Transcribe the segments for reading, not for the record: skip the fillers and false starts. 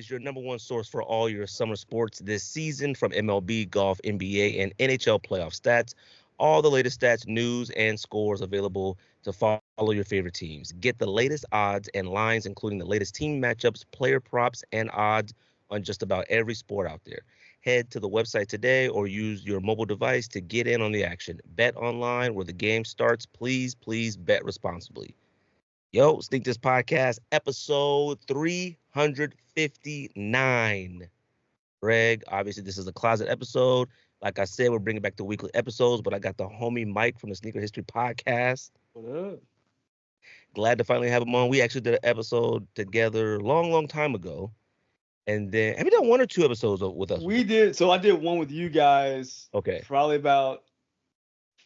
is your number one source for all your summer sports this season, from MLB, golf, NBA, and NHL playoff stats. All the latest stats, news, and scores available to follow your favorite teams. Get the latest odds and lines, including the latest team matchups, player props, and odds on just about every sport out there. Head to the website today or use your mobile device to get in on the action. Bet online where the game starts. Please, please bet responsibly. Yo, Sneak This Podcast, episode 359. Greg, obviously this is a closet episode. Like I said, we're bringing back the weekly episodes, but I got the homie Mike from the Sneaker History Podcast. What up? Glad to finally have him on. We actually did an episode together a long, long time ago. And then, have you done one or two episodes with us? We did. So I did one with you guys. Okay. Probably about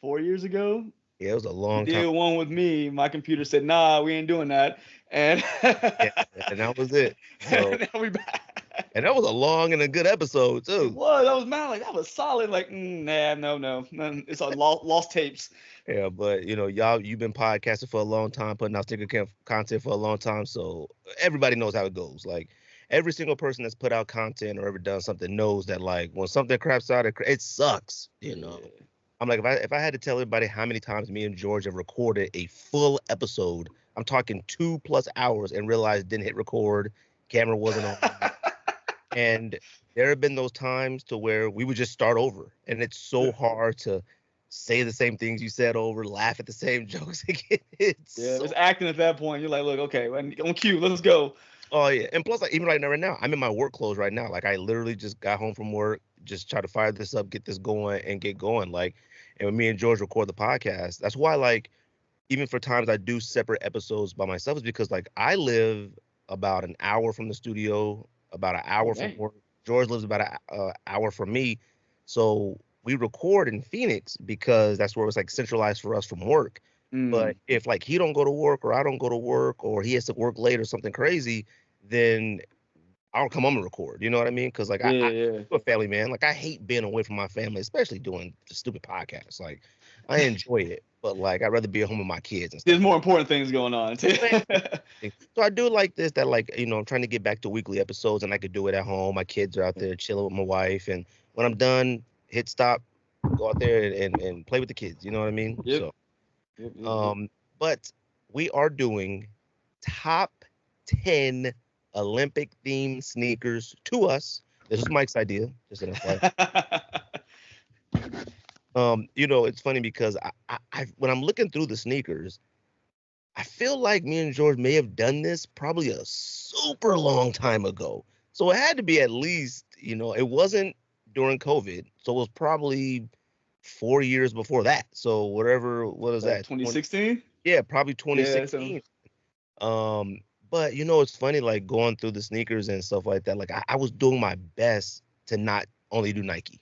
4 years ago. Yeah, it was a long you time. Did one with me. My computer said, "Nah, we ain't doing that." And and that was it. So, now we back. And that was a long and a good episode too. It was. That was mad. Like that was solid. Like, nah, no. It's all lost tapes. Yeah, but you've been podcasting for a long time, putting out sticker content for a long time, so everybody knows how it goes. Like every single person that's put out content or ever done something knows that like when something craps out, it sucks. Yeah. I'm like, if I had to tell everybody how many times me and George have recorded a full episode, I'm talking 2+ hours, and realized didn't hit record, camera wasn't on. And there have been those times to where we would just start over, and it's so hard to say the same things you said over, laugh at the same jokes again. It's acting at that point. You're like, look, okay, on cue, let's go. Oh yeah, and plus, like even right now, I'm in my work clothes right now. Like I literally just got home from work, just try to fire this up, get this going, and get going. Like, and when me and George record the podcast, that's why like even for times I do separate episodes by myself is because like I live about an hour from the studio, about an hour from work. George lives about an hour from me, so we record in Phoenix because that's where it's like centralized for us from work. But if like he don't go to work or I don't go to work or he has to work late or something crazy, then I don't come home and record. You know what I mean? Because like I'm a family man. Like I hate being away from my family, especially doing the stupid podcasts. Like I enjoy it, but like I'd rather be at home with my kids and stuff. There's more important things going on. So I do like this, that like, I'm trying to get back to weekly episodes and I could do it at home. My kids are out there chilling with my wife. And when I'm done, hit stop, go out there and play with the kids. You know what I mean? Yep. So, but we are doing top 10 Olympic themed sneakers to us. This is Mike's idea. Just an it's funny because I when I'm looking through the sneakers, I feel like me and George may have done this probably a super long time ago. So it had to be at least, it wasn't during COVID. So it was probably 4 years before that. So what is that? 2016? Yeah, probably 2016. But it's funny, like going through the sneakers and stuff like that. Like I was doing my best to not only do Nike.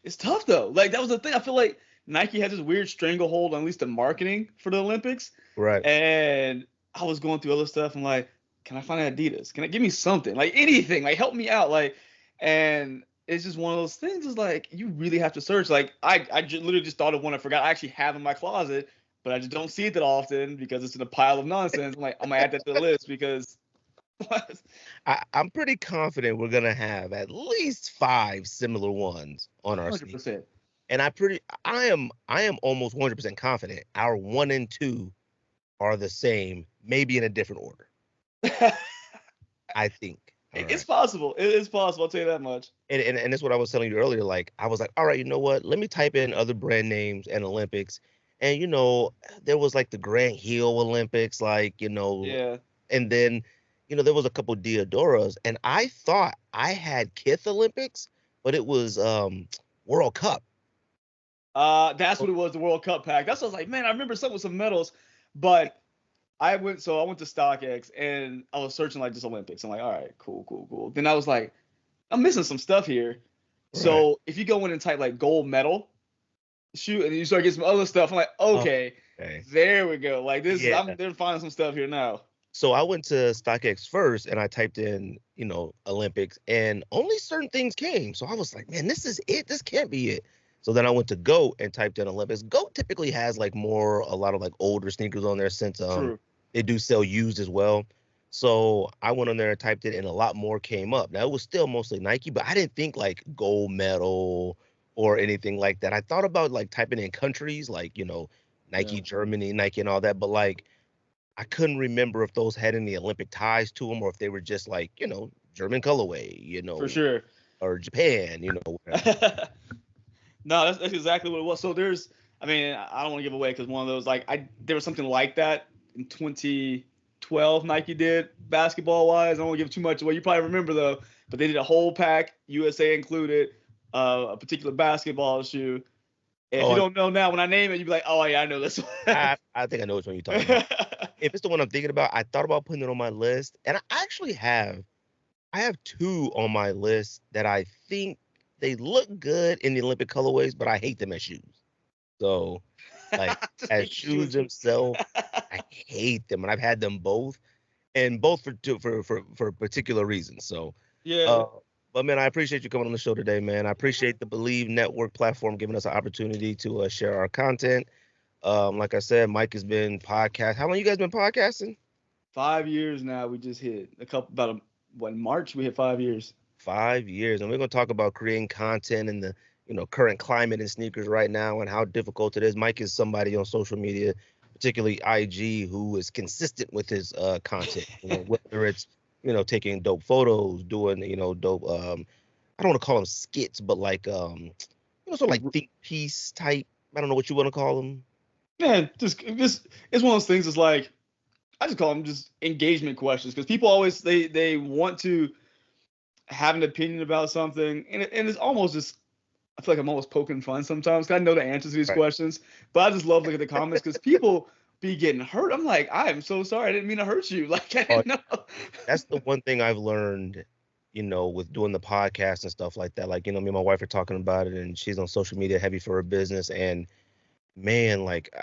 It's tough though. Like that was the thing. I feel like Nike had this weird stranglehold on at least the marketing for the Olympics. Right. And I was going through other stuff. I'm like, can I find Adidas? Can I give me something? Like anything? Like help me out. Like, and it's just one of those things. Is like you really have to search. Like I literally just thought of one I forgot I actually have in my closet, but I just don't see it that often because it's in a pile of nonsense. I'm like, I'm gonna add that to the list because I'm pretty confident we're gonna have at least 5 similar ones on our 100%. sneakers. And I am almost 100% confident our 1 and 2 are the same, maybe in a different order. I think. It's possible. It is possible. I'll tell you that much. And that's what I was telling you earlier. Like, I was like, all right, you know what? Let me type in other brand names and Olympics. And, there was like the Grant Hill Olympics, like, Yeah. And then, there was a couple Diodoras. And I thought I had Kith Olympics, but it was World Cup. That's what it was, the World Cup pack. That's what I was like, man, I remember some with some medals, but I went to StockX and I was searching like just Olympics. I'm like, all right, cool. Then I was like, I'm missing some stuff here. Right. So if you go in and type like gold medal shoot and you start getting some other stuff, I'm like, okay. There we go. Like this, they're finding some stuff here now. So I went to StockX first and I typed in, Olympics, and only certain things came. So I was like, man, this is it. This can't be it. So then I went to GOAT and typed in Olympics. GOAT typically has like a lot of like older sneakers on there since they do sell used as well. So I went on there and typed it, and a lot more came up. Now it was still mostly Nike, but I didn't think like gold medal or anything like that. I thought about like typing in countries like, Yeah, Nike Germany, Nike and all that, but like I couldn't remember if those had any Olympic ties to them or if they were just like, German colorway, for sure. or Japan, whatever. No, that's exactly what it was. So I mean, I don't want to give away because one of those like there was something like that in 2012 Nike did basketball wise. I don't want to give too much away. You probably remember though, but they did a whole pack, USA included, a particular basketball shoe. And if Oh, you and don't know now, when I name it, you'd be like, oh yeah, I know this one. I think I know which one you're talking about. If it's the one I'm thinking about, I thought about putting it on my list, and I have two on my list that I think they look good in the Olympic colorways, but I hate them as shoes. So, like Just as hate the shoes shoes. themselves, I hate them, and I've had them both, and both for particular reasons. So, Yeah. uh, but man, I appreciate you coming on the show today, man. I appreciate the Believe Network platform giving us an opportunity to share our content. Like I said, Mike has been podcast. How long you guys been podcasting? 5 years now. We just hit in March we hit 5 years. 5 years, and we're going to talk about creating content and the current climate in sneakers right now and how difficult it is. Mike is somebody on social media, particularly IG, who is consistent with his content. Whether it's taking dope photos, doing dope. I don't want to call them skits, but like sort of like think piece type. I don't know what you want to call them. Man, just it's one of those things. It's like I just call them just engagement questions because people always they want to have an opinion about something, and it's almost just I feel like I'm almost poking fun sometimes 'cause I know the answers to these Right. questions, but I just love looking at the comments because people be getting hurt. I'm like, I am so sorry, I didn't mean to hurt you. Like I Oh, didn't know. that's the one thing I've learned, with doing the podcast and stuff like that. Like, me and my wife are talking about it, and she's on social media heavy for her business. And man, like,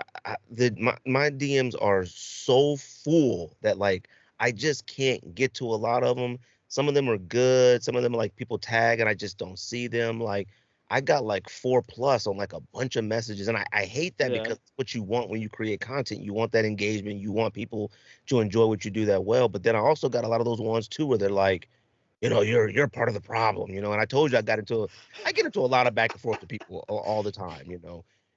my DMs are so full that like I just can't get to a lot of them. Some of them are good, some of them are like people tag, and I just don't see them. Like, I got like 4+ on like a bunch of messages, and I hate that Yeah, because it's what you want when you create content. You want that engagement, you want people to enjoy what you do that well. But then I also got a lot of those ones too where they're like, you're part of the problem. And I told you I get into a lot of back and forth with people all the time.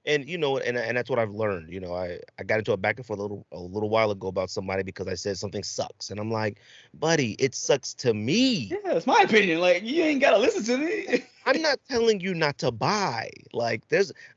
And and that's what I've learned. I got into a back and forth a little while ago about somebody because I said something sucks, and I'm like, buddy, it sucks to me. yeah, it's my opinion. Like you ain't gotta listen to me. I'm not telling you not to buy. Like,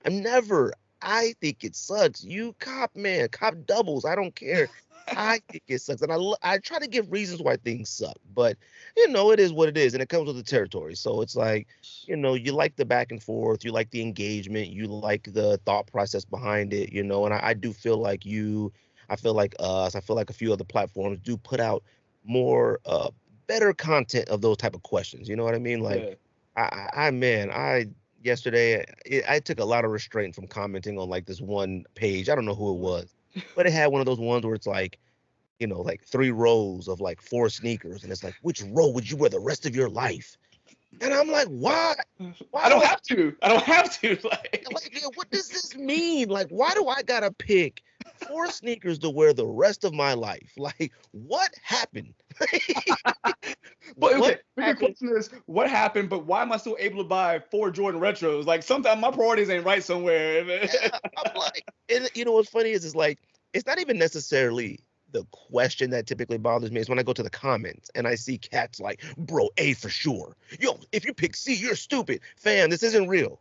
I'm never. I think it sucks. You cop, man, cop doubles. I don't care. I think it sucks, and I try to give reasons why things suck, but it is what it is, and it comes with the territory. So it's like, you like the back and forth, you like the engagement, you like the thought process behind it, and I do feel like I feel like us, I feel like a few other platforms do put out more better content of those type of questions. You know what I mean? Like, Yeah. man, yesterday I took a lot of restraint from commenting on like this one page. I don't know who it was, but it had one of those ones where it's like 3 rows of like 4 sneakers, and it's like, which row would you wear the rest of your life? And I'm like, why? I Why do don't have to. I don't have to. yeah, what does this mean? Like, why do I gotta pick 4 sneakers to wear the rest of my life? Like, what happened? But What okay, bigger happened? question is what happened, but why am I still able to buy 4 Jordan retros? Like sometimes my priorities ain't right somewhere. Yeah, I'm like, and what's funny is like, it's not even necessarily the question that typically bothers me. Is when I go to the comments and I see cats like, bro, A for sure. Yo, if you pick C, you're stupid. Fam, this isn't real.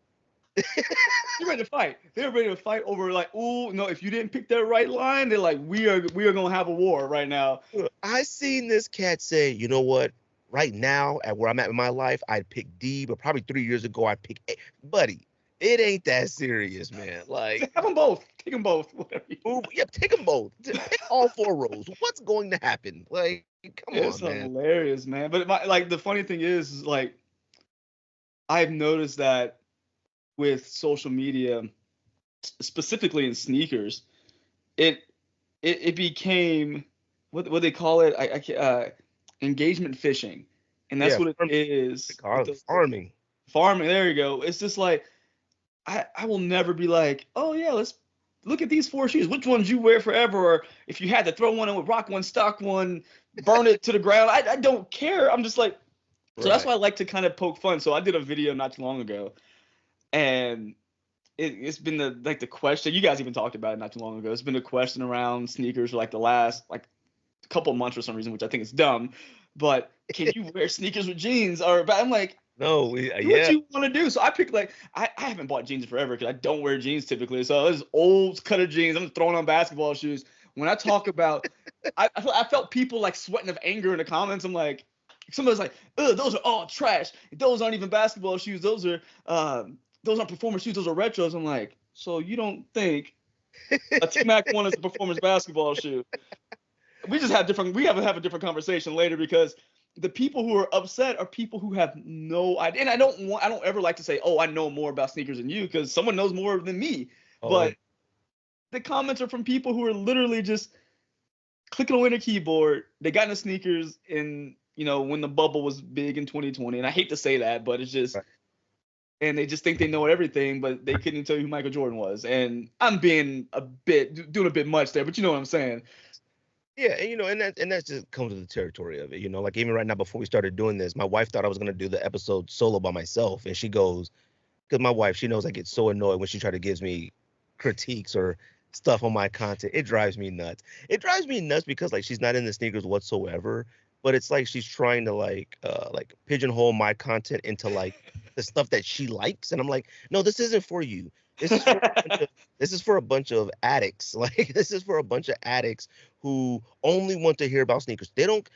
You're ready to fight. They're ready to fight over like, ooh, no, if you didn't pick that right line, they're like, we are gonna have a war right now. I seen this cat say, you know what? Right now, at where I'm at in my life, I'd pick D, but probably 3 years ago, I'd pick A. Buddy, it ain't that serious, man. Like, Have them both. Take them both. Whatever. yeah, take them both. Pick all 4 rows. What's going to happen? Like, come It's on, man. hilarious, man. But like the funny thing is like I've noticed that with social media, specifically in sneakers, it it became what they call it. Engagement fishing, and that's Yeah, what it is with those farming. farming. There you go. It's just like I will never be like, oh yeah, look at these 4 shoes. Which ones you wear forever? Or if you had to throw one in with rock one, stock one, burn it to the ground. I don't care. I'm just like, so that's why I like to kind of poke fun. So I did a video not too long ago, and it's been the question. You guys even talked about it not too long ago. It's been a question around sneakers for like the last like couple months for some reason, which I think is dumb. But can you wear sneakers with jeans? But I'm like, no, do what you want to do. So I picked like I haven't bought jeans forever because I don't wear jeans typically. So it's old cut of jeans. I'm throwing on basketball shoes. When I talk about, I felt people like sweating of anger in the comments. I'm like, somebody's like, ugh, those are all trash. Those aren't even basketball shoes. Those aren't performance shoes. Those are retros. I'm like, so you don't think a T-Mac one is a performance basketball shoe? We have to have a different conversation later because the people who are upset are people who have no idea. And I don't ever like to say, oh, I know more about sneakers than you, because someone knows more than me. But the comments are from people who are literally just clicking on their keyboard. They got into sneakers in, when the bubble was big in 2020. And I hate to say that, but it's just, and they just think they know everything, but they couldn't tell you who Michael Jordan was. And I'm doing a bit much there, but you know what I'm saying. Yeah, and that just comes with the territory of it, like even right now before we started doing this, my wife thought I was gonna do the episode solo by myself, and she goes, because my wife, she knows I get so annoyed when she try to gives me critiques or stuff on my content. It drives me nuts. It drives me nuts because like she's not in the sneakers whatsoever, but it's like she's trying to like pigeonhole my content into like the stuff that she likes, and I'm like, no, this isn't for you. This is for a bunch of addicts. Like this is for a bunch of addicts who only want to hear about sneakers. They don't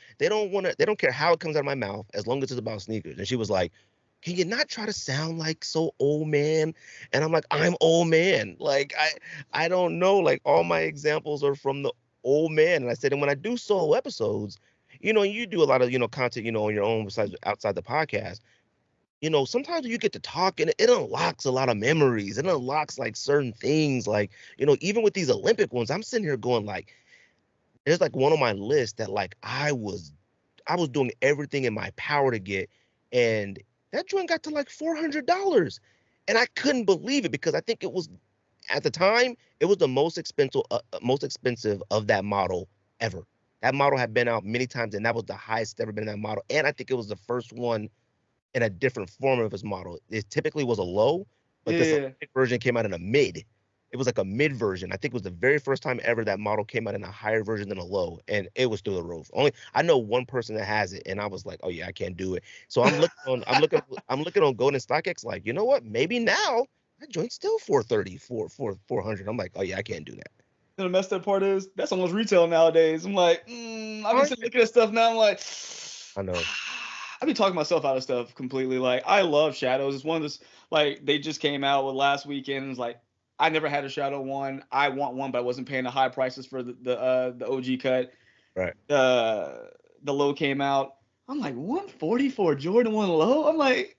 care how it comes out of my mouth as long as it's about sneakers. And she was like, can you not try to sound like so old man? And I'm like, I'm old man. Like I don't know. Like all my examples are from the old man. And I said, and when I do solo episodes, you do a lot of, content, on your own besides outside the podcast. Sometimes you get to talk and it unlocks a lot of memories. It unlocks like certain things. Like, even with these Olympic ones, I'm sitting here going like, there's like one on my list that like I was doing everything in my power to get, and that joint got to like $400, and I couldn't believe it because I think it was at the time it was the most expensive of that model ever. That model had been out many times, and that was the highest ever been in that model, and I think it was the first one in a different form of his model. It typically was a low, but this version came out in a mid. It was like a mid version. I think it was the very first time ever that model came out in a higher version than a low, and it was through the roof. Only I know one person that has it, and I was like, oh yeah, I can't do it. So I'm looking on Golden StockX, like, you know what? Maybe now that joint's still 430, 400. I'm like, oh yeah, I can't do that. The messed up part is that's almost retail nowadays. I'm like, I'm just looking at stuff now. I'm like, I know. I've been talking myself out of stuff completely. Like, I love shadows. It's one of those, like, they just came out with last weekend. It's like, I never had a shadow one. I want one, but I wasn't paying the high prices for the OG cut. Right. The low came out. I'm like, 140 for a Jordan 1 low? I'm like,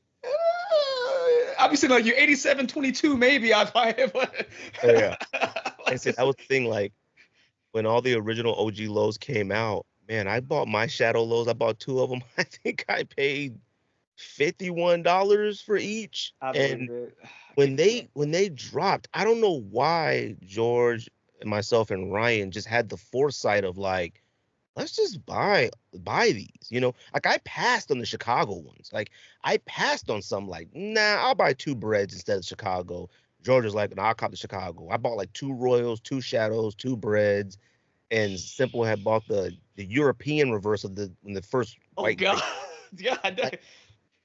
obviously, like, you're 87.22, maybe I buy it, but. Yeah. I said that was the thing, like, when all the original OG lows came out, man, I bought my shadow lows. I bought 2 of them. I think I paid $51 for each. And when they dropped, I don't know why George and myself and Ryan just had the foresight of like, let's just buy these. Like I passed on the Chicago ones. Like I passed on some. Like, nah, I'll buy 2 breads instead of Chicago. George was like, no, I'll cop the Chicago. I bought like 2 Royals, 2 Shadows, 2 breads. And Simple had bought the European reverse of the first white. Oh God, God.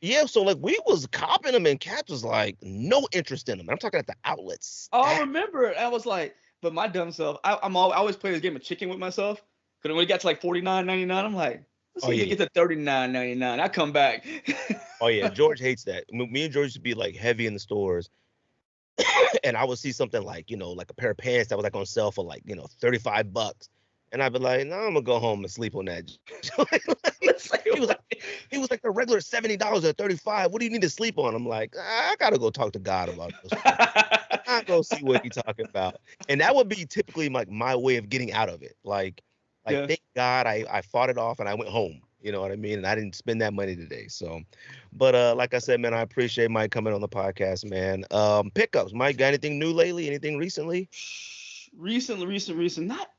Yeah, so like we was copping them, and Cats was like no interest in them. I'm talking at the outlets. Oh, I remember it. I was like, but my dumb self, I always play this game of chicken with myself. Because when it got to like $49.99, I'm like, let's see if it get to $39.99. I come back. Oh yeah, George hates that. Me and George used to be like heavy in the stores. And I would see something like, like a pair of pants that was like on sale for like, $35. And I'd be like, no, I'm gonna go home and sleep on that. he was like the regular $70 or $35. What do you need to sleep on? I'm like, I gotta go talk to God about this. I go see what he's talking about. And that would be typically like my way of getting out of it. Like thank God I fought it off and I went home. You know what I mean? And I didn't spend that money today. So, but like I said, man, I appreciate Mike coming on the podcast, man. Pickups, Mike, got anything new lately? Anything recently? recent.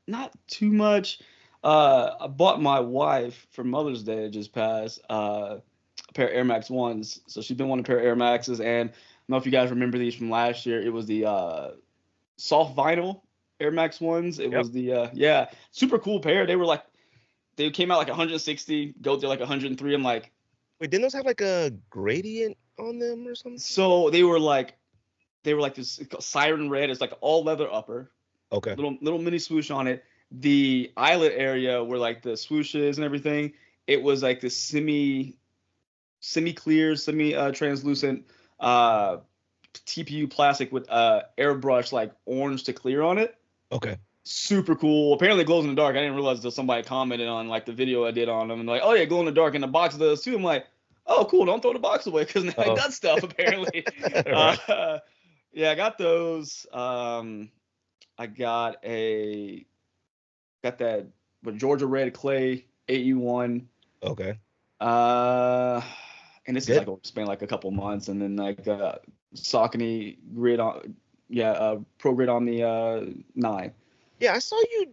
Not too much. I bought my wife for Mother's Day that just passed a pair of Air Max ones. So she's been wanting a pair of Air Maxes, and I don't know if you guys remember these from last year. It was the soft vinyl Air Max ones. It Yep. was the super cool pair. They came out like 160, go to like 103. I'm like, Wait, didn't those have like a gradient on them or something? so they were like this siren red. It's like all leather upper, Okay. little mini swoosh on it. The eyelet area where like the swoosh is and everything, it was like this semi clear, semi translucent TPU plastic with airbrush like orange to clear on it. Okay. Super cool. Apparently it glows in the dark. I didn't realize until somebody commented on like the video I did on them and like, oh yeah, glow in the dark, and the box does too. I'm like, oh cool, don't throw the box away because now it does stuff apparently. Right. Yeah, I got those. I got that with Georgia Red Clay AU1. Okay. And this Good. is like spent like a couple months, and then like Saucony grid on, Pro Grid on the 9. Yeah, I saw you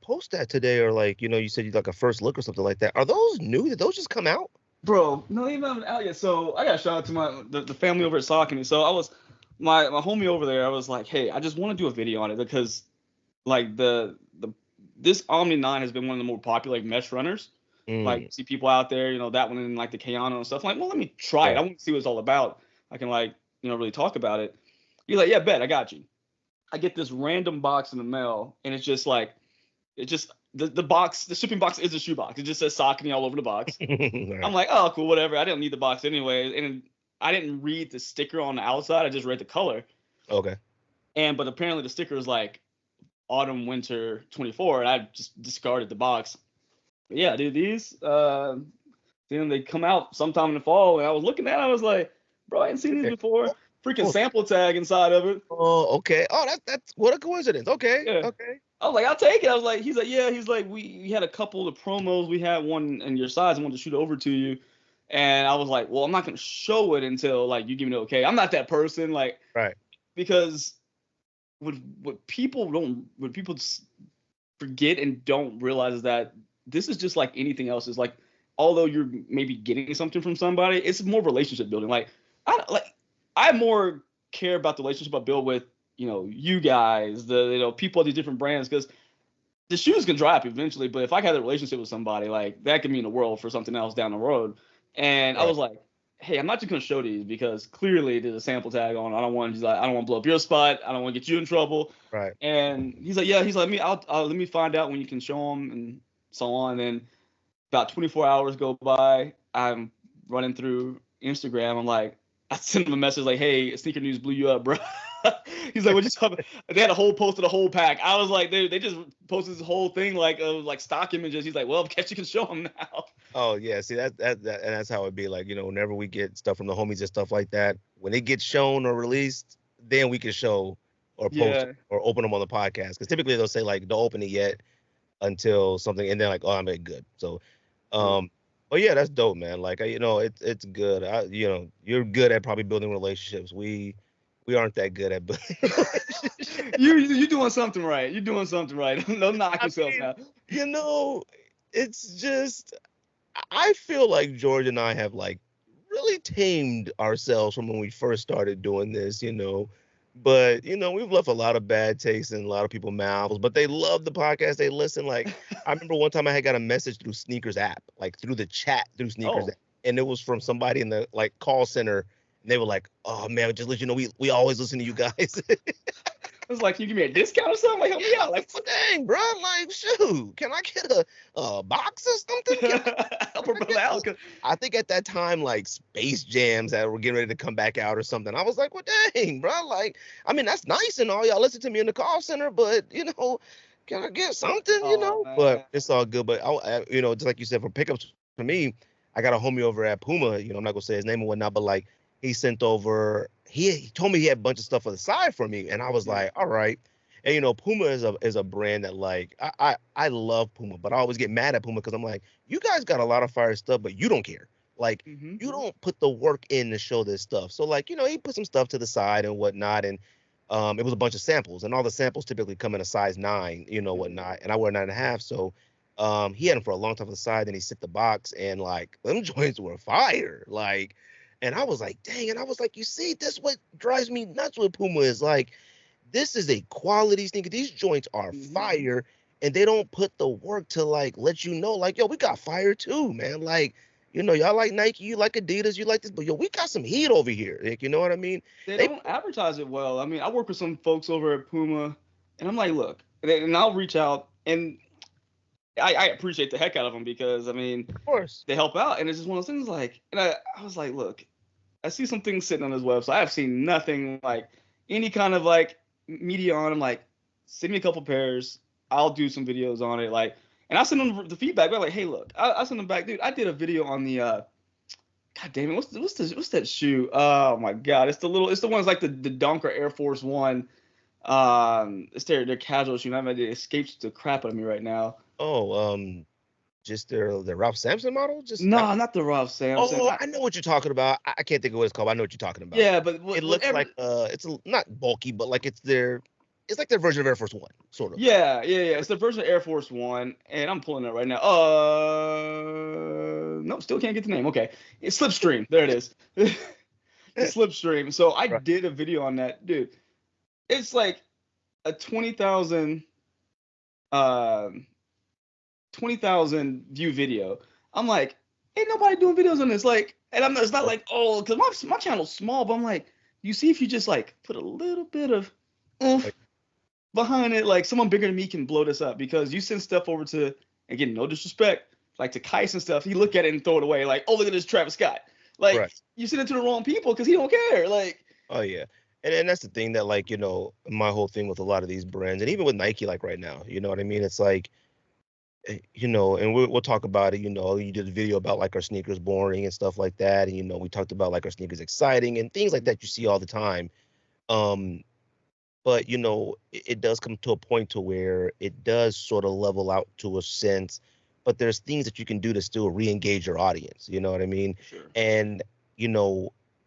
post that today, or like, you said you like a first look or something like that. Are those new? Did those just come out? Bro, no, they haven't out yet. So I got a shout out to the family over at Saucony. So I was my homie over there. I was like, hey, I just want to do a video on it because like this Omni 9 has been one of the more popular like mesh runners. Like see people out there, that one and like the Kayano and stuff. I'm like, well, let me try it. I want to see what it's all about. I can like, really talk about it. He's like, yeah, bet, I got you. I get this random box in the mail, and it's just like, the box, the shipping box is a shoe box. It just says Saucony all over the box. Right. I'm like, oh, cool, whatever. I didn't need the box anyway, and I didn't read the sticker on the outside. I just read the color. Okay. But apparently the sticker is like autumn winter 24, and I just discarded the box. But yeah, dude, these they come out sometime in the fall, and I was looking at it, I was like, bro, I ain't seen these before. Freaking sample tag inside of it. Oh, okay. Oh, that's what a coincidence. Okay. Yeah. Okay. I was like, I'll take it. I was like, he's like, yeah. He's like, we had a couple of promos. We had one in your size. I wanted to shoot it over to you. And I was like, well, I'm not going to show it until like you give me the okay. I'm not that person. Like, right. Because what people forget and don't realize is that this is just like anything else. Is like, although you're maybe getting something from somebody, it's more relationship building. Like, I more care about the relationship I build with, you guys, the people of these different brands, because the shoes can dry up eventually. But if I had a relationship with somebody, like that could mean the world for something else down the road. And right. I was like, hey, I'm not just gonna show these because clearly there's a sample tag on. I don't want to blow up your spot. I don't want to get you in trouble. Right. And he's like, yeah. He's like, let me find out when you can show them and so on. And then about 24 hours go by. I'm running through Instagram. I'm like, I sent him a message like, hey, Sneaker News blew you up, bro. He's like, what you talking about? They had a whole post of the whole pack. I was like, they just posted this whole thing like of like stock images. He's like, well, I guess you can show them now. Oh yeah, see that and that's how it be. Like, whenever we get stuff from the homies and stuff like that, when it gets shown or released, then we can show or post or open them on the podcast. Because typically they'll say like, don't open it yet until something, and then like, oh, I made good. So, but yeah, that's dope, man. Like, it's good. You're good at probably building relationships. We aren't that good at building relationships. You doing something right. You're doing something right. Don't knock yourself now. It's just, I feel like George and I have like really tamed ourselves from when we first started doing this, But we've left a lot of bad taste in a lot of people's mouths. But they love the podcast. They listen. Like, I remember one time I had got a message through Sneakers app, like through the chat through Sneakers app, and it was from somebody in the like call center. And they were like, "Oh man, just let you know, we always listen to you guys." I was like, "Can you give me a discount or something? Like, help me out." Like, dang, bro, like, shoot, can I get a box or something? I think at that time, like Space Jams that were getting ready to come back out or something. I was like, well, dang, bro, like, I mean, that's nice and all, y'all listen to me in the call center, but can I get something? Man. But it's all good. But just like you said, for pickups for me, I got a homie over at Puma. I'm not gonna say his name or whatnot, but like he sent over. He told me he had a bunch of stuff on the side for me, and I was like, all right. And Puma is a brand that like I love Puma, but I always get mad at Puma because I'm like, you guys got a lot of fire stuff, but you don't care. Like you don't put the work in to show this stuff. So like he put some stuff to the side and whatnot, and It was a bunch of samples, and all the samples typically come in a size 9, whatnot. And I wear 9.5, so he had them for a long time on the side. Then he set the box, and like them joints were fire, like. And I was like, dang, and I was like, you see, that's what drives me nuts with Puma is like, this is a quality sneaker. These joints are fire, and they don't put the work to like let you know, like, yo, we got fire too, man. Like, y'all like Nike, you like Adidas, you like this, but yo, we got some heat over here. Like, you know what I mean? They don't advertise it well. I mean, I work with some folks over at Puma, and I'm like, look, and I'll reach out, and I appreciate the heck out of them because I mean, of course, they help out, and it's just one of those things. Like, and I was like, look, I see some things sitting on his website. I've seen nothing like any kind of like media on him. Like, send me a couple pairs. I'll do some videos on it. Like, and I send them the feedback. But like, hey, look, I send them back, dude. I did a video on the God damn it, what's that shoe? Oh my God, it's the ones like the Donker Air Force One. It's their casual shoe. I mean, it escapes the crap out of me right now. Oh, just their Ralph Sampson model? No, not the Ralph Sampson. Oh, I know what you're talking about. I can't think of what it's called. I know what you're talking about. Yeah, but it looks like it's not bulky, but like it's like their version of Air Force One, sort of. Yeah. It's the version of Air Force One, and I'm pulling it right now. Nope, still can't get the name. Okay, it's Slipstream. There it is. It's Slipstream. So I did a video on that, dude. It's like a 20,000 view video. I'm like, ain't nobody doing videos on this. Like, and it's not like, oh, because my channel's small, but I'm like, you see, if you just like put a little bit of behind it, like someone bigger than me can blow this up because you send stuff over to, again, no disrespect, like to Kais and stuff. He look at it and throw it away. Like, oh, look at this Travis Scott. Like, you send it to the wrong people because he don't care. Like, oh yeah. And that's the thing that like, my whole thing with a lot of these brands and even with Nike, like right now, you know what I mean? It's like, and we'll talk about it, you did a video about like our sneakers boring and stuff like that. And, we talked about like our sneakers exciting and things like that you see all the time. But, it does come to a point to where it does sort of level out to a sense, but there's things that you can do to still re-engage your audience. You know what I mean? Sure. And,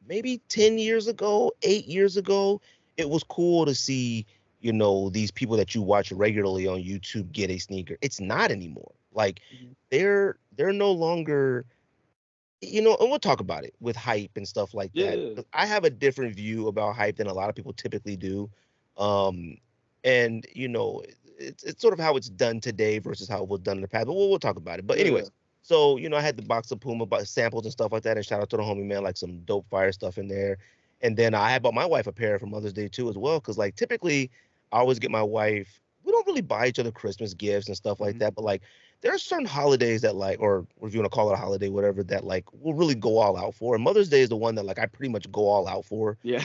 maybe 10 years ago, 8 years ago, it was cool to see, these people that you watch regularly on YouTube get a sneaker. It's not anymore. Like they're no longer, and we'll talk about it with hype and stuff like that. Yeah. I have a different view about hype than a lot of people typically do. And it's sort of how it's done today versus how it was done in the past, but we'll talk about it. But anyways, so, I had the box of Puma samples and stuff like that. And shout out to the homie, man, like some dope fire stuff in there. And then I had bought my wife a pair for Mother's Day too, as well. Cause like typically I always get my wife, we don't really buy each other Christmas gifts and stuff like that. But like there are certain holidays that like, or if you want to call it a holiday, whatever, that like we'll really go all out for. And Mother's Day is the one that like I pretty much go all out for. Yeah.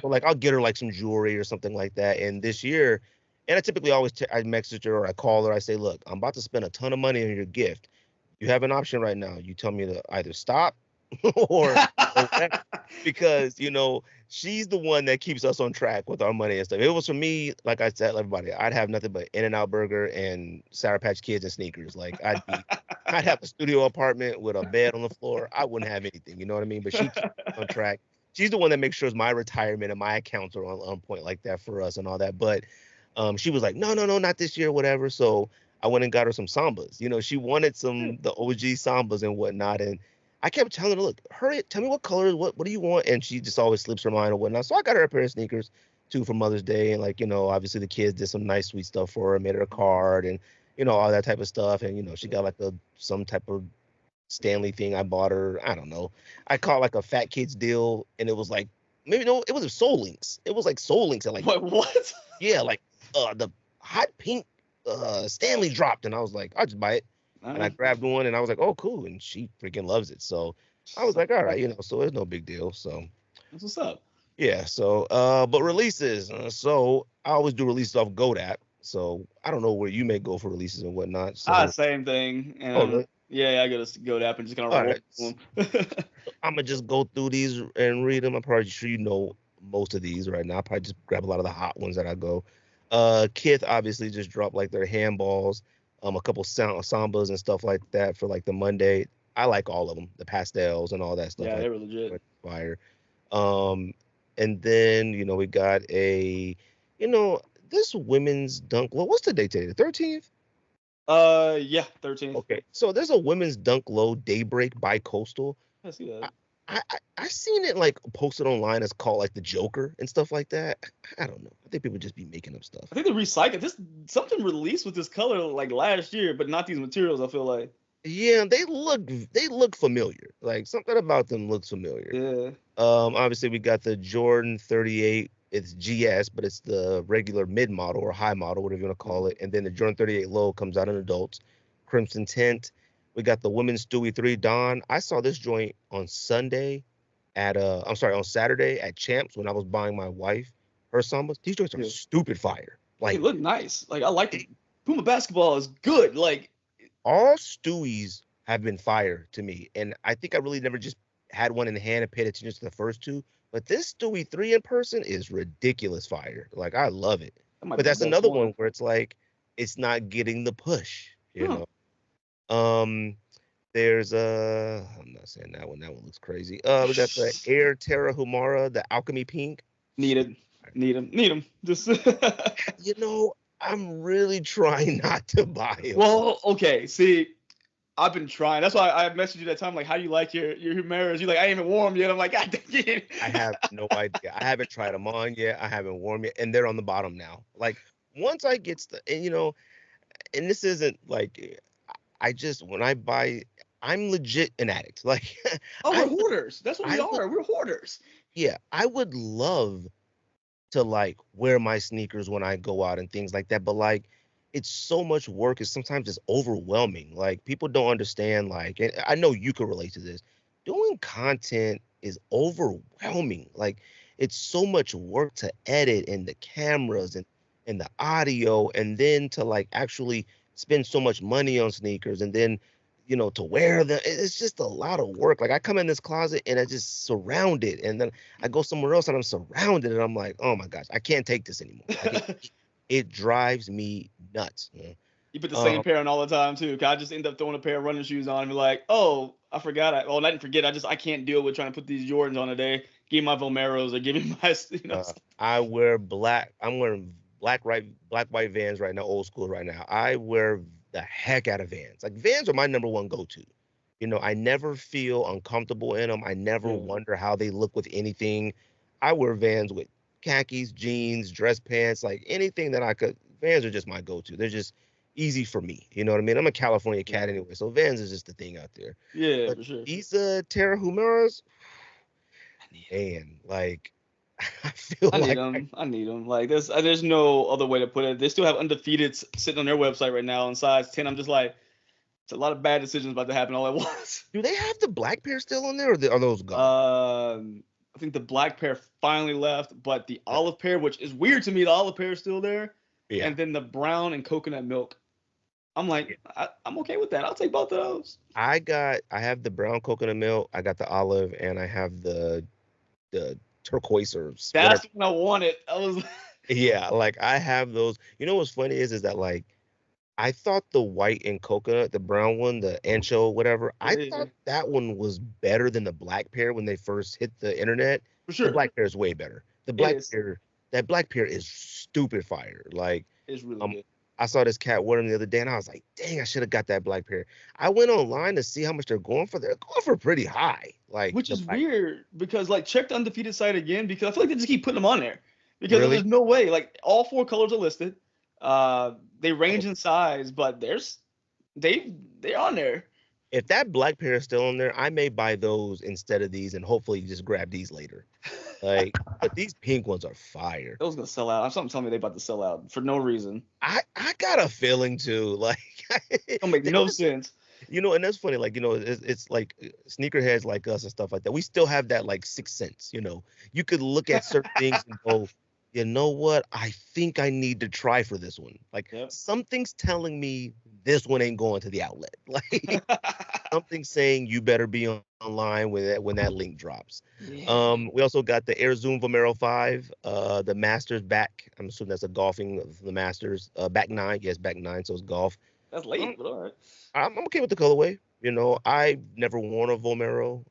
So like I'll get her like some jewelry or something like that. And this year, and I typically always I message her or I call her. I say, look, I'm about to spend a ton of money on your gift. You have an option right now. You tell me to either stop or because she's the one that keeps us on track with our money and stuff. If it was for me, like I said, everybody, I'd have nothing but In-N-Out Burger and Sour Patch Kids and sneakers. Like I'd have a studio apartment with a bed on the floor. I wouldn't have anything, you know what I mean? But she keeps on track. She's the one that makes sure my retirement and my accounts are on point like that for us and all that. But she was like, no, not this year, whatever. So I went and got her some Sambas. She wanted the OG Sambas and whatnot. And I kept telling her, look, hurry, tell me what colors, what do you want? And she just always slips her mind or whatnot. So I got her a pair of sneakers too for Mother's Day. And like, obviously the kids did some nice, sweet stuff for her, made her a card and, all that type of stuff. And, she got like some type of Stanley thing I bought her. I don't know. I caught like a fat kids deal. And it was like, maybe no, it was Soul Links. It was like Soul Links. And like, what? Yeah, like the hot pink Stanley dropped, and I was like, I'll just buy it. And I grabbed one, and I was like, oh, cool. And she freaking loves it. So I was like, all right, so it's no big deal. So that's what's up. Yeah. So, but releases. So I always do releases off GoDapp. So I don't know where you may go for releases and whatnot. So, same thing. And really? Yeah, I gotta GoDapp and just kind of roll them. I'm gonna just go through these and read them. I'm probably sure most of these right now. I'll probably just grab a lot of the hot ones that I go. Kith obviously just dropped like their handballs, a couple sambas and stuff like that for like the Monday. I like all of them, the pastels and all that stuff. Yeah, like they were legit. Fire. And then, we got you know, this women's dunk low. What's the date today? The 13th? Yeah, 13th. Okay. So there's a women's dunk low daybreak by Coastal. I see that. I seen it like posted online as called like the Joker and stuff like that. I don't know. I think people just be making up stuff. I think they recycled this. Something released with this color like last year, but not these materials. I feel like. Yeah, they look familiar. Like something about them looks familiar. Yeah. Obviously we got the Jordan 38. It's GS, but it's the regular mid model or high model, whatever you want to call it. And then the Jordan 38 low comes out in adults. Crimson tint. We got the women's Stewie 3 Dawn. I saw this joint on Sunday on Saturday at Champs when I was buying my wife her Sambas. These joints are Yeah. stupid fire. They Like look nice. Like I like it. Puma basketball is good. Like all Stewies have been fire to me. And I think I really never just had one in hand and paid attention to the first two. But this Stewie 3 in person is ridiculous fire. Like I love it. that might But be that's the best another one. one where it's like it's not getting the push, you Huh. know. There's I'm not saying that one. That one looks crazy. We got the Air Terra Humara, the Alchemy Pink. Need them. Just. I'm really trying not to buy them. Well, okay. See, I've been trying. That's why I messaged you that time. Like, how do you like your Humaras? You're like, I ain't even warm yet. I'm like, God dang it. I have no idea. I haven't tried them on yet. I haven't worn yet, and they're on the bottom now. Like once I get and this isn't like I just when I buy, I'm legit an addict. Like Oh, I we're hoarders. That's what we are. We're hoarders. yeah, I would love to like wear my sneakers when I go out and things like that, but like it's so much work. It's sometimes it's overwhelming. Like people don't understand. Like, and I know you can relate to this. Doing content is overwhelming. Like it's so much work to edit and the cameras and the audio, and then to like actually spend so much money on sneakers, and then to wear them. It's just a lot of work. Like I come in this closet and I just surrounded, and then I go somewhere else and I'm surrounded, and I'm like, oh my gosh, I can't take this anymore. Like, it drives me nuts. You put the same pair on all the time too. 'Cause I just end up throwing a pair of running shoes on and be like, oh, I forgot. I didn't forget. I can't deal with trying to put these Jordans on today. Give me my Vomeros or give me my I wear black. I'm wearing black white Vans right now, old school right now. I wear the heck out of Vans. Like Vans are my number one go-to. I never feel uncomfortable in them. I never wonder how they look with anything. I wear Vans with khakis, jeans, dress pants, like anything that I could. Vans are just my go-to. They're just easy for me. You know what I mean? I'm a California cat anyway, so Vans is just the thing out there. Yeah, But for sure. these Terra Humaras, man, like I feel I need like them. I need them. Like there's no other way to put it. They still have undefeated sitting on their website right now on size 10. I'm just like, it's a lot of bad decisions about to happen all at once. Do they have the black pair still on there, or are those gone? I think the black pair finally left, but the olive pair, which is weird to me, the olive pair is still there. Yeah. And then the brown and coconut milk. I'm like, I'm okay with that. I'll take both of those. I have the brown coconut milk, I got the olive, and I have the turquoise or That's whatever. when I wanted. I was Yeah, like I have those. You know what's funny is that like I thought the white and coconut, the brown one, the ancho, whatever, I thought that one was better than the black pair when they first hit the internet. for sure. The black pair is way better. That black pair is stupid fire. Like It's really good. I saw this cat wearing them the other day, and I was like, dang, I should have got that black pair. I went online to see how much they're going for. They're going for pretty high. Like Which is weird because like check the undefeated site again because I feel like they just keep putting them on there because Really? there's no way like all four colors are listed. They range in size, but they're on there. If that black pair is still on there, I may buy those instead of these and hopefully just grab these later. Like, but these pink ones are fire. Those gonna sell out. Something telling me they about to sell out for no reason. I got a feeling too. Like, It don't make no sense. And that's funny. Like, it's like sneakerheads like us and stuff like that. We still have that like sixth sense. You could look at certain things and go, you know what? I think I need to try for this one. Like something's telling me this one ain't going to the outlet. Like something's saying you better be online when that link drops. Yeah. We also got the Air Zoom Vomero 5, the Masters back. I'm assuming that's a golfing the Masters. Back 9. Yes, back 9. So it's golf. That's late, but all right. I'm okay with the colorway. I've never worn a Vomero.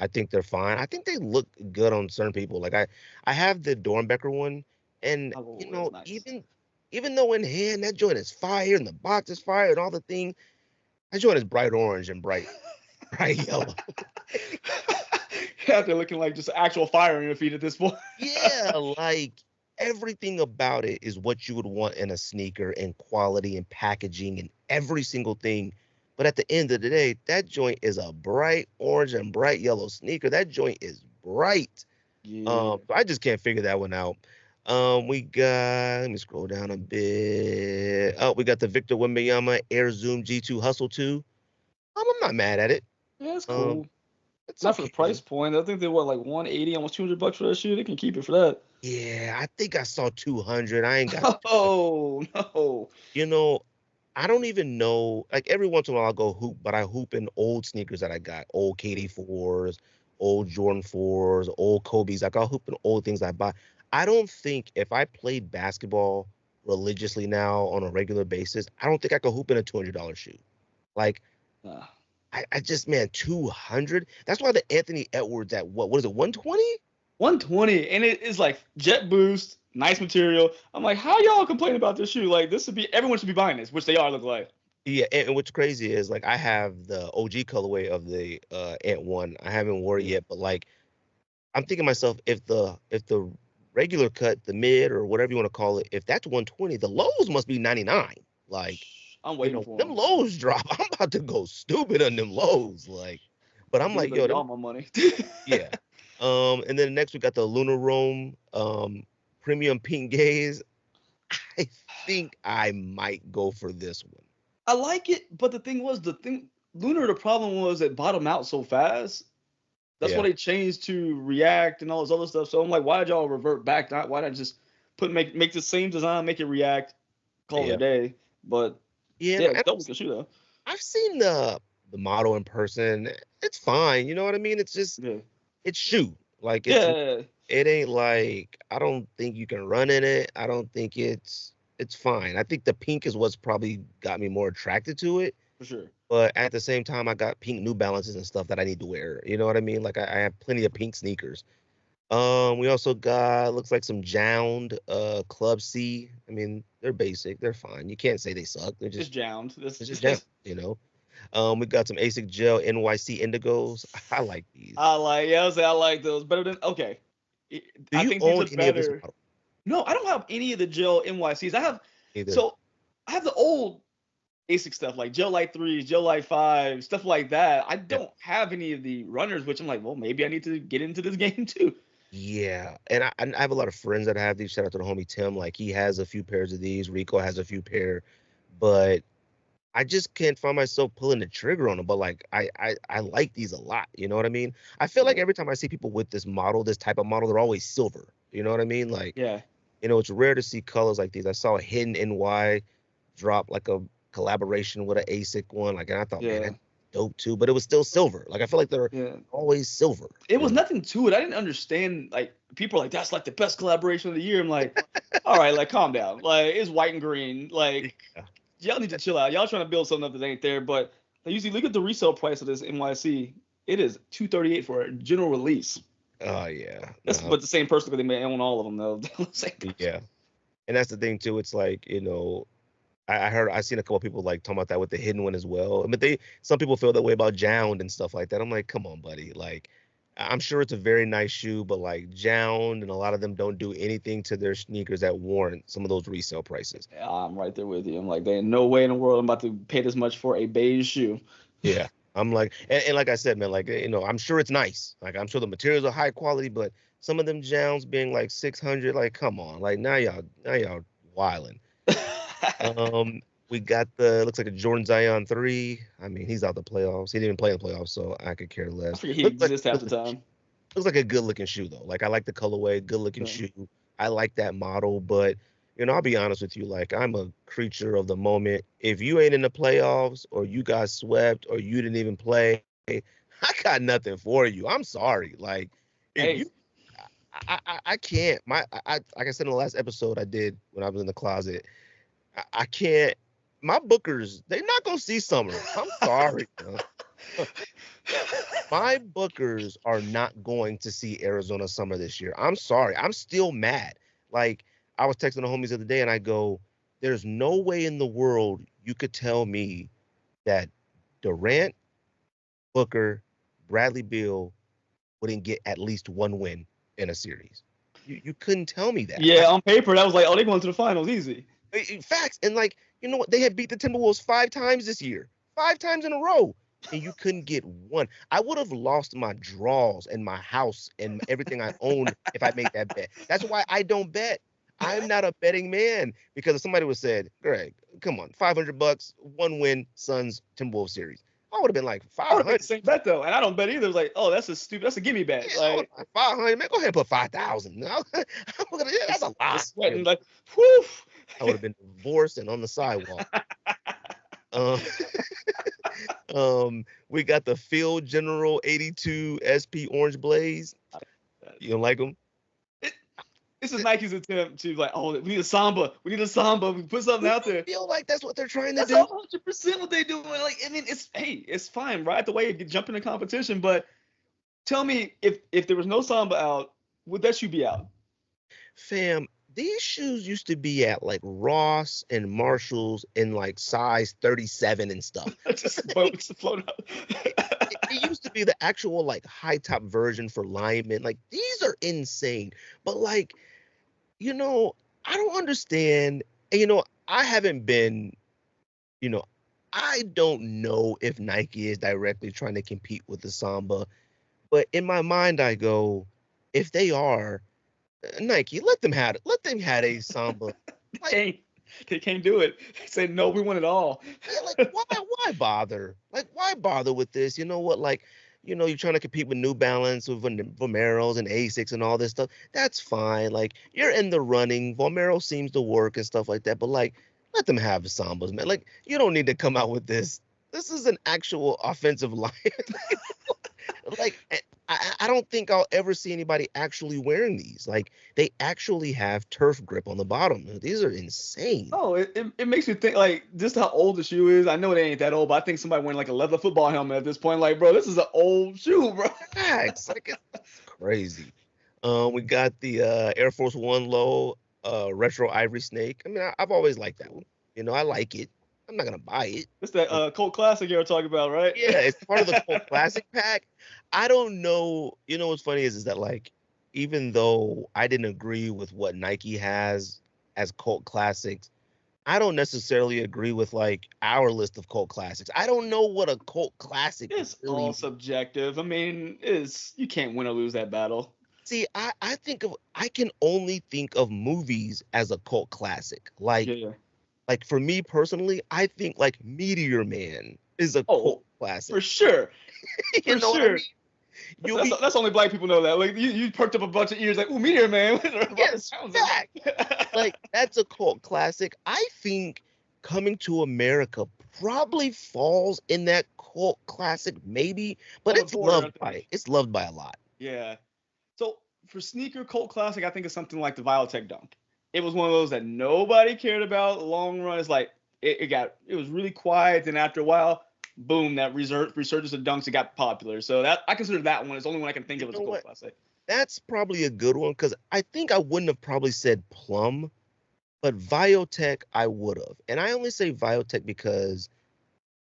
I think they're fine. I think they look good on certain people. Like I have the Dornbecker one, and Oh, that's nice. even though in hand that joint is fire and the box is fire and all the things, that joint is bright orange and bright yellow. After looking like just actual fire in your feet at this point. Yeah, like everything about it is what you would want in a sneaker and quality and packaging and every single thing. But at the end of the day, that joint is a bright orange and bright yellow sneaker. That joint is bright. Yeah. So I just can't figure that one out. We got, let me scroll down a bit. Oh, we got the Victor Wembanyama Air Zoom G2 Hustle 2. I'm not mad at it. Yeah, it's Um, cool. it's Not for the price okay. point. I think they're what, like 180, almost $200 for that shoe. They can keep it for that. Yeah, I think I saw 200. I ain't got, Oh no. you know, I don't even know. Like every once in a while I'll go hoop, but I hoop in old sneakers that I got, old KD4s, old Jordan 4s, old Kobe's. Like I'll hoop in old things I buy. I don't think if I played basketball religiously now on a regular basis, I don't think I could hoop in a $200 shoe. Like Nah. I just, man, 200. That's why the Anthony Edwards at what is it, 120? 120, and it is like jet boost, nice material. I'm like, how y'all complaining about this shoe? Like, this should be everyone should be buying this, which they are. Look like. Yeah, and what's crazy is like I have the OG colorway of the Ant One. I haven't worn it Yeah. yet, but like I'm thinking to myself, if the regular cut, the mid or whatever you want to call it, if that's 120, the lows must be 99. Like, I'm waiting for them them. lows drop. I'm about to go stupid on them lows. Like, but I'm Dude, like, better yo, get them, all my money. yeah. And then next we got the Lunar Rome premium pink gaze. I think I might go for this one. I like it, but the thing Lunar, the problem was it bottomed out so fast. That's why Yeah, they changed to React and all this other stuff. So I'm like, why did y'all revert back? Why not just make the same design, make it React, call it a yeah, day? But yeah. yeah, And it's double can shoot though. I've seen the model in person. It's fine. You know what I mean? It's just Yeah. it's shoe. Like Yeah, it ain't like I don't think you can run in it. I don't think it's fine. I think the pink is what's probably got me more attracted to it. for sure. But at the same time, I got pink New Balances and stuff that I need to wear. You know what I mean? Like I have plenty of pink sneakers. We also got looks like some Jound Club C. I mean, they're basic, they're fine. You can't say they suck. It's jound. It's just Jound, you know. We got some ASIC Gel NYC Indigos. I like these. I like those better than okay. Do I you think these own are any of this better. model? No, I don't have any of the gel NYCs. Either. So I have the old ASIC stuff like Gel Light 3s, Gel Light 5, stuff like that. I Yeah. don't have any of the runners, which I'm like, well, maybe I need to get into this game too. Yeah, and I have a lot of friends that have these. Shout out to the homie Tim. Like he has a few pairs of these. Rico has a few pair, but I just can't find myself pulling the trigger on them. But like I like these a lot. You know what I mean? I feel like Yeah. every time I see people with this model, this type of model, they're always silver. You know what I mean? Like, Yeah. it's rare to see colors like these. I saw a Hidden NY drop like a collaboration with an ASIC one. Like, and I thought, man, Yeah. that's dope too. But it was still silver. Like I feel like they're Yeah. always silver. It You was know? nothing to it. I didn't understand. Like people are like, that's like the best collaboration of the year. I'm like, all right, like calm down. Like it's white and green. Like Yeah. y'all need to chill out. Y'all trying to build something up that ain't there. But they usually look at the resale price of this NYC. It is 238 for a general release. Oh yeah. That's No. but the same person because they may own all of them though. Same person. Yeah. And that's the thing too. It's like, I seen a couple of people like talking about that with the hidden one as well. But some people feel that way about Jound and stuff like that. I'm like, come on, buddy. Like, I'm sure it's a very nice shoe, but like Jound and a lot of them don't do anything to their sneakers that warrant some of those resale prices. Yeah, I'm right there with you. I'm like, there ain't no way in the world I'm about to pay this much for a beige shoe. Yeah. I'm like, and like I said, man, like, I'm sure it's nice. Like, I'm sure the materials are high quality, but some of them Jounds being like 600, like, come on. Like, now y'all wilding. We got looks like a Jordan Zion 3. I mean, he's out the playoffs. He didn't even play in the playoffs, so I could care I less. forget he exists half the time. Looks like a good looking shoe though. Like I like the colorway, good looking Yeah. shoe. I like that model, but I'll be honest with you, like I'm a creature of the moment. If you ain't in the playoffs or you got swept or you didn't even play, I got nothing for you. I'm sorry. Like if Hey, you I can't. Like I said in the last episode I did when I was in the closet, I can't. My bookers, they're not gonna see summer. I'm sorry. My Bookers are not going to see Arizona Summer this year. I'm sorry. I'm still mad. Like, I was texting the homies the other day and I go, there's no way in the world you could tell me that Durant, Booker, Bradley Beal wouldn't get at least one win in a series. You couldn't tell me that. Yeah, on paper that was like, oh, they're going to the finals easy. Facts. And like, you know what? They had beat the Timberwolves 5 times this year, 5 times in a row. And you couldn't get one. I would have lost my draws and my house and everything I owned if I made that bet. That's why I don't bet. I'm not a betting man, because if somebody would have said, Greg, come on, $500, one win, Suns Timberwolves series, I would have been like I would have 500. made the same bet though, and I don't bet either. It was like, oh, that's a gimme bet. Yeah, Like 500, man, go ahead and put 5,000. Yeah, that's a lot. Sweating like, whew. I would have been divorced and on the sidewalk. Um, we got the Field General 82 SP Orange Blaze. You don't like them? This is Nike's attempt to like, oh, we need a Samba. We put something out there. I feel like that's what they're trying to That's do. 100% what they're doing. Like, I mean, it's fine. Ride the wave, jump into competition. But tell me, if there was no Samba out, would that shoe be out? Fam, these shoes used to be at like Ross and Marshalls in like size 37 and stuff. Just float out. It used to be the actual like high top version for linemen. Like, these are insane. But like, you know, I don't understand. And I haven't been, I don't know if Nike is directly trying to compete with the Samba. But in my mind, I go, if they are, Nike, let them have a Samba. Like, they can't do it. They said no, we want it all. Yeah, like, why bother? Like, why bother with this? You know what? Like, you're trying to compete with New Balance, with Vomeros and Asics and all this stuff. That's fine. Like, you're in the running. Vomero seems to work and stuff like that. But like, let them have the Sambas, man. Like, you don't need to come out with this. This is an actual offensive line. Like, I don't think I'll ever see anybody actually wearing these. Like, they actually have turf grip on the bottom. These are insane. Oh, it makes me think, like, just how old the shoe is. I know it ain't that old, but I think somebody wearing like a leather football helmet at this point. Like, bro, this is an old shoe, bro. Facts. Like, it's crazy. We got the Air Force One Low retro ivory snake. I mean, I've always liked that one. I like it. I'm not gonna buy it. It's that cult classic you were talking about, right? Yeah, it's part of the cult classic pack. I don't know. What's funny is that, like, even though I didn't agree with what Nike has as cult classics, I don't necessarily agree with like our list of cult classics. I don't know what a cult classic is. It's all subjective. I mean, you can't win or lose that battle. See, I can only think of movies as a cult classic. Like, Yeah. Like, for me personally, I think like Meteor Man is a cult classic. For sure. For sure. What I mean? That's only black people know that. Like, you perked up a bunch of ears like, ooh, Meteor Man. Yes, like, that's a cult classic. I think Coming to America probably falls in that cult classic, maybe, but it's loved by a lot. Yeah. So for sneaker cult classic, I think it's something like the Viotech Dunk. It was one of those that nobody cared about. Long run, it's like it was really quiet. Then after a while, boom, that resurgence of dunks, it got popular. So that I consider that one. It's the only one I can think of as a cult classic. That's probably a good one, because I think I wouldn't have probably said Plum, but Viotech I would have. And I only say Viotech because,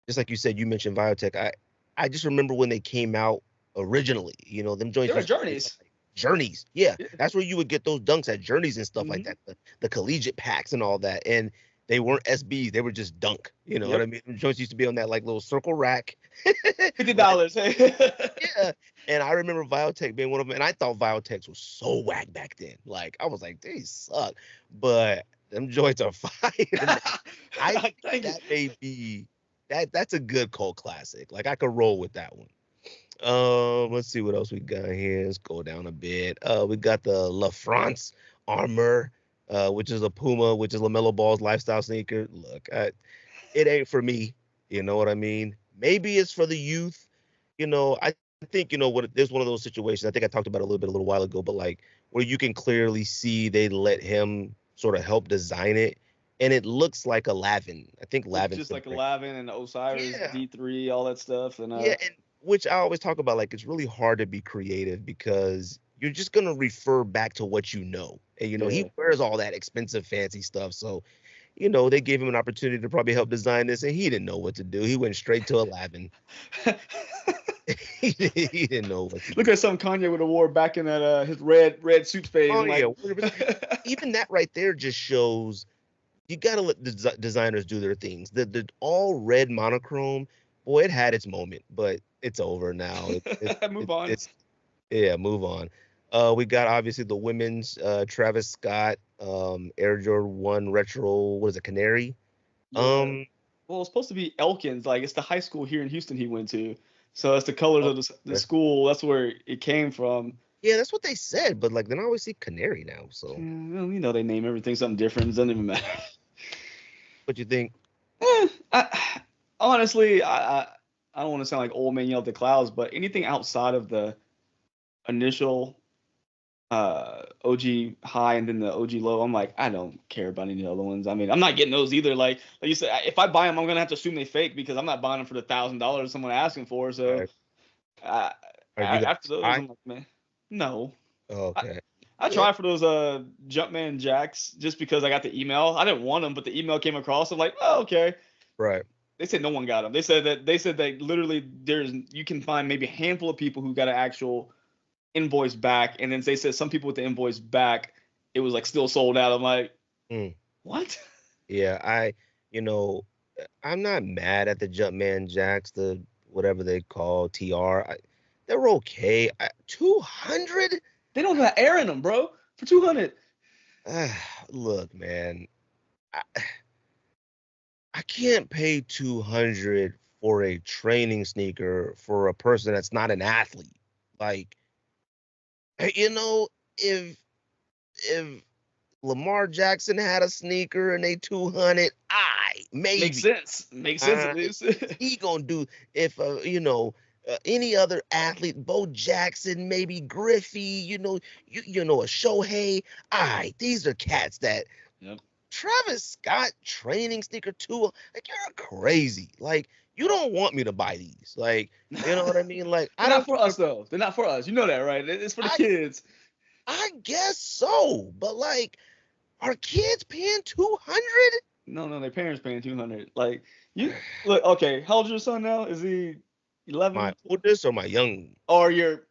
just like you said, you mentioned Viotech. I just remember when they came out originally. Them joints. They were Journeys. Journeys, yeah, that's where you would get those dunks at Journeys and stuff like that, the collegiate packs and all that, and they weren't SBs, they were just dunk. You know what I mean? The joints used to be on that like little circle rack. $50. Yeah, and I remember Viotech being one of them, and I thought Viotechs was so whack back then. Like, I was like, they suck, but them joints are fire. I think that may be that's a good cult classic. Like, I could roll with that one. Let's see what else we got here. Let's go down a bit. We got the La France Armor, which is a Puma, which is LaMelo Ball's lifestyle sneaker. Look, it ain't for me. You know what I mean? Maybe it's for the youth. I think, there's one of those situations. I think I talked about it a little while ago, but like, where you can clearly see they let him sort of help design it. and it looks like a Lavin. I think Looks Lavin's just the like a brand. Lavin and Osiris Yeah, D3, all that stuff. And yeah, and which I always talk about. Like, it's really hard to be creative because you're just gonna refer back to what you know, and yeah. he wears all that expensive, fancy stuff. So they gave him an opportunity to probably help design this, and he didn't know what to do. He went straight to a Lavin. He didn't know what to Look do. at something Kanye would have wore back in that his red suit phase, Oh and yeah, like 100%. Even that right there just shows you gotta let the designers do their things. The all red monochrome, boy, it had its moment, but it's over now. move on. It's yeah, move on. We got obviously the women's Travis Scott Air Jordan 1 retro, what is it, Canary? Yeah. Um Well, it's supposed to be Elkins. Like it's the high school here in Houston he went to, so it's the colors of the okay. school. That's where it came from. Yeah, that's what they said, but like then I always see Canary now. So Yeah, well, they name everything something different. It doesn't even matter. what you think? Honestly, I don't want to sound like old man yell at the clouds, but anything outside of the initial OG high and then the OG low, I'm like, I don't care about any other ones. I mean, I'm not getting those either. Like you said, if I buy them, I'm gonna have to assume they fake because I'm not buying them for the $1,000 someone asking for. So uh, Are you gonna after those, try? I'm like, man, no. I, Okay. I Yeah. tried for those Jumpman Jacks just because I got the email. I didn't want them, but the email came across. I'm like, oh, okay. Right. They said no one got them. They said that literally you can find maybe a handful of people who got an actual invoice back, and then they said some people with the invoice back, it was like still sold out. I'm like, Mm. what? Yeah, you know, I'm not mad at the Jumpman Jacks, the whatever they call TR. They're okay. 200? They don't got air in them, bro. For 200. Look, man, I, I can't pay 200 for a training sneaker for a person that's not an athlete. Like, you know, if Lamar Jackson had a sneaker and they 200, Makes maybe. sense. Makes sense at least. He gonna do if any other athlete, Bo Jackson, maybe Griffey, a Shohei. These are cats that Yep. Travis Scott training sneaker too. Like you're crazy. Like you don't want me to buy these. Like you know what I mean? Like I They're not don't for care. us though. They're not for us. You know that, right? It's for the I kids. I guess so, but like, are kids paying 200? No, their parents paying 200. Like you look. Okay, how old's your son now? Is he My 11? oldest or my young? Or your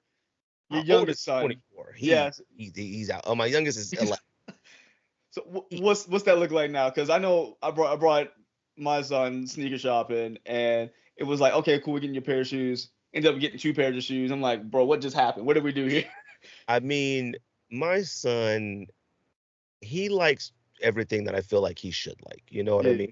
My oldest youngest is son? 24. Yes. He's out. Oh, my youngest is 11. So He, what's that look like now? Because I know I brought my son sneaker shopping, and it was like, okay, cool, we're getting your pair of shoes. Ended up getting two pairs of shoes. I'm like, bro, what just happened? What did we do here? I mean, my son, he likes everything that I feel like he should like. You know what I Yeah,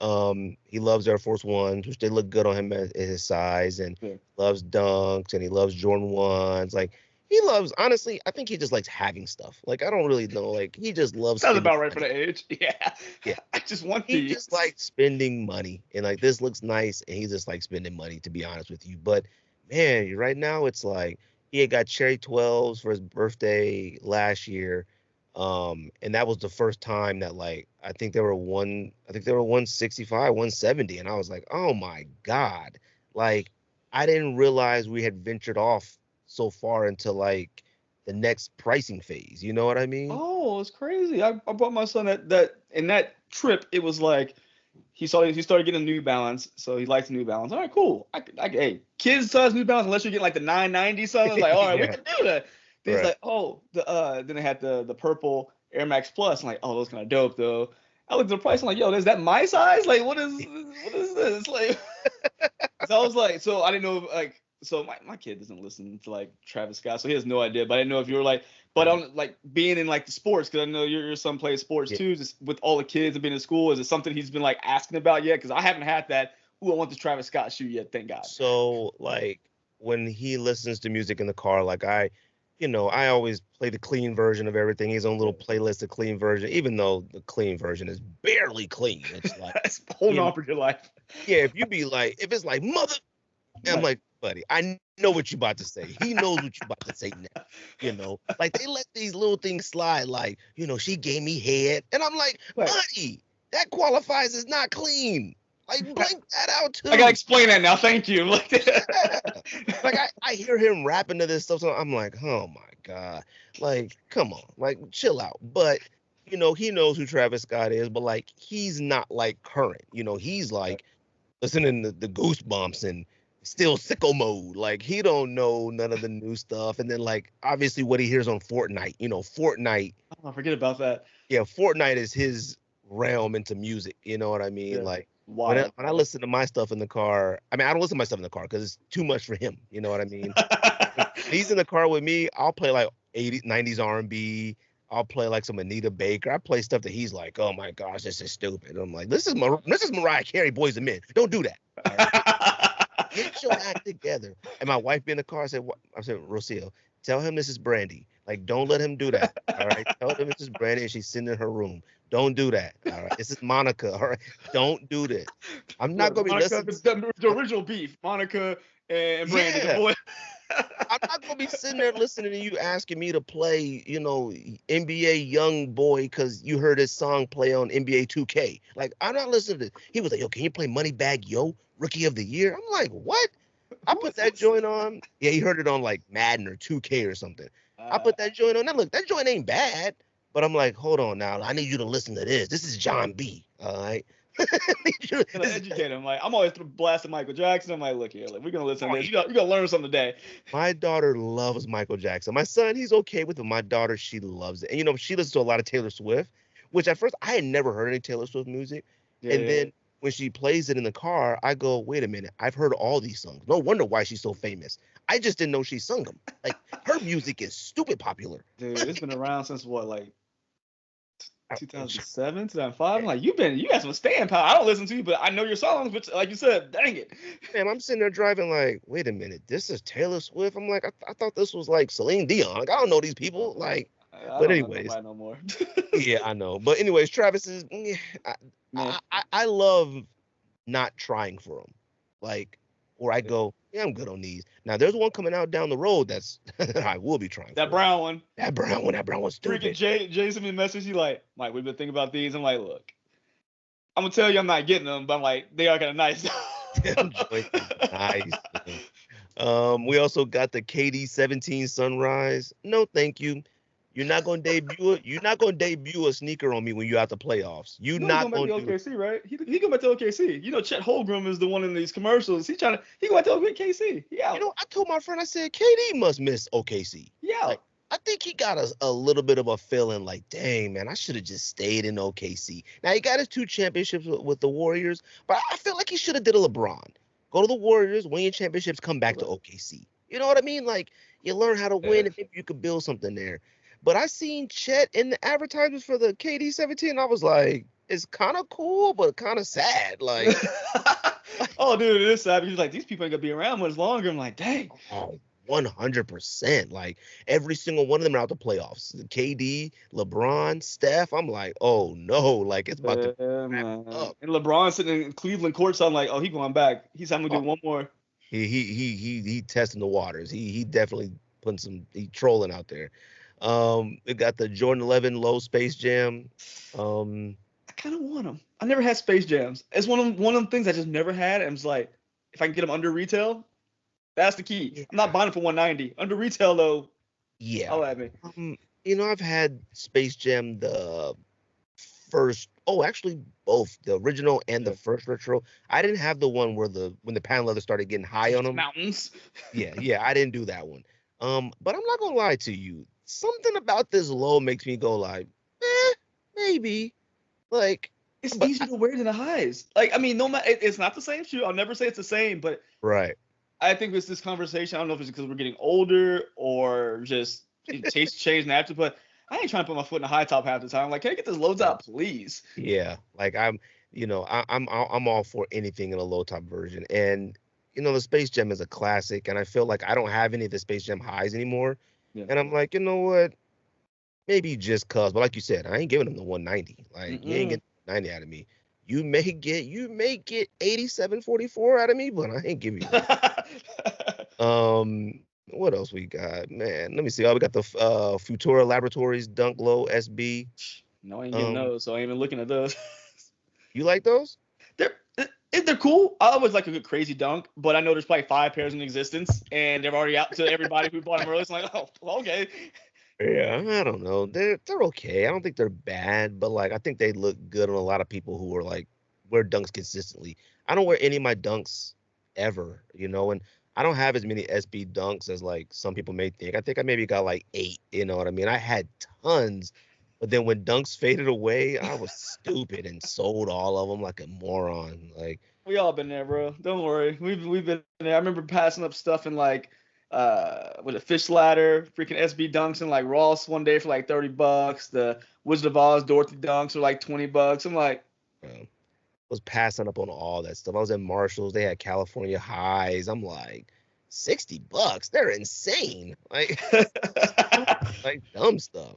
mean? He loves Air Force Ones, which they look good on him at his size, and yeah. loves Dunks, and he loves Jordan Ones. Like he loves, honestly, I think he just likes having stuff. Like I don't really know. Like he just loves Sounds spending about right for money. the age. Yeah, Yeah, I just want he just these. likes spending money, and like this looks nice, and he just likes spending money. To be honest with you, but man, right now it's like he had got Cherry 12s for his birthday last year. And that was the first time that like I think they were 165, 170, and I was like, oh my God. Like I didn't realize we had ventured off so far into like the next pricing phase. You know what I mean? Oh, it's crazy. I brought my son that in that trip. It was like he started getting a New Balance, so he likes New Balance. All right, cool. Hey, kids size New Balance unless you're getting like the 990 something. It's like, all right, we Yeah, can do that. Then he's right. like, oh, then they had the purple Air Max Plus. I'm like, oh, those kind of dope though. I looked at the price. I'm like, yo, is that my size? Like, what is this? Like, so I was like, so I didn't know like, so my kid doesn't listen to like Travis Scott, so he has no idea. But I didn't know if you were like, but Right. on like being in like the sports, because I know your son plays sports Yeah. too, just with all the kids and being in school. Is it something he's been like asking about yet? Because I haven't had that. Ooh, I want this Travis Scott shoe yet. Thank God. So like when he listens to music in the car, like I always play the clean version of everything. His own Yeah. little playlist, the clean version, even though the clean version is barely clean. It's like, It's holding you know, on for your life. yeah, if it's like mother, I'm Right. like, buddy, I know what you about to say. He knows what you about to say now. Like they let these little things slide, like, she gave me head. And I'm like, Right. buddy, That qualifies as not clean. Like, blink that out too. I gotta explain that now. Thank you. Like, like I hear him rapping to this stuff, so I'm like, oh my God. Like, come on, like, chill out. But he knows who Travis Scott is, but like, he's not like current. He's like listening to the Goosebumps and still sicko mode. Like, he don't know none of the new stuff. And then like, obviously, what he hears on Fortnite. Fortnite. oh, forget about that. Yeah, Fortnite is his realm into music. You know what I mean? Yeah. Like. Wild. When I listen to my stuff in the car, I mean, I don't listen to my stuff in the car because it's too much for him. You know what I mean? When he's in the car with me, I'll play like 80s, 90s R&B. I'll play like some Anita Baker. I play stuff that he's like, oh my gosh, this is stupid. I'm like, this is Mariah Carey, Boys and Men. Don't do that. All right? Get your act together. And my wife be in the car. I said, Rocio, tell him this is Brandy. Like, don't let him do that. All right. Tell him this is Brandy and she's sitting in her room. Don't do that. All right. This is Monica. All right. Don't do this. I'm not gonna be listening. The original beef, Monica and Brandy. Yeah. The boy. I'm not gonna be sitting there listening to you asking me to play, NBA Young Boy because you heard his song play on NBA 2K. Like, I'm not listening to. He was like, "Yo, can you play Moneybag Yo, Rookie of the Year?" I'm like, "What?" I put that joint on. Yeah, he heard it on like Madden or 2K or something. I put that joint on. Now look, that joint ain't bad, but I'm like, hold on now. I need you to listen to this. This is John B. All right. Gonna educate him. Like, I'm always blasting Michael Jackson. I'm like, look here, like, we're gonna listen to this. You're gonna learn something today. My daughter loves Michael Jackson. My son, he's okay with it. My daughter, she loves it. And she listens to a lot of Taylor Swift, which at first I had never heard any Taylor Swift music. Yeah, and then when she plays it in the car, I go, wait a minute, I've heard all these songs. No wonder why she's so famous. I just didn't know she sung them. Like, her music is stupid popular. Dude, it's been around since what, like 2007, 2005. I'm like, you got some staying power. I don't listen to you, but I know your songs, which, like you said, dang it. Man, I'm sitting there driving like, wait a minute, this is Taylor Swift. I'm like, I thought this was like Celine Dion. Like, I don't know these people. Like, but anyways, no more. Yeah, I know. But anyways, Travis is. I love not trying for him, like, or I go, yeah, I'm good on these. Now there's one coming out down the road that's I will be trying. That brown one. That brown one's stupid. Freaking Jay sent me a message. He like, Mike, we've been thinking about these. I'm like, look, I'm gonna tell you I'm not getting them, but I'm like, they are kind of nice. Nice. We also got the KD17 Sunrise. No, thank you. You're not gonna debut it. You're not gonna debut a sneaker on me when you're out the playoffs. You're not going gonna to OKC, right? He going back to OKC. Chet Holmgren is the one in these commercials. He going back to OKC. Yeah. I told my friend, I said, KD must miss OKC. Yeah. Like, I think he got a little bit of a feeling like, dang, man, I should have just stayed in OKC. Now, he got his 2 championships with the Warriors, but I feel like he should have did a LeBron. Go to the Warriors, win your championships, come back to OKC. You know what I mean? Like, you learn how to win and maybe you could build something there. But I seen Chet in the advertisements for the KD17. I was like, it's kind of cool, but kind of sad. Like, oh, dude, it is sad. He's like, these people ain't gonna be around much longer. I'm like, dang. Oh, 100%. Like, every single one of them are out the playoffs. KD, LeBron, Steph. I'm like, oh no, like it's about to wrap up. And LeBron sitting in Cleveland courts. I'm like, oh, he going back. He's having to do one more. He testing the waters. He definitely putting he trolling out there. We got the Jordan 11 low Space Jam. I kind of want them. I never had Space Jams. It's one of them things I just never had. And it's like, if I can get them under retail, that's the key. Yeah. I'm not buying them for $190. Under retail though. Yeah. I'll have me. I've had Space Jam the first. Oh, actually both the original and the first retro. I didn't have the one where when the patent leather started getting high on them. Mountains. Yeah, I didn't do that one. But I'm not gonna lie to you. Something about this low makes me go like, maybe. Like, it's easier to wear than the highs. Like, I mean, no matter, it's not the same shoe. I'll never say it's the same, but right. I think it's this conversation. I don't know if it's because we're getting older or just taste change naturally, but I ain't trying to put my foot in a high top half the time. Like, can I get this low top, please? Yeah, like I'm all for anything in a low top version, and the Space Jam is a classic, and I feel like I don't have any of the Space Jam highs anymore. Yeah. And I'm like, you know what? Maybe just cause, but like you said, I ain't giving them the 190. Like, you ain't getting 90 out of me. You may get 87.44 out of me, but I ain't giving you that. What else we got? Man, let me see. Oh, we got the Futura Laboratories Dunk Low SB. No, I ain't getting those, so I ain't even looking at those. You like those? They're cool. I always like a good crazy dunk, but I know there's probably 5 pairs in existence, and they're already out to everybody who bought them early. It's like, oh, okay. Yeah, I don't know. They're okay. I don't think they're bad, but like I think they look good on a lot of people who are like wear dunks consistently. I don't wear any of my dunks ever, and I don't have as many SB dunks as like some people may think. I think I maybe got like 8, you know what I mean? I had tons, but then when dunks faded away, I was stupid and sold all of them like a moron. Like, We all been there, bro. Don't worry. We've been there. I remember passing up stuff in like with a fish ladder, freaking SB dunks and like Ross one day for like $30. The Wizard of Oz Dorothy dunks are like $20. I'm like, was passing up on all that stuff. I was at Marshalls. They had California highs. I'm like, $60. They're insane. Like, like dumb stuff.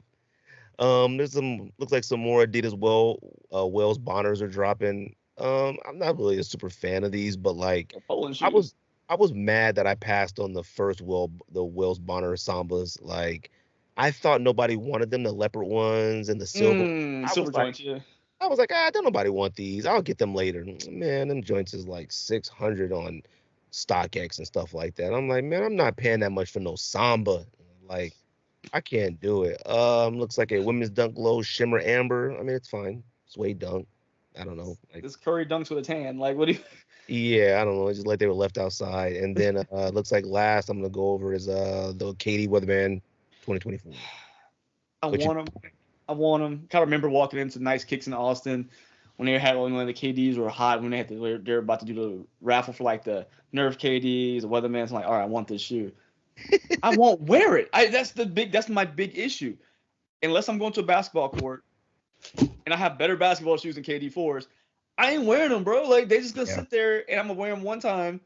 There's some looks like some more Adidas Wells Bonners are dropping. I'm not really a super fan of these, but like Poland I shoes. was I was mad that I passed on the first the Wells Bonner Sambas. Like I thought nobody wanted them, the leopard ones and the silver. I Silver was like, joints, yeah. don't nobody want these. I'll get them later. Man, them joints is like 600 on StockX and stuff like that. I'm like, man, I'm not paying that much for no Samba. Like, I can't do it. Looks like a women's dunk low shimmer amber. I mean, it's fine. Suede dunk. I don't know. Like, This Curry dunks with a tan. Like, what do you? yeah, I don't know. It's just like they were left outside. And then looks like last I'm gonna go over is the Katie Weatherman 2024. I Which want them. I want them. Kind of remember walking into Nice Kicks in Austin when they had when the KDs were hot when they're about to do the raffle for like the Nerf KDs, the Weathermans. I'm like, all right, I want this shoe. I won't wear it. That's my big issue. Unless I'm going to a basketball court and I have better basketball shoes than KD fours, I ain't wearing them, bro. Like they just gonna yeah, sit there and I'm gonna wear them one time,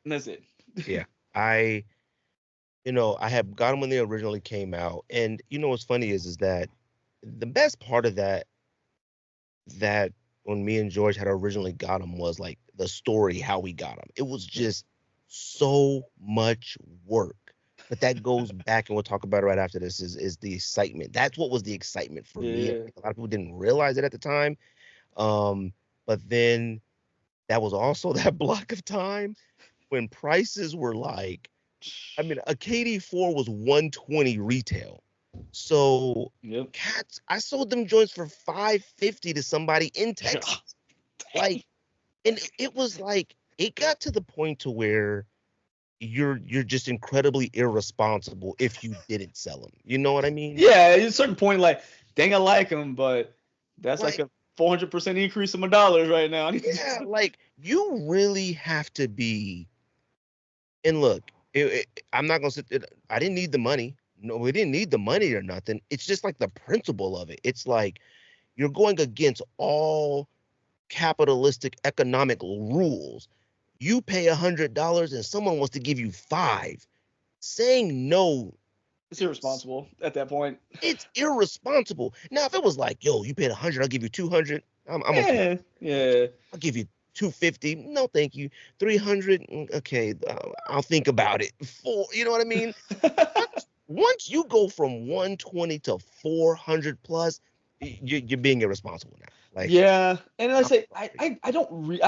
and that's it. yeah. I I have got them when they originally came out, and what's funny is that the best part of that when me and George had originally got them was like the story how we got them. It was just so much work. But that goes back, and we'll talk about it right after this. Is the excitement? That's what was the excitement for me. Yeah. A lot of people didn't realize it at the time. But then that was also that block of time when prices were like, I mean, a KD4 was 120 retail. So Yep. cats, I sold them joints for 550 to somebody in Texas. Like, and it was like it got to the point to where you're just incredibly irresponsible if you didn't sell them. You know what I mean? Yeah, at a certain point, like, dang, I like them, but that's like a 400% increase in my dollars right now. Yeah, like you really have to be. And look, I'm not gonna sit there. I didn't need the money. No, we didn't need the money or nothing. It's just like the principle of it. It's like you're going against all capitalistic economic rules. You pay $100 and someone wants to give you 5. Saying no, It's irresponsible at that point. it's irresponsible. Now, if it was like, yo, you paid 100, I'll give you 200. I'm okay. Yeah. I'll give you 250. No, thank you. 300. Okay, I'll think about it. You know what I mean? Once you go from 120 to 400 plus, you're being irresponsible now. Like, yeah, and I say I don't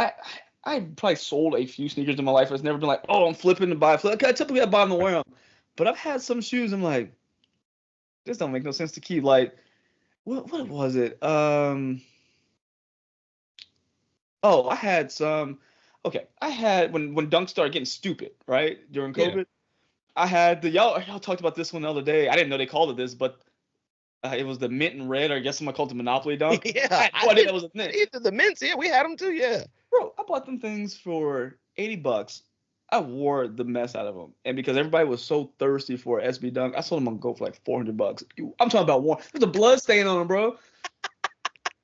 I probably sold a few sneakers in my life. It's never been like, oh, I'm flipping to buy. I typically I buy them to wear them, but I've had some shoes. I'm like, this don't make no sense to keep. Like, what was it? Oh, I had some. Okay, I had when Dunk started getting stupid, right, during yeah. COVID. I had y'all talked about this one the other day. I didn't know they called it this, but it was the mint and red, or I guess someone called it the Monopoly Dunk. Yeah, I had no idea that was a thing. Either the mints, yeah, we had them too, yeah. Bro, I bought them things for $80. I wore the mess out of them, and because everybody was so thirsty for SB Dunk, I sold them on Go for like $400. I'm talking about one. There's a blood stain on them, bro.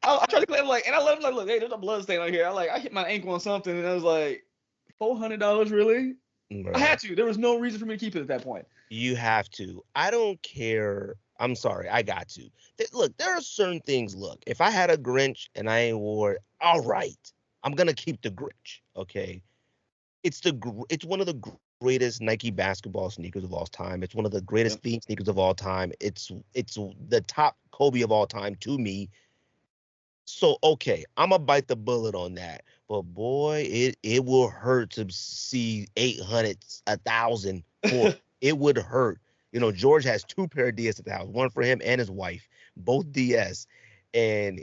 I tried to claim like, and I let them like, look, hey, there's a blood stain on here. I hit my ankle on something, and I was like, $400, really? Bro, I had to. There was no reason for me to keep it at that point. you have to. I don't care. I'm sorry, I got to. Look, there are certain things. Look, if I had a Grinch and I ain't wore it, all right, I'm gonna keep the Grinch. Okay, it's one of the greatest Nike basketball sneakers of all time. It's one of the greatest theme sneakers of all time. It's the top Kobe of all time to me. So okay, I'm gonna bite the bullet on that. But boy, it will hurt to see 800, 1,000 for it would hurt. George has two pair of DS at the house, one for him and his wife, both DS, and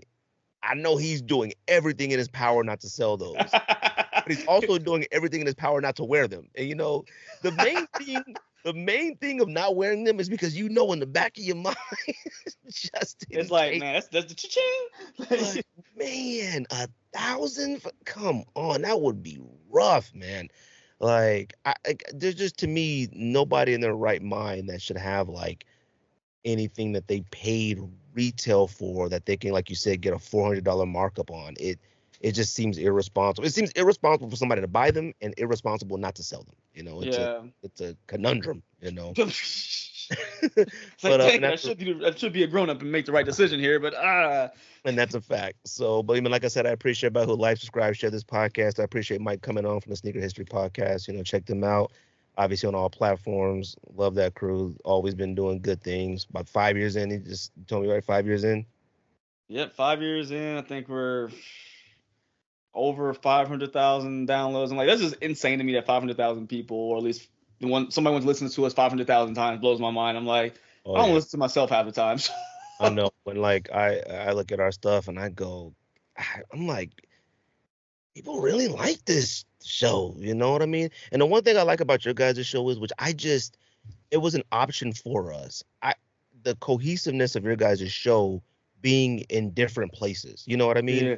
I know he's doing everything in his power not to sell those, but he's also doing everything in his power not to wear them. And the main thing, the main thing of not wearing them is because in the back of your mind, just in It's like, case. man, that's the cha-ching. But man, 1,000? Come on, that would be rough, man. Like, there's just to me nobody in their right mind that should have like anything that they paid retail for that they can, like you said, get a $400 markup on. It just seems irresponsible. It seems irresponsible for somebody to buy them and irresponsible not to sell them. Yeah. It's a conundrum. It's like, But dang, I should be a grown up and make the right decision here, but and that's a fact. So, but even like I said, I appreciate everybody who likes, subscribe, share this podcast. I appreciate Mike coming on from the Sneaker History Podcast. Check them out. Obviously on all platforms. Love that crew. Always been doing good things. About 5 years in, he just told me, right, 5 years in. Yep, 5 years in, I think we're over 500,000 downloads. I'm like, that's just insane to me that 500,000 people, or at least somebody wants to listen to us 500,000 times, blows my mind. I'm like, Oh, I don't yeah. listen to myself half the time. I know. When like I look at our stuff and I go, I'm like, people really like this show. You know what I mean? And the one thing I like about your guys' show is, it was an option for us. The cohesiveness of your guys' show being in different places. You know what I mean? Yeah,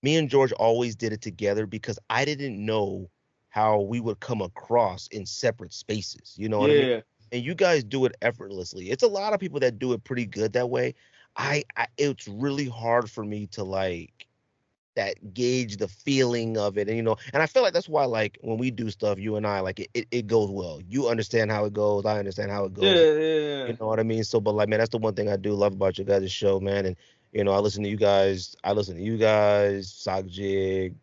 Me and George always did it together because I didn't know how we would come across in separate spaces. You know what I mean? yeah, And you guys do it effortlessly. It's a lot of people that do it pretty good that way. It's really hard for me to like that gauge the feeling of it, and I feel like that's why, like, when we do stuff, you and I, like, it goes well. You understand how it goes, I understand how it yeah, goes. yeah. You know what I mean? So, but like, man, that's the one thing I do love about your guys' show, man. And I listen to you guys, Sock Jig.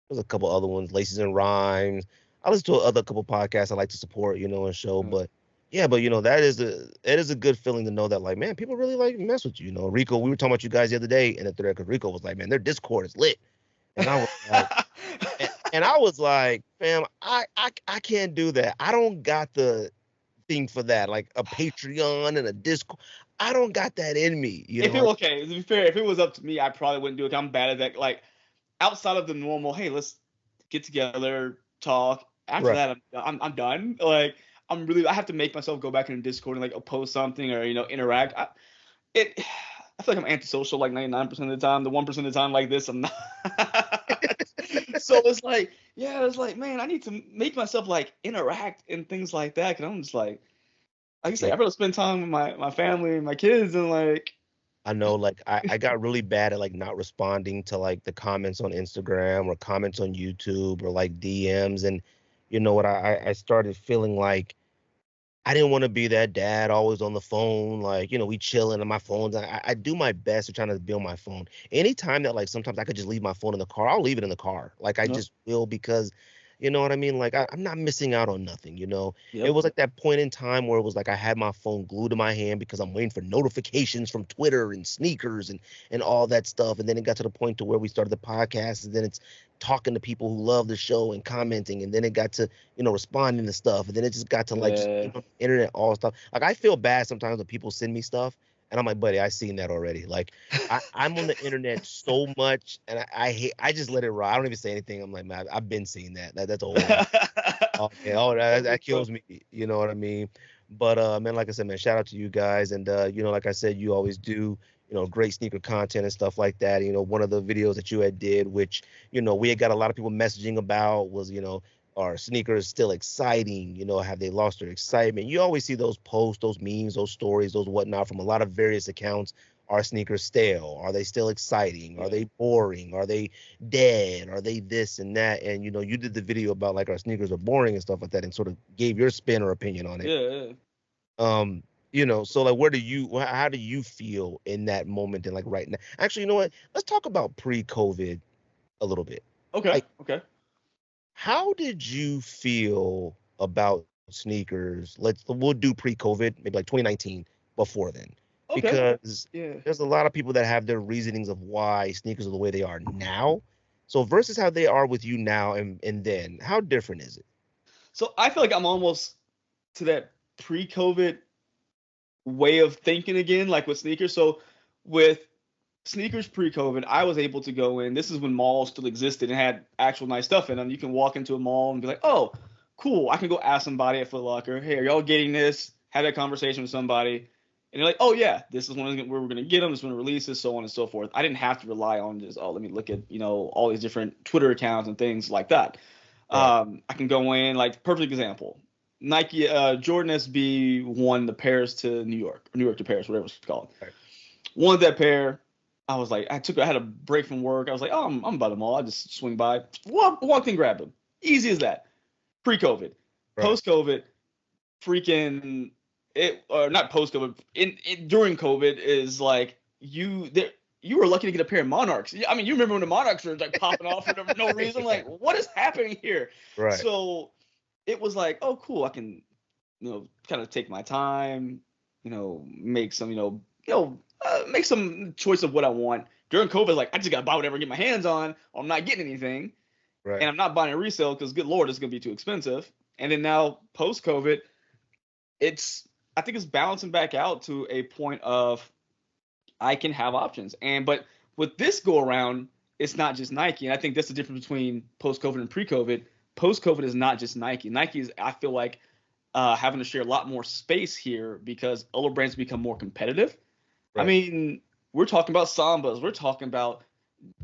There's a couple other ones, Laces and Rhymes. I listen to other couple podcasts I like to support, and show. But yeah, but it is a good feeling to know that, like, man, people really like mess with you. Rico, we were talking about you guys the other day in the thread because Rico was like, man, their Discord is lit. And I was like, and I was like, fam, I can't do that. I don't got the thing for that, like a Patreon and a Discord. I don't got that in me, Okay, to be fair, if it was up to me, I probably wouldn't do it. I'm bad at that. Like, outside of the normal, hey, let's get together, talk. After Right. that, I'm done. Like, I have to make myself go back in Discord and like post something or interact. I feel like I'm antisocial like 99% of the time. The 1% of the time like this, I'm not. So it's like, yeah, it's like, man, I need to make myself like interact and things like that. Cause I'm just like you say, Yeah. I'd rather spend time with my family and my kids and like. I know, like, I got really bad at like not responding to like the comments on Instagram or comments on YouTube or like DMs. And you know what? I started feeling like I didn't want to be that dad always on the phone, like, we chilling on my phones. I do my best to try to be on my phone. Anytime that, like, sometimes I could just leave my phone in the car, I'll leave it in the car. Like, I Yep. just will because, you know what I mean? Like, I'm not missing out on nothing. It Yep. was like that point in time where it was like I had my phone glued to my hand because I'm waiting for notifications from Twitter and sneakers and all that stuff. And then it got to the point to where we started the podcast, and then it's talking to people who love the show and commenting. And then it got to responding to stuff. And then it just got to like just Yeah. being on the internet, all stuff. Like, I feel bad sometimes when people send me stuff and I'm like, buddy, I seen that already. Like, I'm on the internet so much and I hate, I just let it ride. I don't even say anything. I'm like, man, I've been seeing that. That's old. Oh, yeah, that kills me. You know what I mean? But man, like I said, man, shout out to you guys. And like I said, you always do, great sneaker content and stuff like that. One of the videos that you had did, which, we had got a lot of people messaging about was, are sneakers still exciting? Have they lost their excitement? You always see those posts, those memes, those stories, those whatnot from a lot of various accounts. Are sneakers stale? Are they still exciting? Are they boring? Are they dead? Are they this and that? And you did the video about like our sneakers are boring and stuff like that, and sort of gave your spin or opinion on it. Yeah. Um, so like, how do you feel in that moment and like right now? Actually, you know what? Let's talk about pre-COVID a little bit. Okay. Like, Okay. how did you feel about sneakers? We'll do pre-COVID, maybe like 2019, before then. Okay. because Yeah. there's a lot of people that have their reasonings of why sneakers are the way they are now. So versus how they are with you now and then, how different is it? So I feel like I'm almost to that pre-COVID way of thinking again, like with sneakers. So with sneakers pre-COVID, I was able to go in. This is when malls still existed and had actual nice stuff in them. You can walk into a mall and be like, "Oh, cool! I can go ask somebody at Foot Locker, hey, are y'all getting this?" Have that conversation with somebody, and they're like, "Oh yeah, this is when we're going to get them. This is when it releases, so on and so forth." I didn't have to rely on just, "Oh, let me look at all these different Twitter accounts and things like that." Right. I can go in, like, perfect example. Nike Jordan SB1, the Paris to New York, or New York to Paris, whatever it's called. Right. Wanted that pair. I was like, I had a break from work. I was like, oh, I'm by the mall. I just swing by, walked and grabbed them. Easy as that. Pre-COVID, Right. post-COVID, freaking it, or not post-COVID. During COVID is like you were lucky to get a pair of Monarchs. I mean, you remember when the Monarchs were like popping off for no reason. Yeah. Like, what is happening here? Right. So it was like, oh, cool. I can, kind of take my time, make some, make some choice of what I want. During COVID, like, I just got to buy whatever I get my hands on, or I'm not getting anything. Right. And I'm not buying a resale because, good Lord, it's going to be too expensive. And then now, post COVID, I think it's balancing back out to a point of I can have options. But with this go around, it's not just Nike. And I think that's the difference between post COVID and pre COVID. Post COVID is not just Nike. Nike is, I feel like, having to share a lot more space here because other brands become more competitive. I Right. mean, we're talking about Sambas, we're talking about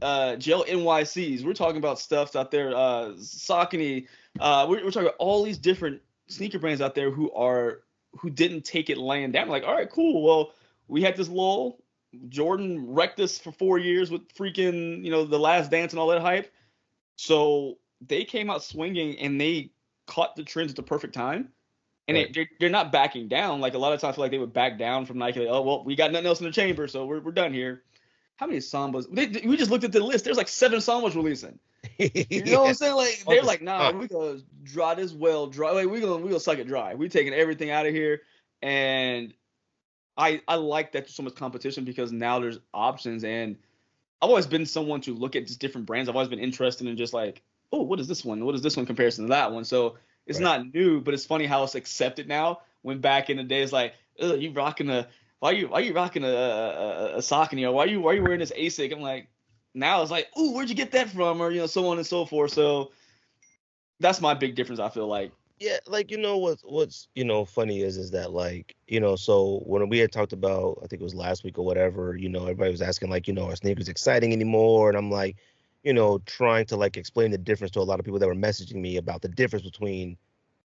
Gel NYCs, we're talking about stuff out there, Saucony. We're talking about all these different sneaker brands out there who didn't take it laying down. Like, all right, cool. Well, we had this lull. Jordan wrecked us for 4 years with freaking, the Last Dance and all that hype. So they came out swinging and they caught the trends at the perfect time. And Right. they're not backing down. Like, a lot of times, I feel like they would back down from Nike. Like, oh, well, we got nothing else in the chamber, so we're done here. How many Sambas? We just looked at the list. There's like 7 Sambas releasing. You know what I'm Yeah. saying? Like, All they're the like, nah, stock. we gonna dry this well dry. Like, we gonna suck it dry. We taking everything out of here. And I like that there's so much competition because now there's options. And I've always been someone to look at just different brands. I've always been interested in just like, oh, what is this one? What is this one comparison to that one? So it's Right. not new, but it's funny how it's accepted now. When back in the day, it's like, ugh, you rocking a why you rocking a Saucony, or why you wearing this ASIC? I'm like, now it's like, ooh, where'd you get that from, or so on and so forth. So that's my big difference. I feel like. Yeah, like what's funny is that like, so when we had talked about, I think it was last week or whatever, everybody was asking like, are sneakers exciting anymore? And I'm like, trying to like explain the difference to a lot of people that were messaging me about the difference between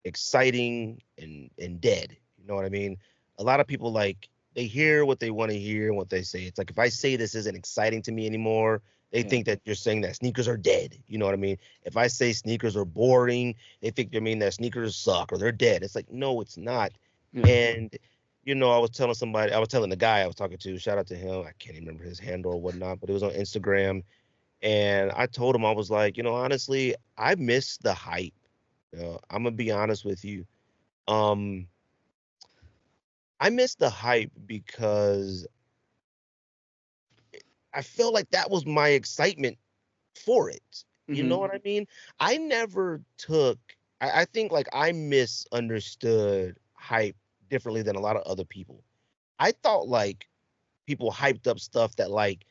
exciting and dead. You know what I mean? A lot of people like they hear what they want to hear and what they say. It's like if I say this isn't exciting to me anymore, they Yeah. think that you're saying that sneakers are dead. You know what I mean? If I say sneakers are boring, they think you mean that sneakers suck or they're dead. It's like, no, it's not. Yeah. And I was telling the guy I was talking to, shout out to him. I can't even remember his handle or whatnot, but it was on Instagram. And I told him, I was like, honestly, I miss the hype. I'm gonna be honest with you. Um, I miss the hype because I feel like that was my excitement for it. You know Mm-hmm. what I mean? I never took, I think like I misunderstood hype differently than a lot of other people. I thought like people hyped up stuff that like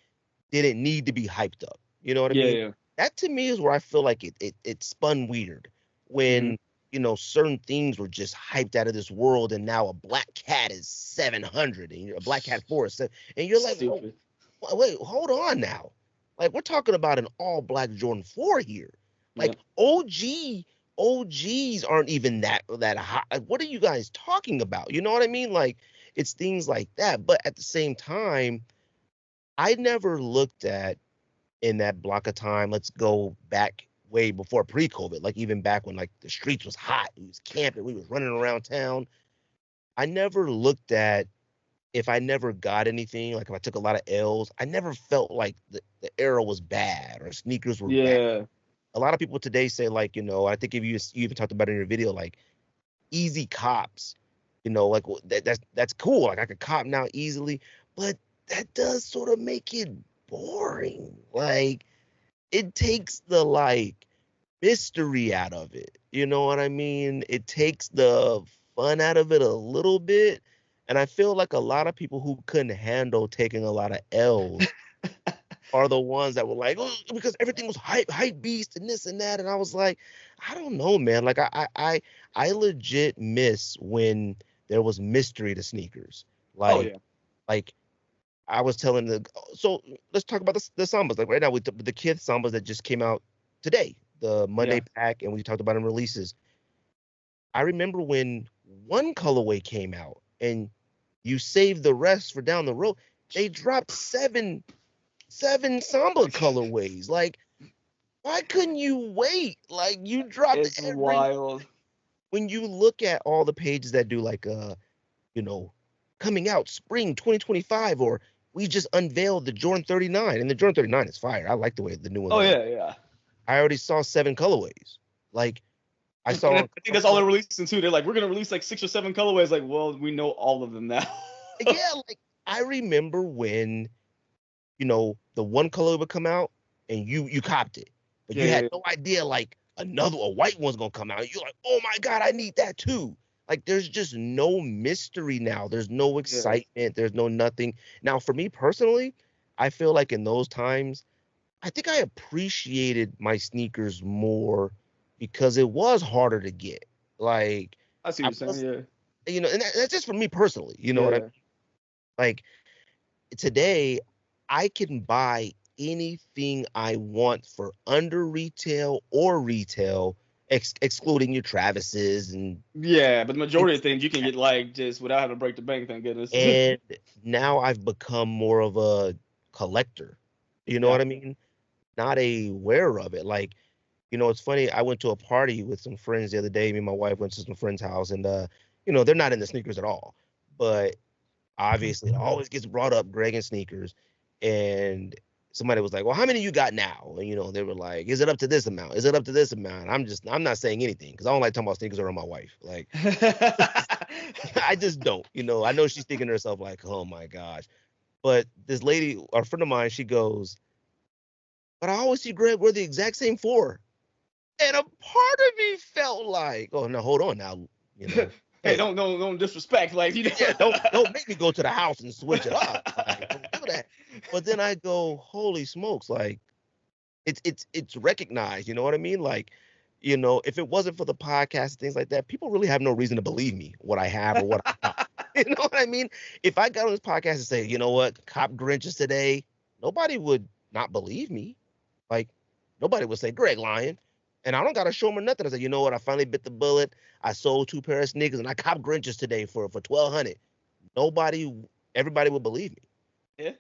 didn't need to be hyped up. You know what I Yeah. mean? Yeah. That to me is where I feel like it spun weird Mm-hmm. when certain things were just hyped out of this world, and now a black cat is 700, and a black cat 4 is 7, and you're like, Stupid. wait, hold on now. Like we're talking about an all black Jordan 4 here. Yeah. Like OGs aren't even that high. Like, what are you guys talking about? You know what I mean? Like it's things like that. But at the same time, I never looked at in that block of time. Let's go back way before pre-COVID, like even back when like the streets was hot, we was camping, we was running around town. I never looked at if I never got anything, like if I took a lot of L's, I never felt like the era was bad or sneakers were bad. Yeah. A lot of people today say like, I think if you even talked about it in your video, like easy cops, like that's cool. Like I could cop now easily, but that does sort of make it boring. Like it takes the mystery out of it. You know what I mean? It takes the fun out of it a little bit. And I feel like a lot of people who couldn't handle taking a lot of L's are the ones that were like, oh, because everything was hype beast and this and that. And I was like, I don't know, man. Like I legit miss when there was mystery to sneakers. Oh yeah. Like I was telling so let's talk about the Sambas. Like right now with the Kith Sambas that just came out today, the Monday pack, and we talked about in releases. I remember when one colorway came out and you saved the rest for down the road. They dropped seven Samba colorways. Like, why couldn't you wait? Like, you dropped it's wild. When you look at all the pages that do like coming out spring 2025, or we just unveiled the Jordan 39, and the Jordan 39 is fire. I like the way the new one. Oh yeah. I already saw 7 colorways. Like I saw. I think that's all they're releasing too. They're like, we're gonna release like 6 or 7 colorways. Like, well, we know all of them now. Yeah, like I remember when, the one color would come out and you copped it, but you had no idea like a white one's gonna come out. You're like, oh my god, I need that too. Like there's just no mystery now. There's no excitement. There's no nothing. Now, for me personally, I feel like in those times, I think I appreciated my sneakers more because it was harder to get. Like I see what you're saying, yeah. And that's just for me personally. You know what I mean? Like today, I can buy anything I want for under retail or retail, excluding your Travises and but the majority of things you can get like just without having to break the bank. Thank goodness. And now I've become more of a collector. You know what I mean? Not a wearer of it. Like, it's funny. I went to a party with some friends the other day. Me and my wife went to some friend's house, and they're not into sneakers at all. But obviously, it always gets brought up, Greg and sneakers. And somebody was like, "Well, how many you got now?" And they were like, "Is it up to this amount? Is it up to this amount?" I'm not saying anything because I don't like talking about sneakers around my wife. Like, I just don't. I know she's thinking to herself like, "Oh my gosh." But this lady, a friend of mine, she goes, "But I always see Greg wear the exact same 4." And a part of me felt like, "Oh no, hold on now, Hey, don't disrespect, like don't make me go to the house and switch it up. Like, don't do that." But then I go, "Holy smokes!" Like, it's recognized. You know what I mean? Like, if it wasn't for the podcast and things like that, people really have no reason to believe me what I have or what I got. You know what I mean? If I got on this podcast and say, "You know what, cop Grinches today," nobody would not believe me. Like, nobody would say Greg lying. And I don't gotta show them or nothing. I say, "You know what? I finally bit the bullet. I sold 2 pair of sneakers and I copped Grinches today for $1,200. Everybody would believe me. Yeah.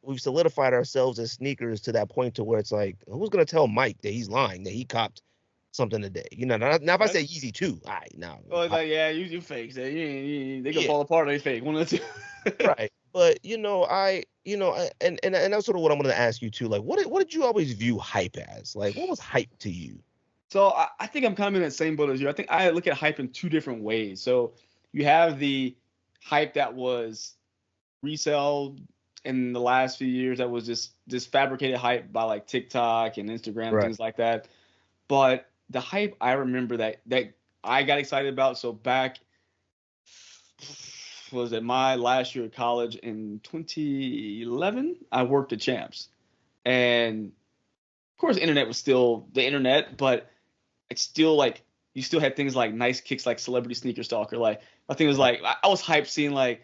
We've solidified ourselves as sneakers to that point to where it's like, who's gonna tell Mike that he's lying, that he copped something today? Now if I say Yeezy too, all right, now. Well, like, you fakes. They gonna fall apart. They fake. One of the two. Right. But and that's sort of what I'm gonna ask you too. Like, what did you always view hype as? Like, what was hype to you? So I think I'm kind of in that same boat as you. I think I look at hype in 2 different ways. So you have the hype that was resale in the last few years that was just this fabricated hype by like TikTok and Instagram, things like that. But the hype I remember that I got excited about. So back was it my last year of college in 2011, I worked at Champs. And of course, the internet was still the internet, but it's still like you still had things like nice kicks like Celebrity Sneaker Stalker. Like I think it was like I was hyped seeing like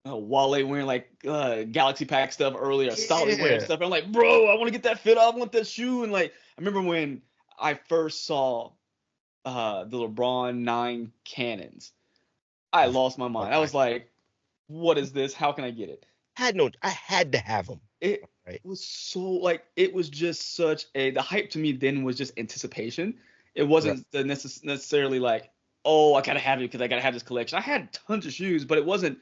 Wale wearing like Galaxy Pack stuff earlier, Stolly wearing stuff. I'm like, bro, I want to get that fit. I want that shoe. And like I remember when I first saw the LeBron 9 cannons, I lost my mind. I was like, what is this? How can I get it? I had to have them. It was so like it was just such the hype to me then was just anticipation. It wasn't necessarily like, oh, I gotta have it because I gotta have this collection. I had tons of shoes, but it wasn't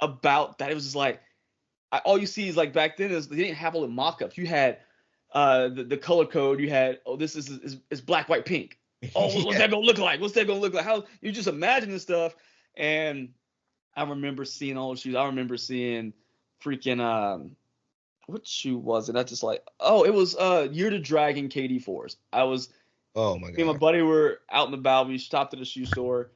about that. It was just like all you see is like back then is they didn't have all the mock-ups. You had the color code. You had this is black, white, pink. Oh, what's that gonna look like? What's that gonna look like? How you just imagine this stuff, and I remember seeing all those shoes. I remember seeing freaking what shoe was it? I just like, oh, it was Year to Dragon KD4s. I was Oh my Me and my god. buddy were out and about. We stopped at a shoe store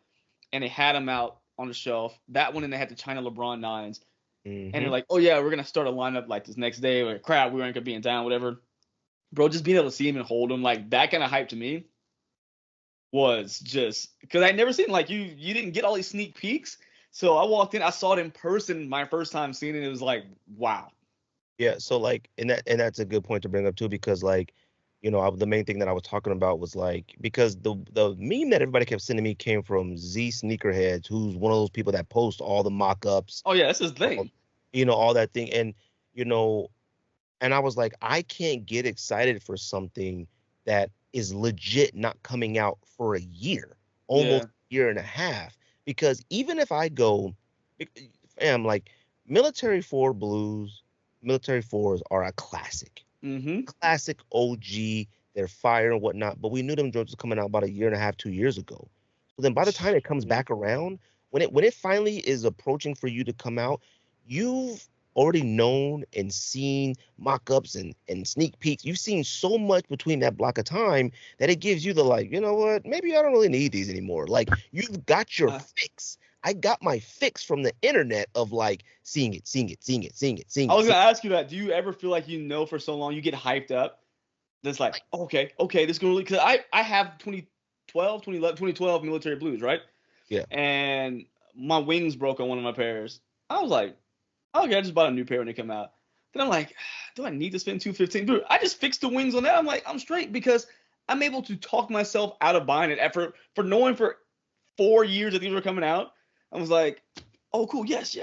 and they had them out on the shelf. That one, and they had the China LeBron 9s. And they're Hmm. like, oh yeah, we're gonna start a lineup like this next day. Like, crap, we weren't gonna be in town, whatever. Bro, just being able to see him and hold him, like that kind of hype to me was just because I never seen like you didn't get all these sneak peeks. So I walked in, I saw it in person my first time seeing it. It was like, wow. Yeah, so like, and that's a good point to bring up too, because like, the main thing that I was talking about was like, because the meme that everybody kept sending me came from Z Sneakerheads, who's one of those people that post all the mock-ups, Oh yeah, that's his all, thing. all that thing, and you know, and I was like, I can't get excited for something that is legit not coming out for a year, almost Yeah. a year and a half, because even if I go, fam, like military four blues, military fours are a classic, Mm-hmm. classic OG. They're fire and whatnot, but we knew them joints was coming out about a year and a half, 2 years ago. So then by the time it comes Yeah. back around, when it finally is approaching for you to come out, you've already known and seen mock-ups and sneak peeks. You've seen so much between that block of time that it gives you the like, you know what? Maybe I don't really need these anymore. Like you've got your Uh, fix. I got my fix from the internet of like seeing it, seeing it, seeing it, seeing it, seeing I it, was seeing gonna ask you that. Do you ever feel like for so long you get hyped up? That's like, okay, this is gonna really because I have 2012, 2011, 2012 military blues, right? it. Yeah. And my wings broke on one of my pairs. I was like, okay, I just bought a new pair when they come out. Then I'm like, do I need to spend 215? Dude, I just fixed the wings on that. I'm like, I'm straight because I'm able to talk myself out of buying it after for knowing for 4 years that these were coming out. I was like, oh cool, yes.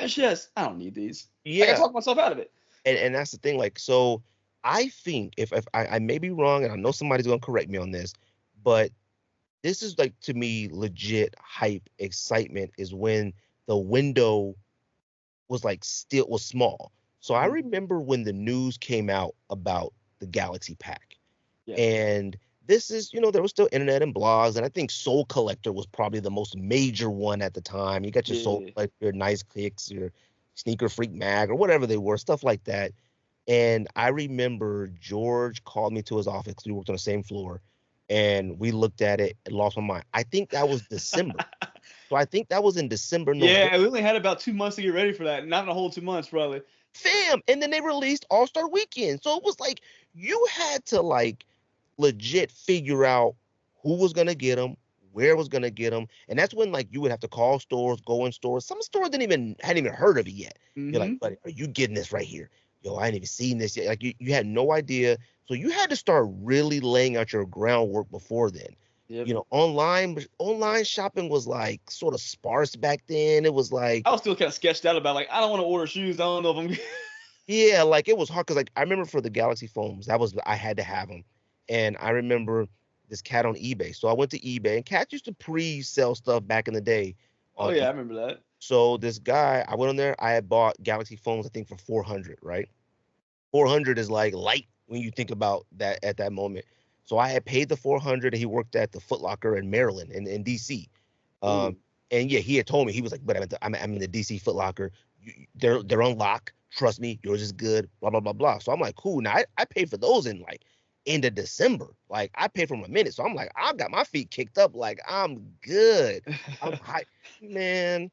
I don't need these. Like I Yeah. talked myself out of it. And that's the thing, like, so I think if I may be wrong, and I know somebody's gonna correct me on this, but this is like to me legit hype excitement is when the window was small. So I Mm-hmm. remember when the news came out about the Galaxy Pack. Yeah. And this is, there was still internet and blogs, and I think Soul Collector was probably the most major one at the time. You got your Soul Yeah. Collector, your Nice Kicks, your Sneaker Freak Mag, or whatever they were, stuff like that. And I remember George called me to his office 'cause we worked on the same floor, and we looked at it and lost my mind. I think that was December. So I think that was in December, November. Yeah, we only had about 2 months to get ready for that. Not in a whole 2 months, probably. Fam. And then they released All Star Weekend. So it was like you had to like legit figure out who was gonna get them, where was gonna get them, and that's when like you would have to call stores, go in stores. Some stores hadn't even heard of it yet. You're like, Mm-hmm. buddy, are you getting this right here? Yo, I ain't even seen this yet. Like you had no idea. So you had to start really laying out your groundwork before then. Yep. Online shopping was like sort of sparse back then. It was like, I was still kind of sketched out about like I don't want to order shoes. I don't know if I'm. yeah, like it was hard because like I remember for the Galaxy foams, I had to have them, and I remember this cat on eBay. So I went to eBay, and cats used to pre-sell stuff back in the day Oh on yeah, I eBay. remember that. So this guy, I went on there. I had bought Galaxy phones, I think for 400, right? 400 is like light when you think about that at that moment. So I had paid the 400, and he worked at the Foot Locker in Maryland in DC. Um, Ooh. and yeah, he had told me he was like, but I'm in the DC Foot Locker. They're on lock. Trust me, yours is good. Blah blah blah blah. So I'm like, cool. Now I paid for those in like end of December. Like I paid for them a minute. So I'm like, I got my feet kicked up. Like I'm good. I'm hype, man.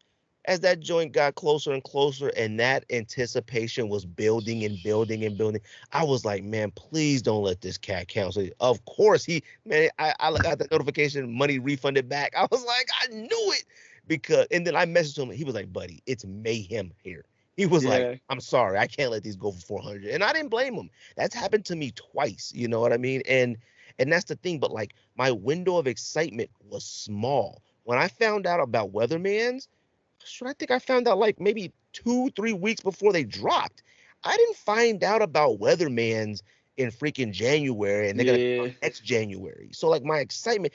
As that joint got closer and closer, and that anticipation was building and building and building, I was like, man, please don't let this cat cancel. Of course, man, I got the notification, money refunded back. I was like, I knew it. And then I messaged him, he was like, buddy, it's mayhem here. He was like, Yeah. I'm sorry, I can't let these go for 400. And I didn't blame him. That's happened to me twice, you know what I mean? And that's the thing, but like my window of excitement was small. When I found out about Weatherman's, I think I found out like maybe 2, 3 weeks before they dropped. I didn't find out about Weatherman's in freaking January, and they're gonna come out Yeah. next January. So like my excitement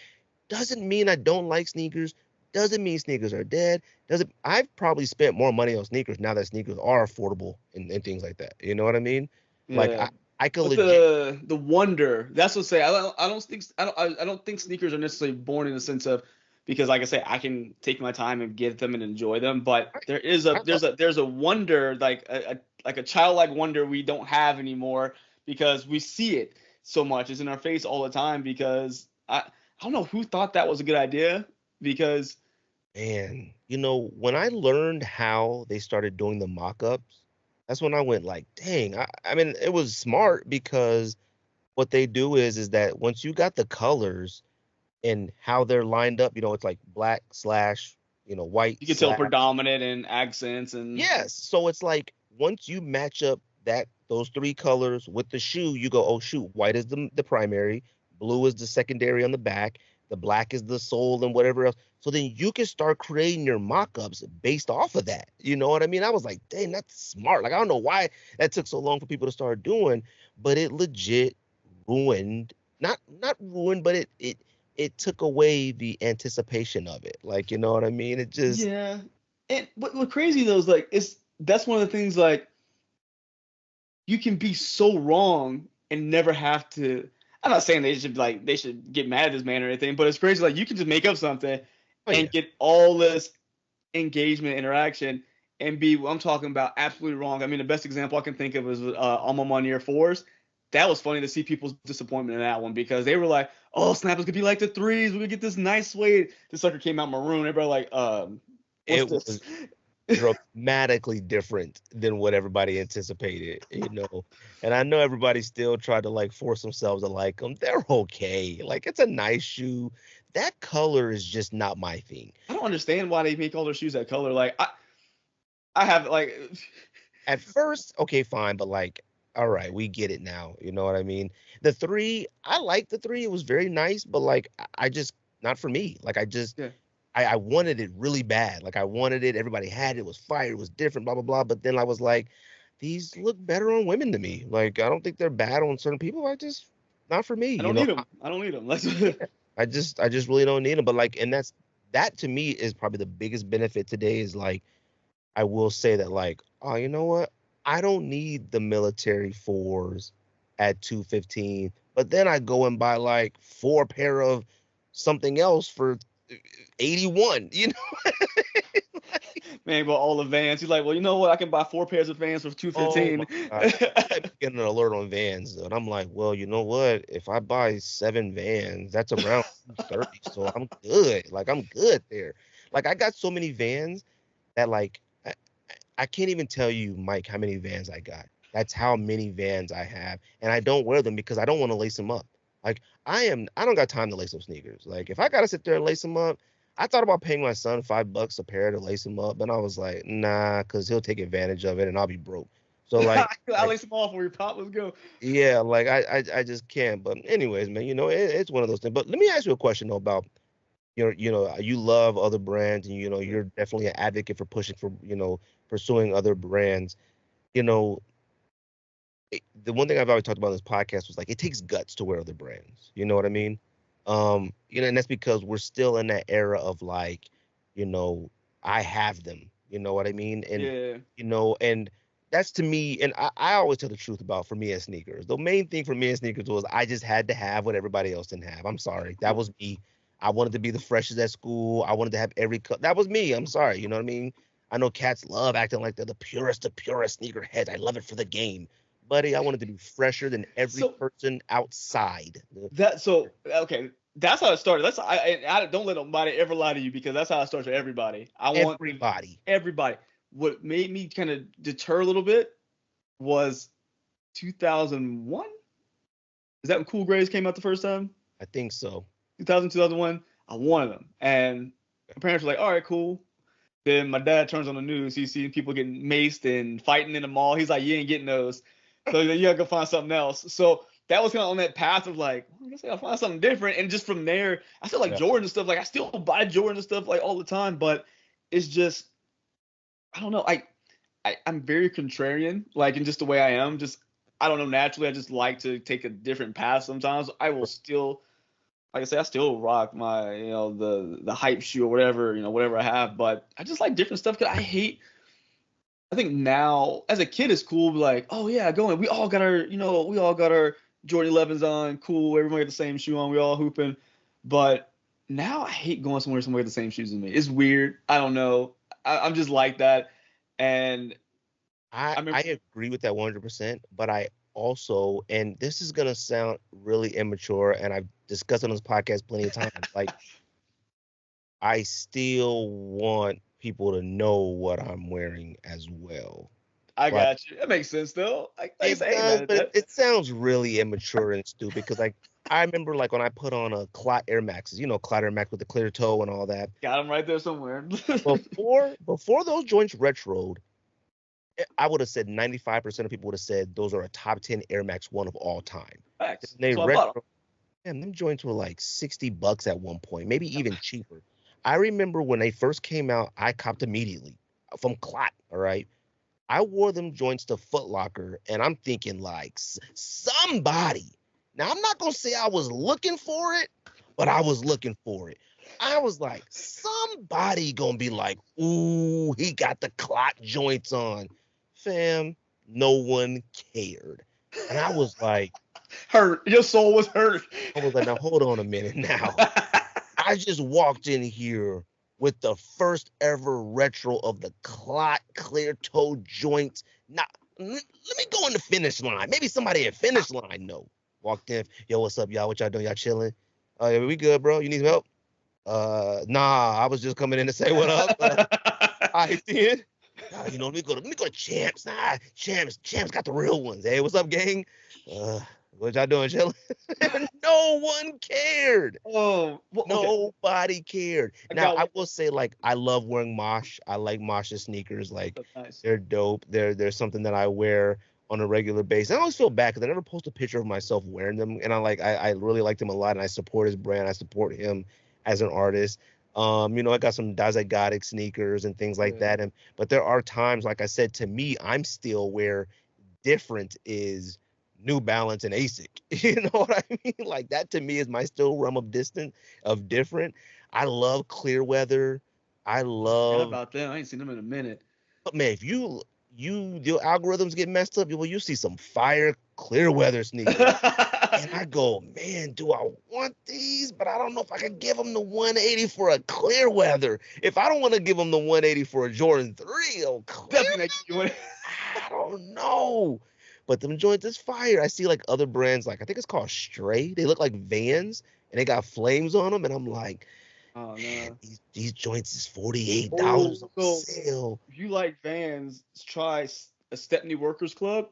doesn't mean I don't like sneakers. Doesn't mean sneakers are dead. Doesn't I've probably spent more money on sneakers now that sneakers are affordable and things like that. You know what I mean? Like Yeah. I could But legit. the wonder, that's what I say. I don't think sneakers are necessarily born in the sense of because, like I say, I can take my time and get them and enjoy them. But there is I love, there's a wonder, like a childlike wonder we don't have anymore because we see it so much. It's in our face all the time because I don't know who thought that was a good idea because man, when I learned how they started doing the mock-ups, that's when I went like, dang, I mean, it was smart because what they do is that once you got the colors and how they're lined up, it's like black slash, white you can tell slash. predominant and accents and Yes. So it's like once you match up those three colors with the shoe, you go, oh shoot, white is the primary, blue is the secondary on the back, the black is the sole and whatever else. So then you can start creating your mock-ups based off of that. You know what I mean? I was like, dang, that's smart. Like I don't know why that took so long for people to start doing, but it legit ruined, not ruined, but it took away the anticipation of it. Like, you know what I mean? It just yeah. And what crazy though is like that's one of the things like you can be so wrong and never have to. I'm not saying they should get mad at this man or anything, but it's crazy. Like you can just make up something oh yeah. and get all this engagement, interaction, and be I'm talking about absolutely wrong. I mean, the best example I can think of is Alma Munir Fours. That was funny to see people's disappointment in that one because they were like, "Oh, snap! It's gonna be like the threes. We're gonna get this nice suede." The sucker came out maroon. Everybody like, what's It this? was dramatically different than what everybody anticipated. And I know everybody still tried to like force themselves to like them. They're okay. Like it's a nice shoe. That color is just not my thing. I don't understand why they make all their shoes that color. Like I have like At first, okay, fine, but like, all right, we get it now. You know what I mean? The three, I like the three. It was very nice, but like, I just not for me. Like, I just yeah. I wanted it really bad. Like I wanted it. Everybody had it. It was fire. It was different. Blah blah blah. But then I was like, these look better on women to me. Like I don't think they're bad on certain people. I just not for me. I don't need them. I don't need them. Yeah, I just really don't need them. But like, and that to me is probably the biggest benefit today. Is like I will say that like, oh, you know what? I don't need the military fours at 215. But then I go and buy like four pair of something else for 81. Man, but all the Vans. He's like, well, you know what? I can buy 4 pairs of Vans for Oh $215. my God. I be getting an alert on Vans, and I'm like, well, you know what? If I buy 7 Vans, that's around 230. So I'm good. Like I'm good there. Like I got so many Vans that like I can't even tell you, Mike, how many Vans I got. That's how many Vans I have. And I don't wear them because I don't want to lace them up. Like I don't got time to lace up sneakers. Like if I gotta sit there and lace them up, I thought about paying my son $5 a pair to lace them up, but I was like, nah, because he'll take advantage of it and I'll be broke. So like, I lace them off for your pop. Let's go. yeah, like I just can't. But anyways, man, it's one of those things. But let me ask you a question though about you love other brands and you're definitely an advocate for pushing for pursuing other brands. You know, the one thing I've always talked about in this podcast was like it takes guts to wear other brands. You know what I mean? And that's because we're still in that era of like, I have them. You know what I mean? And Yeah. and that's to me, and I always tell the truth about for me and sneakers. The main thing for me and sneakers was I just had to have what everybody else didn't have. I'm sorry. That was me. I wanted to be the freshest at school. I wanted to have every cut. That was me. I'm sorry. You know what I mean? I know cats love acting like they're the purest of purest sneakerheads. I love it for the game. Buddy, I wanted to be fresher than every So person outside. okay. That's how it started. I don't let nobody ever lie to you because that's how it starts for everybody. I want Everybody. everybody. What made me kind of deter a little bit was 2001. Is that when Cool Grays came out the first time? I think so. 2000, 2001. I wanted them, and my parents were like, "All right, cool." Then my dad turns on the news. He's seeing people getting maced and fighting in the mall. He's like, "You ain't getting those." So you gotta go find something else. So that was kind of on that path of like, well, I guess I gotta find something different. And just from there, I still like Yeah. Jordan and stuff. Like I still buy Jordan and stuff like all the time, but it's just I don't know. I'm very contrarian, like in just the way I am. Just I don't know. Naturally, I just like to take a different path. Sometimes I will still, like I say, I still rock my the hype shoe or whatever whatever I have. But I just like different stuff because I hate. I think now, as a kid, it's cool. Like, oh yeah, going. We all got our Jordan 11s on. Cool. Everyone got the same shoe on. We all hooping. But now I hate going somewhere with the same shoes as me. It's weird. I don't know. I'm just like that. And I I remember. I agree with that 100%, but I also, and this is gonna sound really immature, and I've discussed it on this podcast plenty of times. Like, I still want people to know what I'm wearing as well. I Like, got you. That makes sense though. Like I it say, hey does, man, but that it sounds really immature and stupid because, like, I remember like when I put on a Clot Air Maxes, Clot Air Max with the clear toe and all that. got him right there somewhere. Before those joints retroed, I would have said 95% of people would have said those are a top 10 Air Max 1 of all time. Facts. And they So I bought retro, man, them joints were like $60 at one point, maybe even cheaper. I remember when they first came out, I copped immediately from Clot, all right? I wore them joints to Foot Locker, and I'm thinking like somebody. Now I'm not gonna say I was looking for it, but I was looking for it. I was like, somebody gonna be like, ooh, he got the Clot joints on. Fam, no one cared. And hurt. Your soul was hurt. I was like, now hold on a minute now. I just walked in here with the first ever retro of the Clot clear toe joints. Now, let me go in the finish line. Maybe somebody at finish line know. Walked in, yo, what's up, y'all? What y'all doing? Y'all chilling? Yeah, we good, bro. You need some help? Nah, I was just coming in to say what up. I did. Let me go to Champs. Nah, Champs got the real ones. Hey, what's up, gang? What y'all doing, chilling? No one cared. Oh, well, okay. Nobody cared. Now, I will say, like, I love wearing Mosh. I like Mosh's sneakers. Like, Nice. they're dope. They're something that I wear on a regular basis. I always feel bad because I never post a picture of myself wearing them, and I really like them a lot, and I support his brand. I support him as an artist. I got some Dazygotic sneakers and things like that. But there are times, like I said, to me, I'm still where different is New Balance and ASIC. You know what I mean? Like that to me is my still realm of different. I love clear weather. I Forgot love, about them. I ain't seen them in a minute. but man, if your algorithms get messed up, you see some fire clear weather sneakers. And I go, man, do I want these? But I don't know if I can give them the 180 for a clear weather. If I don't want to give them the 180 for a Jordan 3, clear weather, I don't know. But them joints is fire. I see like other brands, like I think it's called Stray. They look like Vans and they got flames on them. And I'm like, oh, man, no. these joints is $48 on sale. If you like Vans, try a Stepney Workers Club.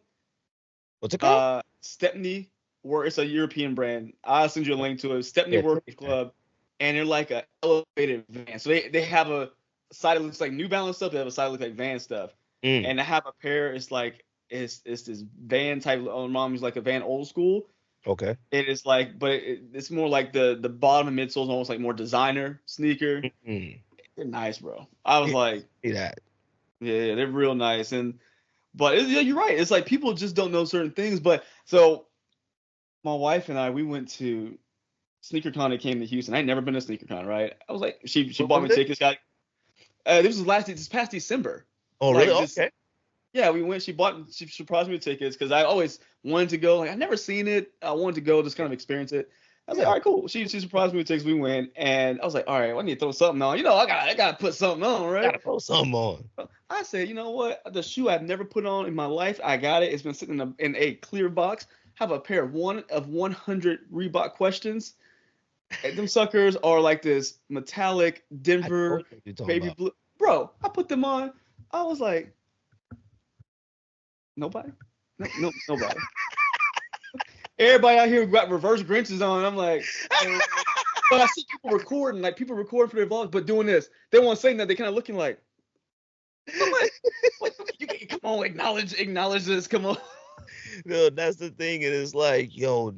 What's it called? Stepney, it's a European brand. I'll send you a link to it. Stepney Workers Club, and they're like a elevated van. So they have a side that looks like New Balance stuff. They have a side that looks like Van stuff, and they have a pair. It's like it's this Van type. Mom's like a Van old school. Okay. It is like, but it's more like the bottom and midsole is almost like more designer sneaker. Mm-hmm. They're nice, bro. I was like, see that. Yeah, they're real nice. But you're right. It's like people just don't know certain things. But so my wife and I, we went to SneakerCon that came to Houston. I had never been to SneakerCon, right? I was like, she bought me tickets. This past December. Oh, like, really? Okay. Yeah, we went. She surprised me with tickets because I always wanted to go. Like, I'd never seen it. I wanted to go, just kind of experience it. I was like, all right, cool. She surprised me with tickets. We went, and I was like, all right, well, I need to throw something on. I gotta put something on, right? Gotta throw something on. I said, you know what? The shoe I've never put on in my life, I got it. It's been sitting in a clear box. Have a pair of 100 Reebok Questions. And them suckers are like this metallic Denver baby blue. Bro, I put them on. I was like, nobody? No, nobody. Everybody out here got reverse Grinches on. I'm like, but I see people recording for their vlogs, but doing this. They won't say that. They kind of looking like, what? You come on, acknowledge this. Come on. No, that's the thing. And it's like, yo,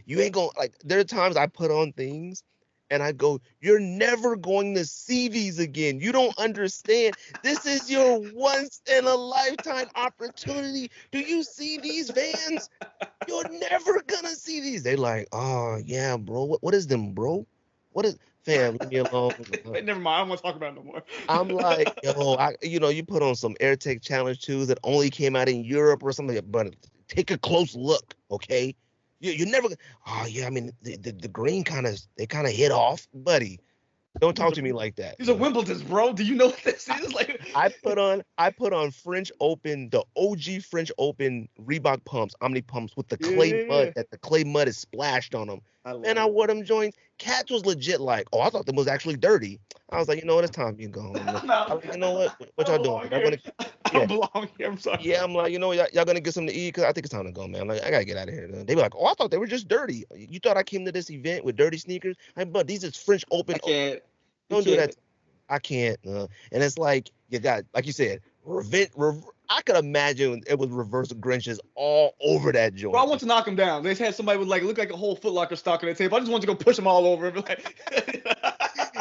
you ain't gonna, like, there are times I put on things and I go, you're never going to see these again. You don't understand. This is your once in a lifetime opportunity. Do you see these Vans? You're never gonna see these. They like, oh yeah, bro. What is them, bro? What is, fam? Leave me alone. Never mind. I don't want to talk about it no more. I'm like, yo, you put on some AirTech Challenge 2s that only came out in Europe or something, but take a close look, okay? You never. Oh yeah, I mean the green they kind of hit off, buddy. Don't talk to me like that. These are Wimbledons, bro. Do you know what this is? Like, I put on French Open, the OG French Open Reebok pumps, Omni pumps with the clay yeah. mud that the clay mud is splashed on them. And I wore them joints. Cats was legit like, oh, I thought them was actually dirty. I was like, you know what, it's time you go home. No, I was like, you know what y'all doing? Y'all gonna, I don't belong here. I'm sorry. Yeah, I'm like, you know, y'all gonna get something to eat because I think it's time to go, man. I'm like, I gotta get out of here. They be like, oh, I thought they were just dirty. You thought I came to this event with dirty sneakers? But these is French Open. I can't. Don't do that. I can't. And it's like you got, like you said, I could imagine it was reverse Grinches all over that joint. Bro, I want to knock them down. They just had somebody with like look like a whole Foot Locker stock on the table. I just want to go push them all over and be like.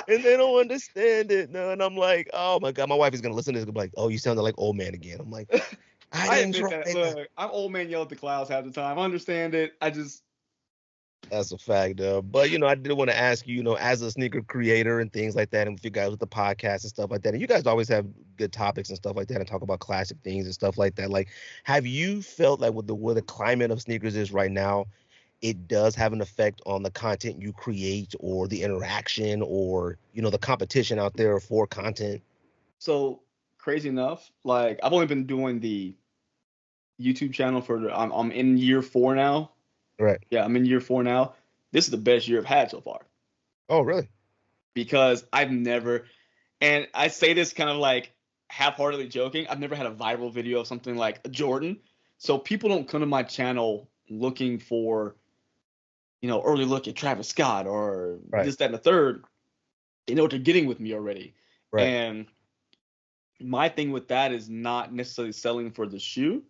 And they don't understand it. No, and I'm like, oh my god, my wife is gonna listen to this and be like, oh, you sounded like old man again. I'm like, I didn't try. Look, I'm old man yell at the clouds half the time. I understand it. That's a fact, though. But I did want to ask you, as a sneaker creator and things like that, and with you guys with the podcast and stuff like that, and you guys always have good topics and stuff like that, and talk about classic things and stuff like that. Like, have you felt like with the climate of sneakers is right now, it does have an effect on the content you create or the interaction or the competition out there for content? So crazy enough, like I've only been doing the YouTube channel I'm in year 4 now. Right. Yeah, I'm in year 4 now. This is the best year I've had so far. Oh, really? Because I've never, and I say this kind of like half-heartedly joking, I've never had a viral video of something like a Jordan. So people don't come to my channel looking for, early look at Travis Scott or this, that, and the third. They know what they're getting with me already. Right. And my thing with that is not necessarily selling for the shoe.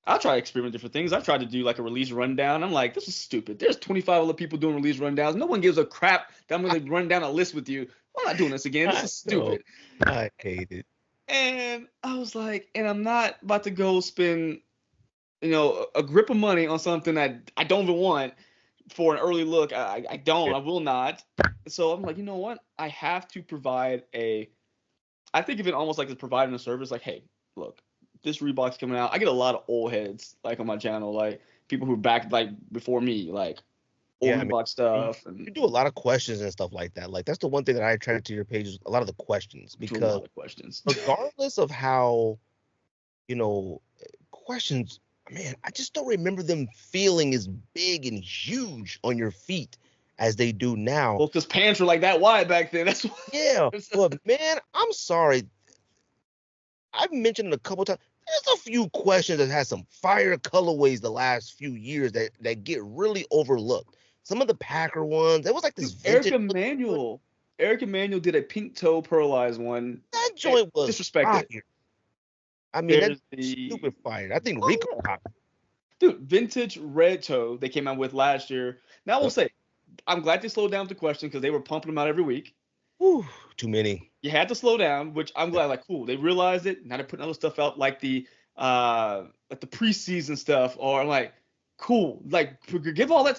I'll try to experiment different things. I've tried to do like a release rundown. I'm like, this is stupid. There's 25 other people doing release rundowns. No one gives a crap that I'm going to run down a list with you. I'm not doing this again. This is stupid. I hate it. And I was like, and I'm not about to go spend, a grip of money on something that I don't even want for an early look. I will not. So I'm like, you know what? I have to provide I think of it almost like it's providing a service. Like, hey, look, this Reebok's coming out. I get a lot of old heads like on my channel, like people who backed like before me, like old Reebok stuff. And you do a lot of questions and stuff like that. Like that's the one thing that I attract to your page is a lot of the questions, because regardless of how, questions, man, I just don't remember them feeling as big and huge on your feet as they do now. Well, because pants were like that wide back then. That's why. Yeah, but man, I'm sorry. I've mentioned it a couple times. There's a few questions that had some fire colorways the last few years that get really overlooked. Some of the Packer ones, it was like this Eric Emanuel did a pink toe pearlized one. That joint was disrespected. Fire. I mean, that's stupid fire. I think Rico popped. Dude, vintage red toe they came out with last year. Now I will say, I'm glad they slowed down with the question because they were pumping them out every week. Whew, too many. You had to slow down, which I'm glad. Like, cool, they realized it. Now they're putting other stuff out, like the preseason stuff, or like, cool, like bring all that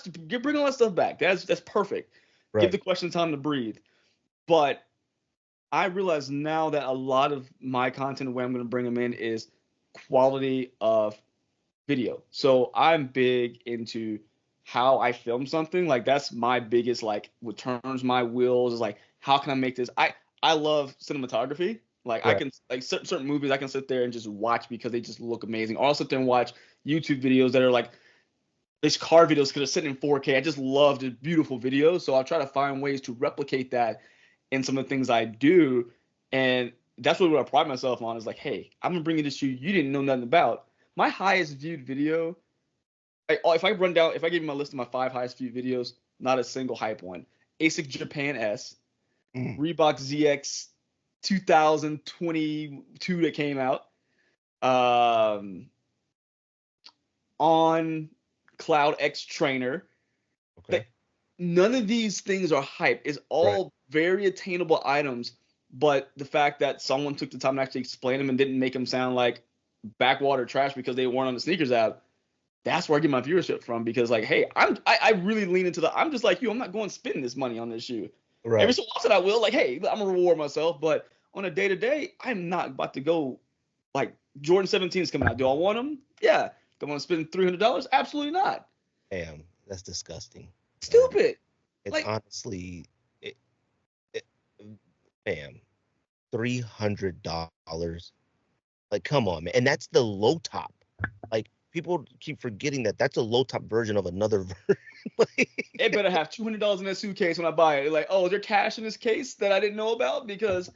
stuff back. That's perfect. Right. Give the question time to breathe. But I realize now that a lot of my content, the way I'm going to bring them in, is quality of video. So I'm big into how I film something. Like that's my biggest, like, what turns my wheels is like, how can I make this? I love cinematography. Like I can, like certain movies I can sit there and just watch because they just look amazing. Or I'll sit there and watch YouTube videos that are like these car videos because they're sitting in 4K. I just love the beautiful videos. So I'll try to find ways to replicate that in some of the things I do. And that's what I pride myself on is like, hey, I'm going to bring you this shoe you didn't know nothing about. My highest viewed video, if I give you my list of my 5 highest viewed videos, not a single hype one. ASIC Japan S, Reebok ZX 2022 that came out, on Cloud X Trainer. Okay. None of these things are hype. It's all very attainable items, but the fact that someone took the time to actually explain them and didn't make them sound like backwater trash because they weren't on the sneakers app, that's where I get my viewership from. Because like, hey, I really lean into I'm just like you. I'm not going to spend this money on this shoe. Right. Every so often I will. Like, hey, I'm gonna reward myself, but on a day to day, I'm not about to go. Like Jordan 17 is coming out. Do I want them? Yeah. Do I want to spend $300? Absolutely not. Damn, that's disgusting. Stupid. It's Like, honestly, it, it, damn, $300. Like, come on, man. And that's the low top. Like, people keep forgetting that that's a low top version of another version. Like, it better have $200 in that suitcase when I buy it. Like, oh, is there cash in this case that I didn't know about? Because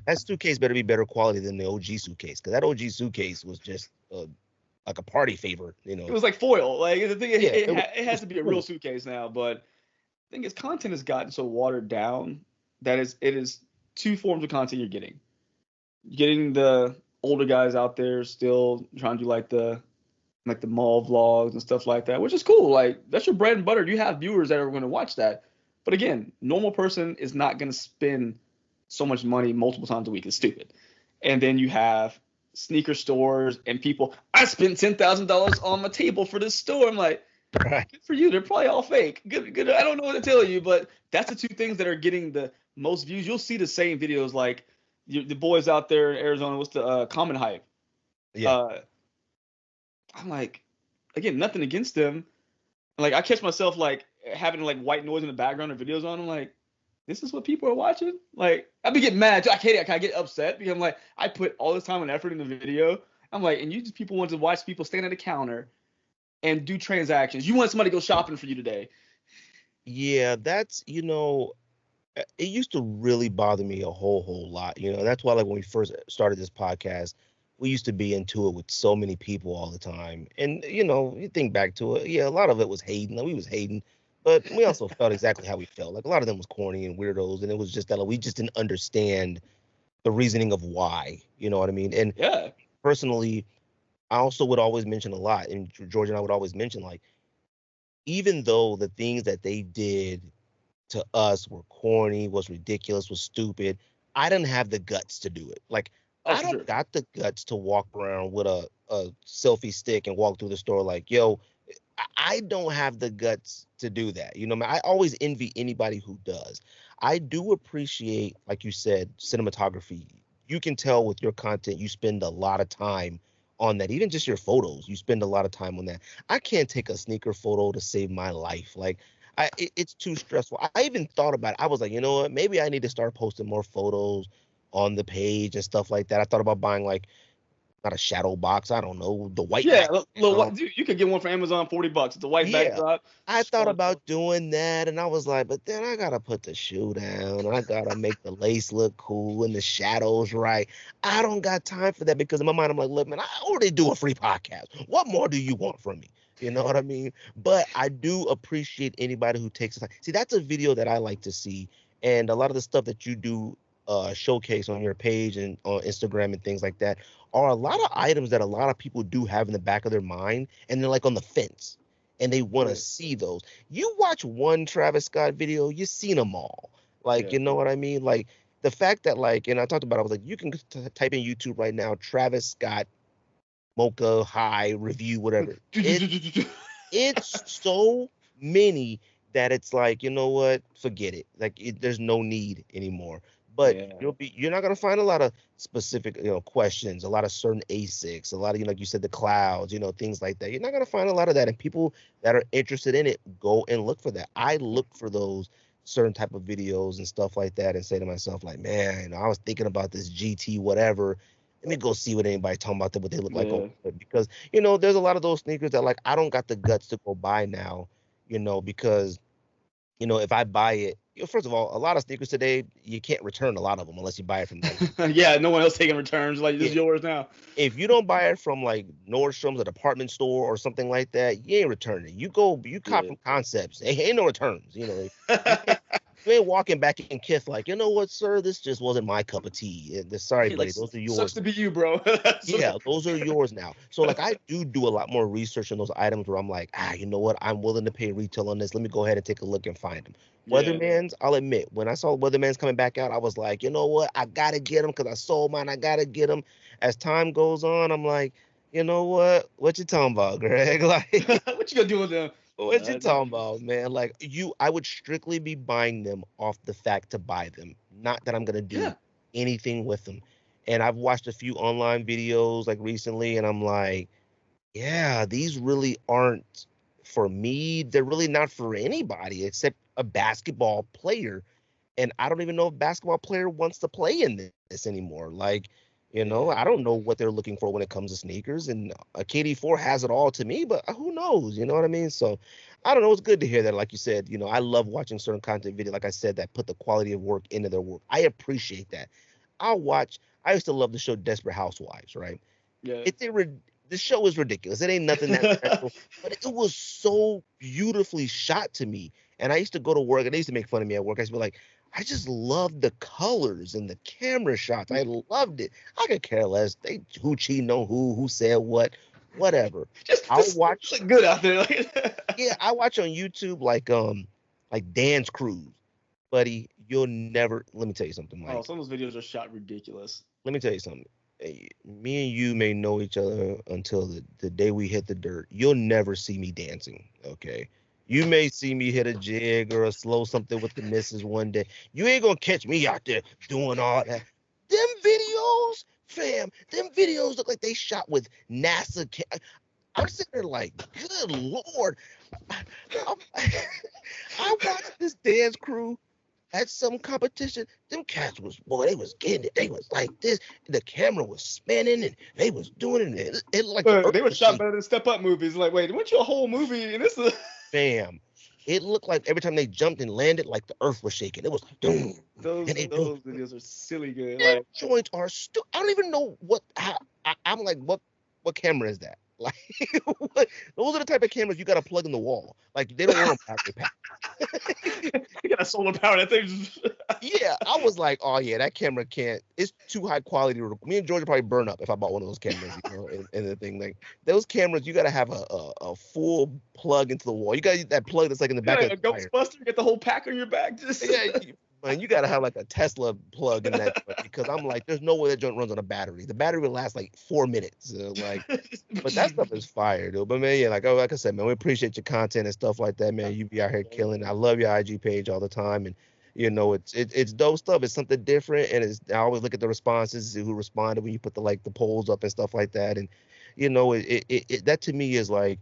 that suitcase better be better quality than the OG suitcase, because that OG suitcase was just like a party favor, you it know. was like foil. Like the thing, Yeah, it it has was to be a real cool. suitcase now. But the thing is, content has gotten so watered down that it is two forms of content you're getting. You're getting the older guys out there still trying to do like the mall vlogs and stuff like that, which is cool. Like that's your bread and butter. You have viewers that are going to watch that. But again, normal person is not going to spend so much money multiple times a week. It's stupid. And then you have sneaker stores and people. I spent $10,000 on my table for this store. I'm like, Right. good for you. They're probably all fake. Good, good. I don't know what to tell you, but that's the two things that are getting the most views. You'll see the same videos like the boys out there in Arizona. What's the Common Hype? Yeah. Uh, I'm like, again, nothing against them. Like I catch myself like having like white noise in the background or videos on. I'm like, this is what people are watching. Like I be getting mad. I hate it. I get upset because I'm like, I put all this time and effort in the video. I'm like, and you just people want to watch people stand at a counter and do transactions. You want somebody to go shopping for you today. Yeah, that's, it used to really bother me a whole lot. That's why, like, when we first started this podcast, we used to be into it with so many people all the time. And, you think back to it, yeah, a lot of it was hating. Like, we was hating, but we also felt exactly how we felt. Like, a lot of them was corny and weirdos, and it was just that, like, we just didn't understand the reasoning of why. You know what I mean? And Yeah. personally, I also would always mention a lot, and George and I would always mention, like, even though the things that they did to us were corny, was ridiculous, was stupid, I didn't have the guts to do it. Like, Oh, I for don't sure. got the guts to walk around with a selfie stick and walk through the store like, yo, I don't have the guts to do that. I always envy anybody who does. I do appreciate, like you said, cinematography. You can tell with your content, you spend a lot of time on that. Even just your photos, you spend a lot of time on that. I can't take a sneaker photo to save my life. Like, it's too stressful. I even thought about it. I was like, you know what? Maybe I need to start posting more photos on the page and stuff like that. I thought about buying, like, not a shadow box. I don't know, the white Yeah, background. dude, you could get one for Amazon, $40. It's a white Yeah, backdrop. I thought Scroll. about doing that, and I was like, but then I gotta put the shoe down, and I gotta make the lace look cool and the shadows right. I don't got time for that because in my mind, I'm like, look, man, I already do a free podcast. What more do you want from me? You know what I mean? But I do appreciate anybody who takes the time. See, that's a video that I like to see, and a lot of the stuff that you do showcase on your page and on Instagram and things like that are a lot of items that a lot of people do have in the back of their mind, and they're like on the fence and they want to Right. see those. You watch one Travis Scott video, you've seen them all. Like, Yeah. you know what I mean? Like, the fact that, like, and I talked about it, I was like, you can type in YouTube right now, Travis Scott Mocha High review, whatever. It's so many that it's like, you know what? Forget it. Like, there's no need anymore. But Yeah. you're not gonna find a lot of specific, questions, a lot of certain ASICs, a lot of, like you said, the clouds, things like that. You're not gonna find a lot of that. And people that are interested in it go and look for that. I look for those certain type of videos and stuff like that and say to myself, like, man, I was thinking about this GT whatever. Let me go see what anybody talking about what they look like over Yeah. there. Because there's a lot of those sneakers that, like, I don't got the guts to go buy now, because if I buy it, first of all, a lot of sneakers today, you can't return a lot of them unless you buy it from like, Yeah, no one else taking returns. Like this yeah, is yours now. if you don't buy it from like Nordstrom's, a department store or something like that, you ain't returning it. You cop Yeah. from Concepts. Ain't no returns. You can't you ain't walking back in Kith like, you know what, sir, this just wasn't my cup of tea. Sorry, Hey, like buddy, those are sucks yours. to be you, bro. Yeah, those are yours now. So, like, I do a lot more research on those items where I'm like, you know what? I'm willing to pay retail on this. Let me go ahead and take a look and find them. Yeah. Weatherman's, I'll admit, when I saw Weatherman's coming back out, I was like, you know what? I gotta get them because I sold mine. I gotta get them. As time goes on, I'm like, you know what? What you talking about, Greg? Like, What you gonna do with them? what you talking about, man? Like, I would strictly be buying them off the fact to buy them, not that I'm gonna do Yeah. anything with them. And I've watched a few online videos like recently, and I'm like, yeah, these really aren't for me. They're really not for anybody except a basketball player. And I don't even know if a basketball player wants to play in this anymore. Like, Yeah. I don't know what they're looking for when it comes to sneakers. And a KD4 has it all to me, but who knows? You know what I mean? So I don't know. It's good to hear that. Like you said, I love watching certain content video, like I said, that put the quality of work into their work. I appreciate that. I used to love the show Desperate Housewives, right? Yeah. It's the show is ridiculous. It ain't nothing that special, but it was so beautifully shot to me. And I used to go to work, and they used to make fun of me at work. I used to be like, I just loved the colors and the camera shots. I loved it. I could care less. Who cheating on who said what, whatever. I'll just watch. look good out there. Yeah, I watch on YouTube like dance crews, buddy. You'll never. Let me tell you something. Oh, Like, some of those videos are shot ridiculous. let me tell you something. Me and you may know each other until the day we hit the dirt. You'll never see me dancing, okay? You may see me hit a jig or a slow something with the missus one day. You ain't gonna catch me out there doing all that. Them videos, fam, them videos look like they shot with NASA. I'm sitting there like, good Lord. I, I watched this dance crew at some competition. Them cats was, boy, they was getting it. They was like this. The camera was spinning and they was doing it. And it looked like the earth They were was shot shaking. better than Step Up movies. Like, wait, went you a whole movie and this is Bam. It looked like every time they jumped and landed, like the earth was shaking. It was like, doom. And they do. those videos are silly good. Them Like, joints are I don't even know I'm like, what camera is that? Like, those are the type of cameras you got to plug in the wall. Like, they don't run on battery pack. you got a solar power that thing. Yeah, I was like, oh yeah, that camera can't. It's too high quality. Me and George would probably burn up if I bought one of those cameras. And the thing like those cameras, you gotta have a full plug into the wall. You gotta use that plug that's like in the You're back like of a the tire. Ghostbuster, get the whole pack on your back. Just Yeah, man, you gotta have like a Tesla plug in that joint because I'm like, there's no way that joint runs on a battery. The battery will last like 4 minutes. But that stuff is fire, dude. But man, yeah, like I said, man, we appreciate your content and stuff like that, man. You be out here killing. I love your IG page all the time, and it's dope stuff. It's something different, and I always look at the responses, who responded when you put the polls up and stuff like that, and that to me is like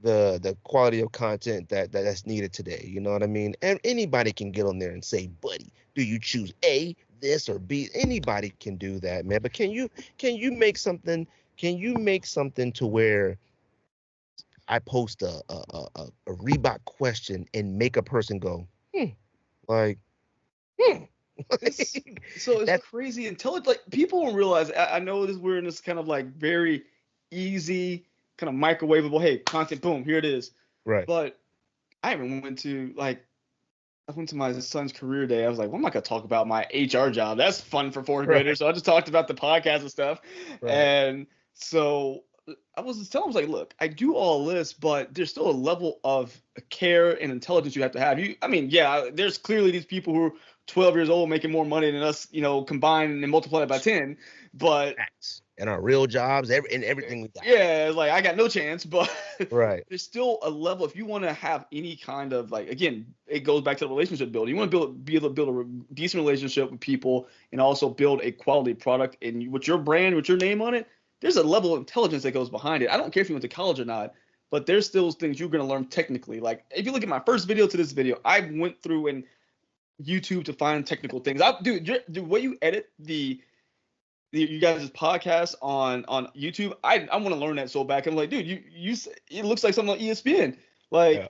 the quality of content that's needed today. You know what I mean? And anybody can get on there and say, buddy, do you choose A, this, or B? Anybody can do that, man. But can you make something? Can you make something to where I post a Reebok question and make a person go, like, hmm. it's so it's That's crazy intelligent. Like people don't realize. I know this we're in this kind of like very easy, kind of microwavable. Hey, content, boom, here it is. right. But I even went to like I went to my son's career day. I was like, well, I'm not gonna talk about my HR job. That's fun for fourth Right. graders. So I just talked about the podcast and stuff. Right. And so I was just telling him, I was like, look, I do all this, but there's still a level of care and intelligence you have to have. I mean, yeah, there's clearly these people who are 12 years old making more money than us, combined and multiplied by 10. But Facts. And our real jobs, and everything we got. yeah, like I got no chance, but Right. there's still a level. If you want to have any kind of like, again, it goes back to the relationship building. You want to be able to build a decent relationship with people and also build a quality product. And with your brand, with your name on it, there's a level of intelligence that goes behind it. I don't care if you went to college or not, but there's still things you're going to learn technically. Like if you look at my first video to this video, I went through and YouTube to find technical things. Dude, the way you edit you guys' podcast on YouTube, I want to learn that so bad. I'm like, dude, you it looks like something on ESPN. Like Yeah.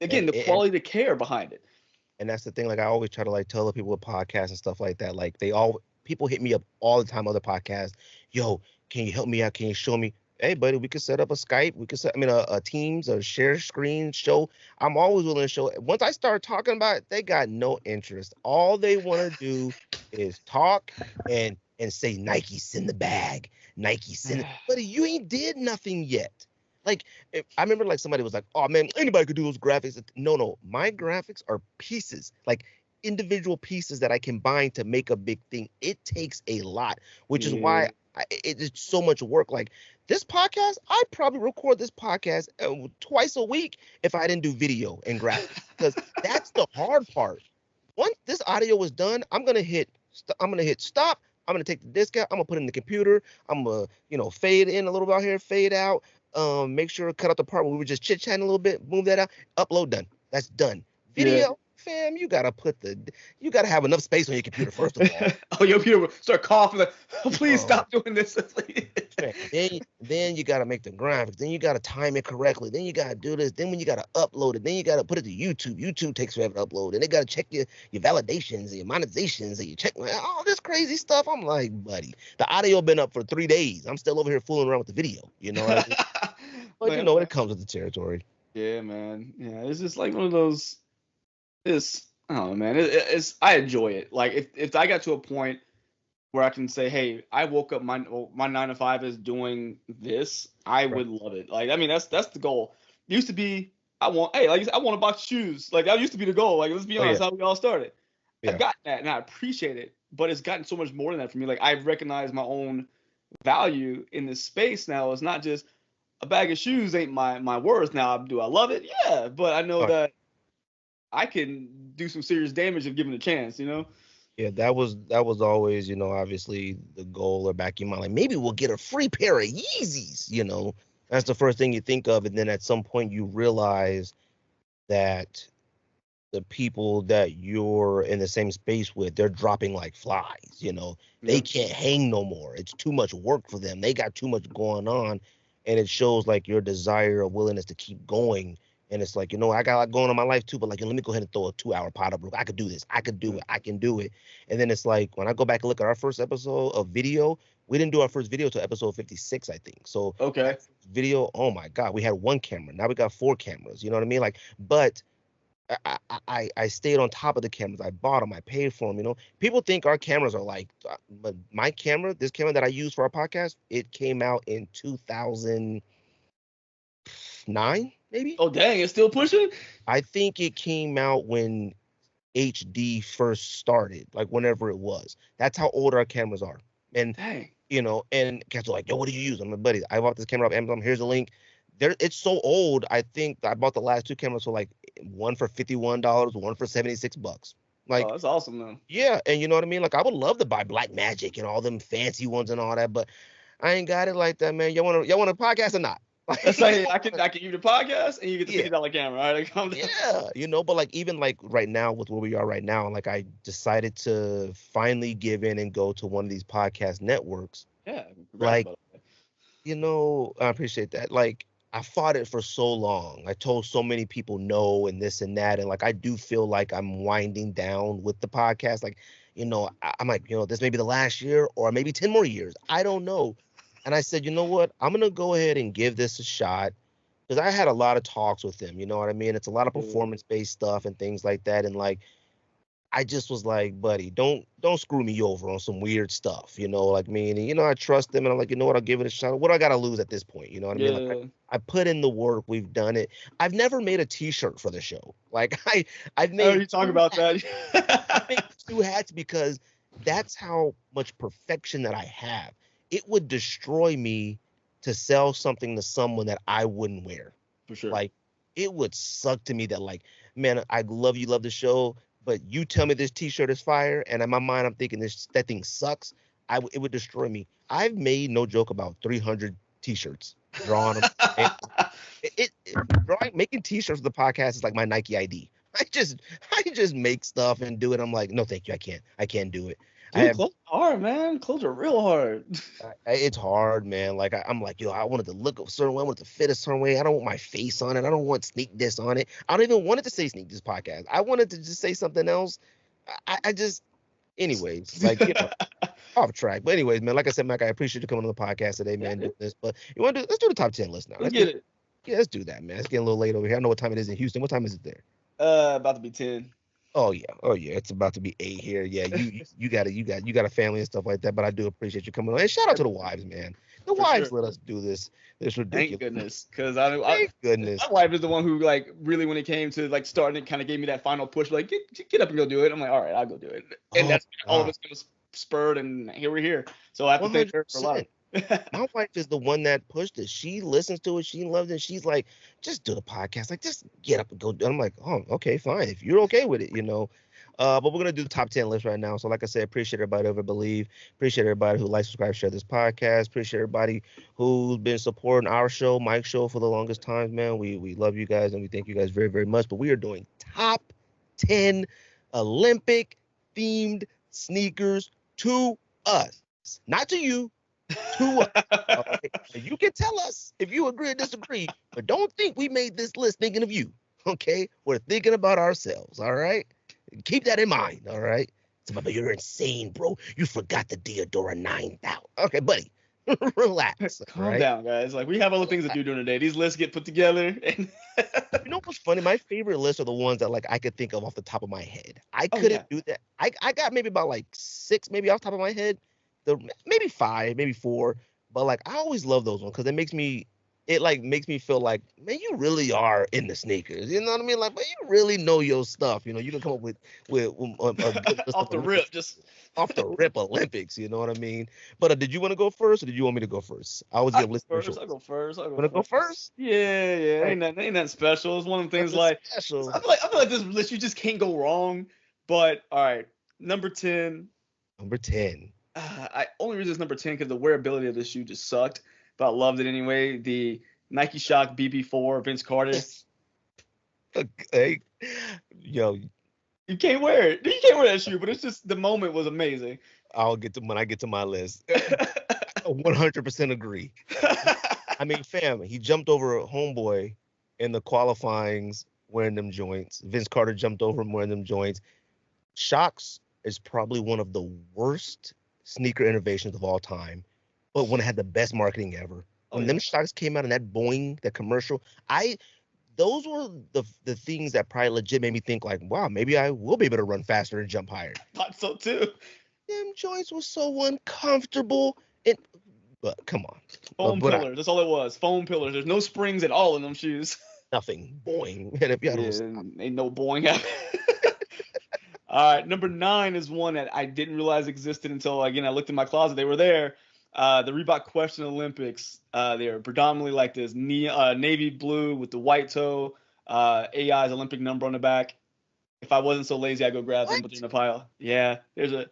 again, And, the and quality, the care behind it. and that's the thing. Like I always try to like tell the people with podcasts and stuff like that. Like people hit me up all the time, other podcasts. Yo, can you help me out? Can you show me? Hey, buddy, we could set up a Skype. We could a Teams, a share screen show. I'm always willing to show it. Once I start talking about it, they got no interest. All they want to do is talk and say Nike send the bag. Nike send it. Buddy, you ain't did nothing yet. Like I remember like somebody was like, oh man, anybody could do those graphics. No, my graphics are pieces, like individual pieces that I combine to make a big thing. It takes a lot, which is Yeah. why it's so much work. Like this podcast, I'd probably record this podcast twice a week if I didn't do video and graphics, because that's the hard part. Once this audio is done, I'm gonna hit stop. I'm gonna take the disc out. I'm gonna put it in the computer. I'm gonna, fade in a little bit out here, fade out. Make sure to cut out the part where we were just chit-chatting a little bit, move that out, upload, done. That's done. Yeah. Video, fam, you gotta have enough space on your computer, first of all. Oh, your computer will start coughing like, oh, please stop doing this. Man, then you gotta make the graphics, then you gotta time it correctly, then you gotta do this, then when you gotta upload it, then you gotta put it to YouTube. YouTube takes forever to upload, and they gotta check your validations and your monetizations, and you check all this crazy stuff. I'm like, buddy, the audio been up for 3 days. I'm still over here fooling around with the video. You know what I mean? But you know, it comes with the territory. Yeah, man. Yeah, it's just like one of those. It's I don't know, man. It's I enjoy it. Like if I got to a point where I can say, hey, I woke up my 9 to 5 is doing this, I would love it. Like I mean, that's the goal. It used to be I want a box of shoes. Like that used to be the goal. Like let's be honest, how we all started. Yeah. I've gotten that and I appreciate it, but it's gotten so much more than that for me. Like I've recognized my own value in this space now. It's not just a bag of shoes ain't my worth. Now, do I love it? Yeah, but I know that I can do some serious damage if given a chance, you know? Yeah, that was always, you know, obviously the goal or back in mind. Like maybe we'll get a free pair of Yeezys, you know. That's the first thing you think of, and then at some point you realize that the people that you're in the same space with, they're dropping like flies, you know. They can't hang no more. It's too much work for them. They got too much going on, and it shows like your desire or willingness to keep going. And it's like, you know, I got a lot going on in my life too, but like, let me go ahead and throw a 2-hour pot up. I could do this. I could do it. I can do it. And then it's like, when I go back and look at our first episode of video, we didn't do our first video till episode 56, I think. So video, oh my God, we had 1 camera. Now we got 4 cameras. You know what I mean? Like, but I stayed on top of the cameras. I bought them. I paid for them. You know, people think our cameras are like, but my camera, this camera that I use for our podcast, it came out in 2009, maybe. Oh dang, it's still pushing. I think it came out when HD first started, like whenever it was. That's how old our cameras are. And you know, and cats are like, yo, what do you use? I'm like, buddy, I bought this camera off Amazon. Here's the link. It's so old. I think I bought the last 2 cameras for like one for $51, one for $76. Like, oh, that's awesome though. Yeah, and you know what I mean. Like, I would love to buy Black Magic and all them fancy ones and all that, but I ain't got it like that, man. Y'all want a podcast or not? Like, that's like I can give you the podcast and you get the $50 camera. All right, yeah, you know, but like even like right now with where we are right now, like I decided to finally give in and go to one of these podcast networks. Yeah, like, you know, I appreciate that. Like, I fought it for so long. I told so many people no and this and that. And like, I do feel like I'm winding down with the podcast. Like, you know, I'm like, you know, this may be the last year or maybe 10 more years. I don't know. And I said, you know what? I'm going to go ahead and give this a shot because I had a lot of talks with him. You know what I mean? It's a lot of performance-based stuff and things like that. And like, I just was like, buddy, don't screw me over on some weird stuff, you know, like me. And, you know, I trust him and I'm like, you know what, I'll give it a shot. What do I got to lose at this point? You know what I mean? Like, I put in the work. We've done it. I've never made a t-shirt for the show. Like I've made. Oh, you talk about that. I made 2 hats because that's how much perfection that I have. It would destroy me to sell something to someone that I wouldn't wear. For sure. Like, it would suck to me that like, man, I love the show, but you tell me this t-shirt is fire, and in my mind I'm thinking that thing sucks. It would destroy me. I've made, no joke, about 300 t-shirts, drawn them. Making t-shirts for the podcast is like my Nike ID. I just make stuff and do it. I'm like, no, thank you, I can't do it. Dude, clothes are hard, man. Clothes are real hard. It's hard, man. Like I'm like, I wanted to look a certain way, I wanted to fit a certain way. I don't want my face on it. I don't want Sneak This on it. I don't even want it to say Sneak This podcast. I wanted to just say something else. I just, anyways, like, you know, off track. But anyways, man, like I said, Mac, I appreciate you coming on the podcast today, man. Do this, but let's do the top 10 list now. Let's get it. Yeah, let's do that, man. It's getting a little late over here. I know what time it is in Houston. What time is it there? About to be 10. Oh yeah. It's about to be 8 here. Yeah, you got a family and stuff like that. But I do appreciate you coming on. And shout out to the wives, man. The wives let us do this ridiculous. Thank goodness, because thank goodness. My wife is the one who like really, when it came to like starting, it kind of gave me that final push. Like, get up and go do it. I'm like, all right, I'll go do it. And that's all of us kind of spurred, and here we're here. So I have to thank her for a lot. My wife is the one that pushed it. She listens to it. She loves it. She's like, just do the podcast. Like, just get up and go. I'm like, oh, okay, fine. If you're okay with it, you know. But we're gonna do the top 10 list right now. So, like I said, appreciate everybody over Believe. Appreciate everybody who likes, subscribe, share this podcast. Appreciate everybody who's been supporting our show, Mike's show, for the longest time, man. We love you guys and we thank you guys very, very much. But we are doing top 10 Olympic themed sneakers to us, not to you, to us. All right? So you can tell us if you agree or disagree, but don't think we made this list thinking of you. Okay, we're thinking about ourselves. All right. Keep that in mind, all right? But you're insane, bro. You forgot the Deodora 9000. Okay, buddy, relax. Calm down, guys. Like, we have other things to do during the day. These lists get put together. And you know what's funny? My favorite lists are the ones that like I could think of off the top of my head. I couldn't do that. I got maybe about like 6, maybe off the top of my head. Maybe 5, maybe 4. But like I always love those ones because it makes me feel like, man, you really are in the sneakers. You know what I mean? Like, man, you really know your stuff. You know, you can come up with a good list off the rip, just off the rip Olympics. You know what I mean? But did you want to go first, or did you want me to go first? I always give listeners. I'll go first. Want to go first? Yeah. Right. Ain't that special. It's one of the things like special. I feel like this list you just can't go wrong. But all right, number 10. Number 10. I only reason it's number 10 because the wearability of this shoe just sucked. But I loved it anyway. The Nike Shock BB4 Vince Carter. Hey, yo, you can't wear it. You can't wear that shoe, but it's just the moment was amazing. When I get to my list. 100% agree. I mean, fam, he jumped over a homeboy in the qualifyings wearing them joints. Vince Carter jumped over him wearing them joints. Shocks is probably one of the worst sneaker innovations of all time. But when it had the best marketing ever. When them Shocks came out in that Boeing, that commercial, those were the things that probably legit made me think like, wow, maybe I will be able to run faster and jump higher. Thought so too. Them joints were so uncomfortable. But come on. Foam pillars. That's all it was. Foam pillars. There's no springs at all in them shoes. Nothing. Boing. And if you ain't no boing happening. All right, number 9 is one that I didn't realize existed until, again, I looked in my closet. They were there. The Reebok Question Olympics. They are predominantly like this navy blue with the white toe. AI's Olympic number on the back. If I wasn't so lazy, I'd go grab them, but they're in a pile. Yeah, there's a.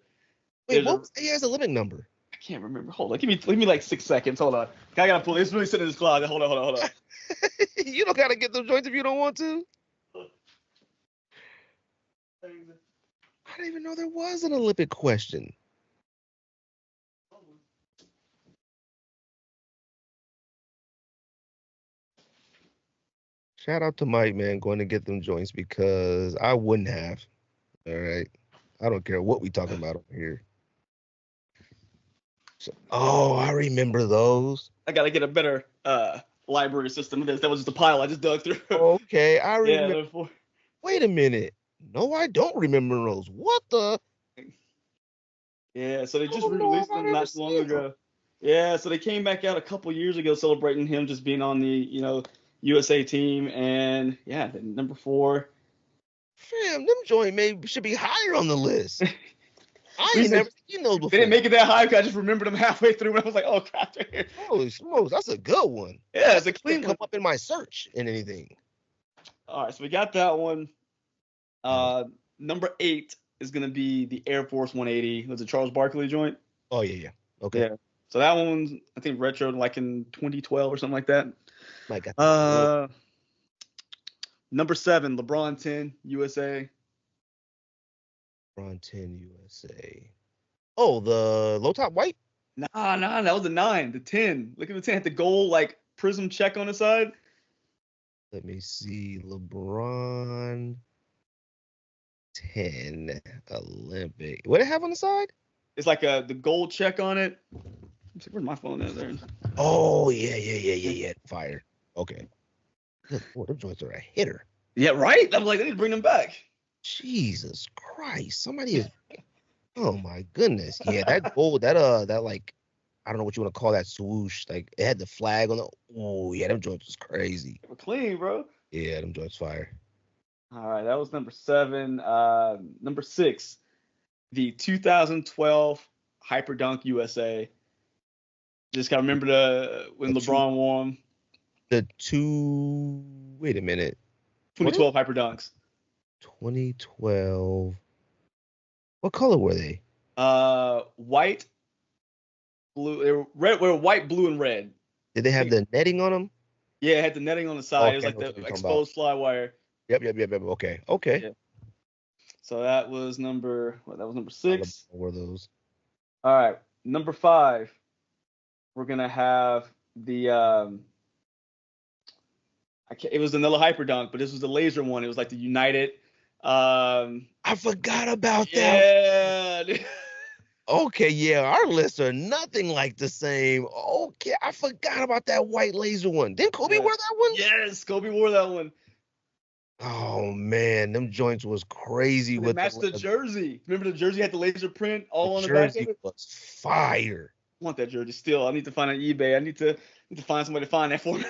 Wait, what was AI's Olympic number? I can't remember. Hold on, give me like 6 seconds. Hold on. I gotta pull. It's really sitting in this closet. Hold on. You don't gotta get those joints if you don't want to. I didn't even know there was an Olympic question. Shout out to Mike, man, going to get them joints because I wouldn't have. All right. I don't care what we talking about over here. So, I remember those. I got to get a better library system of this. That was just a pile I just dug through. Okay, I remember. Yeah, wait a minute. No, I don't remember those. What the? Yeah, so they just released them not long ago. Yeah, so they came back out a couple years ago celebrating him just being on the, USA team. And, yeah, number 4. Fam, them joint should be higher on the list. I ain't never seen those before. They didn't make it that high because I just remembered them halfway through and I was like, oh, crap. Holy smokes, that's a good one. Yeah, it's a clean one. Come up in my search and anything. All right, so we got that one. Number 8 is going to be the Air Force 180. Was it Charles Barkley joint? Oh, yeah. Okay. Yeah. So that one's, I think, retro like in 2012 or something like that. My God. Number 7, LeBron 10, USA. LeBron 10, USA. Oh, the low top white? Nah, that was the 9. The 10. Look at the 10. Had the gold, like, prism check on the side. Let me see. LeBron 10 Olympic. What do it have on the side? It's like the gold check on it. Where's my phone at there? Oh, yeah. Fire. Okay. Good Lord, those joints are a hitter. Yeah, right? I'm like, they need to bring them back. Jesus Christ. Somebody is. Oh, my goodness. Yeah, that gold, that like, I don't know what you want to call that swoosh. Like, it had the flag on it. Oh, yeah, them joints was crazy. They were clean, bro. Yeah, them joints fire. All right, that was number 7. Number 6, the 2012 Hyperdunk USA. Just got to remember when LeBron wore them. Wait a minute. 2012 Hyperdunks. 2012 What color were they? White, blue. They were red. Were white, blue, and red. Did they I have think. the netting on them? Yeah, it had the netting on the side. It was Okay, I like know what the you're talking about. exposed fly wire. Yep. Okay, okay. Yeah. So that was number. What, that was number I love 6. were those. All right, number 5. We're gonna have the it was vanilla hyper dunk, but this was the laser one. It was like the United. Um, I forgot about that. yeah. Okay, yeah, our lists are nothing like the same. Okay, I forgot about that white laser one. Didn't Kobe Yeah. wear that one? Yes, Kobe wore that one. Oh man, them joints was crazy And it with matched the jersey. Remember the jersey had the laser print the all on the back of jersey it? was fire. I want that jersey still. I need to find it on eBay. I need to find somebody to find that for me.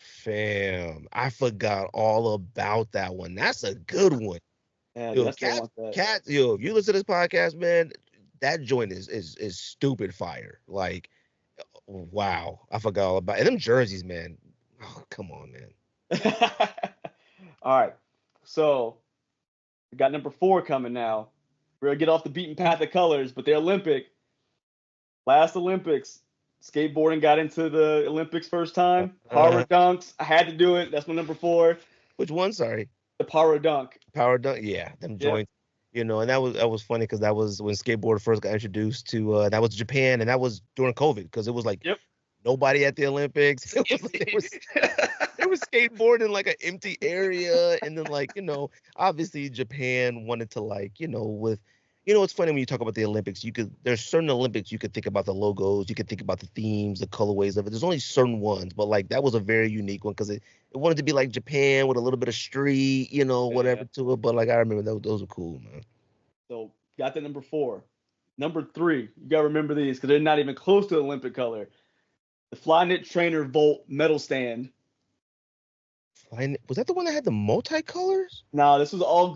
Fam, I forgot all about that one. That's a good one. Yeah, dude, Yo, I still want that. yo, if you listen to this podcast, man, that joint is stupid fire. Like, wow, I forgot all about and them jerseys, man. Oh, come on, man. All right. So we got number 4 coming now. We're gonna get off the beaten path of colors, but the Olympic, last Olympics, skateboarding got into the Olympics first time. Power Uh, dunks. I had to do it. That's my number 4. which one? Sorry. The power dunk. Power dunk, yeah, them Yep. joints, and that was funny because that was when skateboard first got introduced to that was Japan, and that was during COVID because it was like Yep. nobody at the Olympics. It was like they were skateboarding in like an empty area, and then like obviously Japan wanted to like with it's funny when you talk about the Olympics. There's certain Olympics you could think about the logos, you could think about the themes, the colorways of it. There's only certain ones, but like that was a very unique one because it wanted to be like Japan with a little bit of street, Yeah. whatever to it. But like I remember those were cool, man. So got the number 4. Number 3. You gotta remember these because they're not even close to the Olympic color. The Flyknit Trainer Volt metal stand. Was that the one that had the multicolors? Now this was all